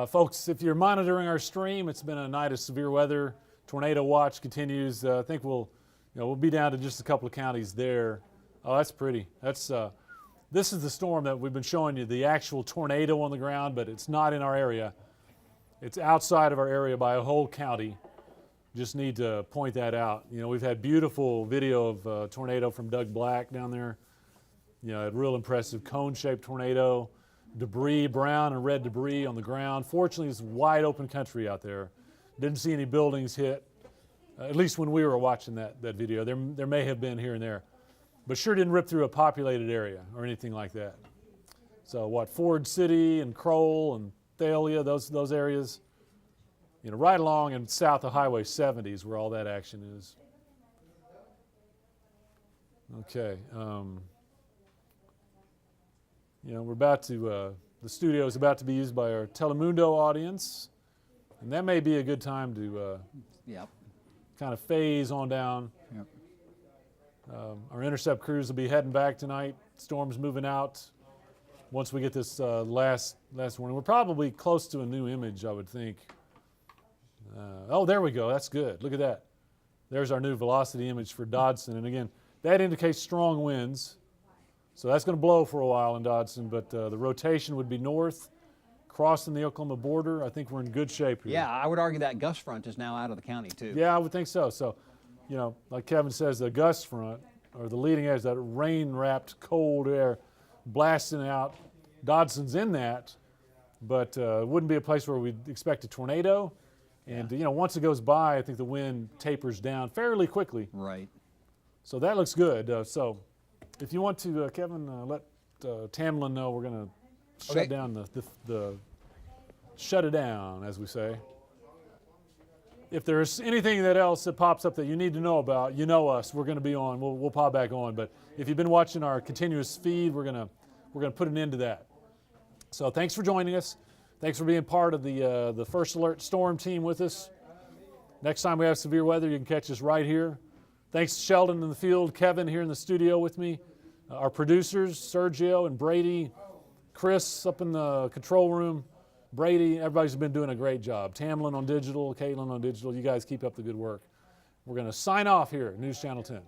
Folks, if you're monitoring our stream, it's been a night of severe weather. Tornado watch continues. I think we'll be down to just a couple of counties there. Oh, that's pretty. This is the storm that we've been showing you, the actual tornado on the ground, but it's not in our area. It's outside of our area by a whole county. Just need to point that out. We've had beautiful video of a tornado from Doug Black down there. A real impressive cone-shaped tornado. Debris, brown and red debris on the ground. Fortunately, it's wide open country out there. Didn't see any buildings hit, at least when we were watching that video. There may have been here and there, but sure didn't rip through a populated area or anything like that. So Ford City and Kroll and Thalia, those areas, right along and south of Highway 70 is where all that action is. Okay. We're about to, the studio is about to be used by our Telemundo audience, and that may be a good time to kind of phase on down. Yep. Our intercept crews will be heading back tonight. Storm's moving out once we get this last warning. We're probably close to a new image, I would think. Oh, there we go. That's good. Look at that. There's our new velocity image for Dodson. And again, that indicates strong winds. So that's going to blow for a while in Dodson, but the rotation would be north, crossing the Oklahoma border. I think we're in good shape here. Yeah, I would argue that gust front is now out of the county, too. Yeah, I would think so. So, like Kevin says, the gust front, or the leading edge, that rain-wrapped cold air blasting out. Dodson's in that, but it wouldn't be a place where we'd expect a tornado. And, once it goes by, I think the wind tapers down fairly quickly. Right. So that looks good. So if you want to, Kevin, let Tamlin know we're going to shut down shut it down, as we say. If there's anything else that pops up that you need to know about, us. We're going to be on. We'll pop back on. But if you've been watching our continuous feed, we're going to put an end to that. So thanks for joining us. Thanks for being part of the First Alert Storm team with us. Next time we have severe weather, you can catch us right here. Thanks to Sheldon in the field, Kevin here in the studio with me, our producers, Sergio and Brady, Chris up in the control room, Brady, everybody's been doing a great job. Tamlin on digital, Caitlin on digital, you guys keep up the good work. We're going to sign off here at News Channel 10.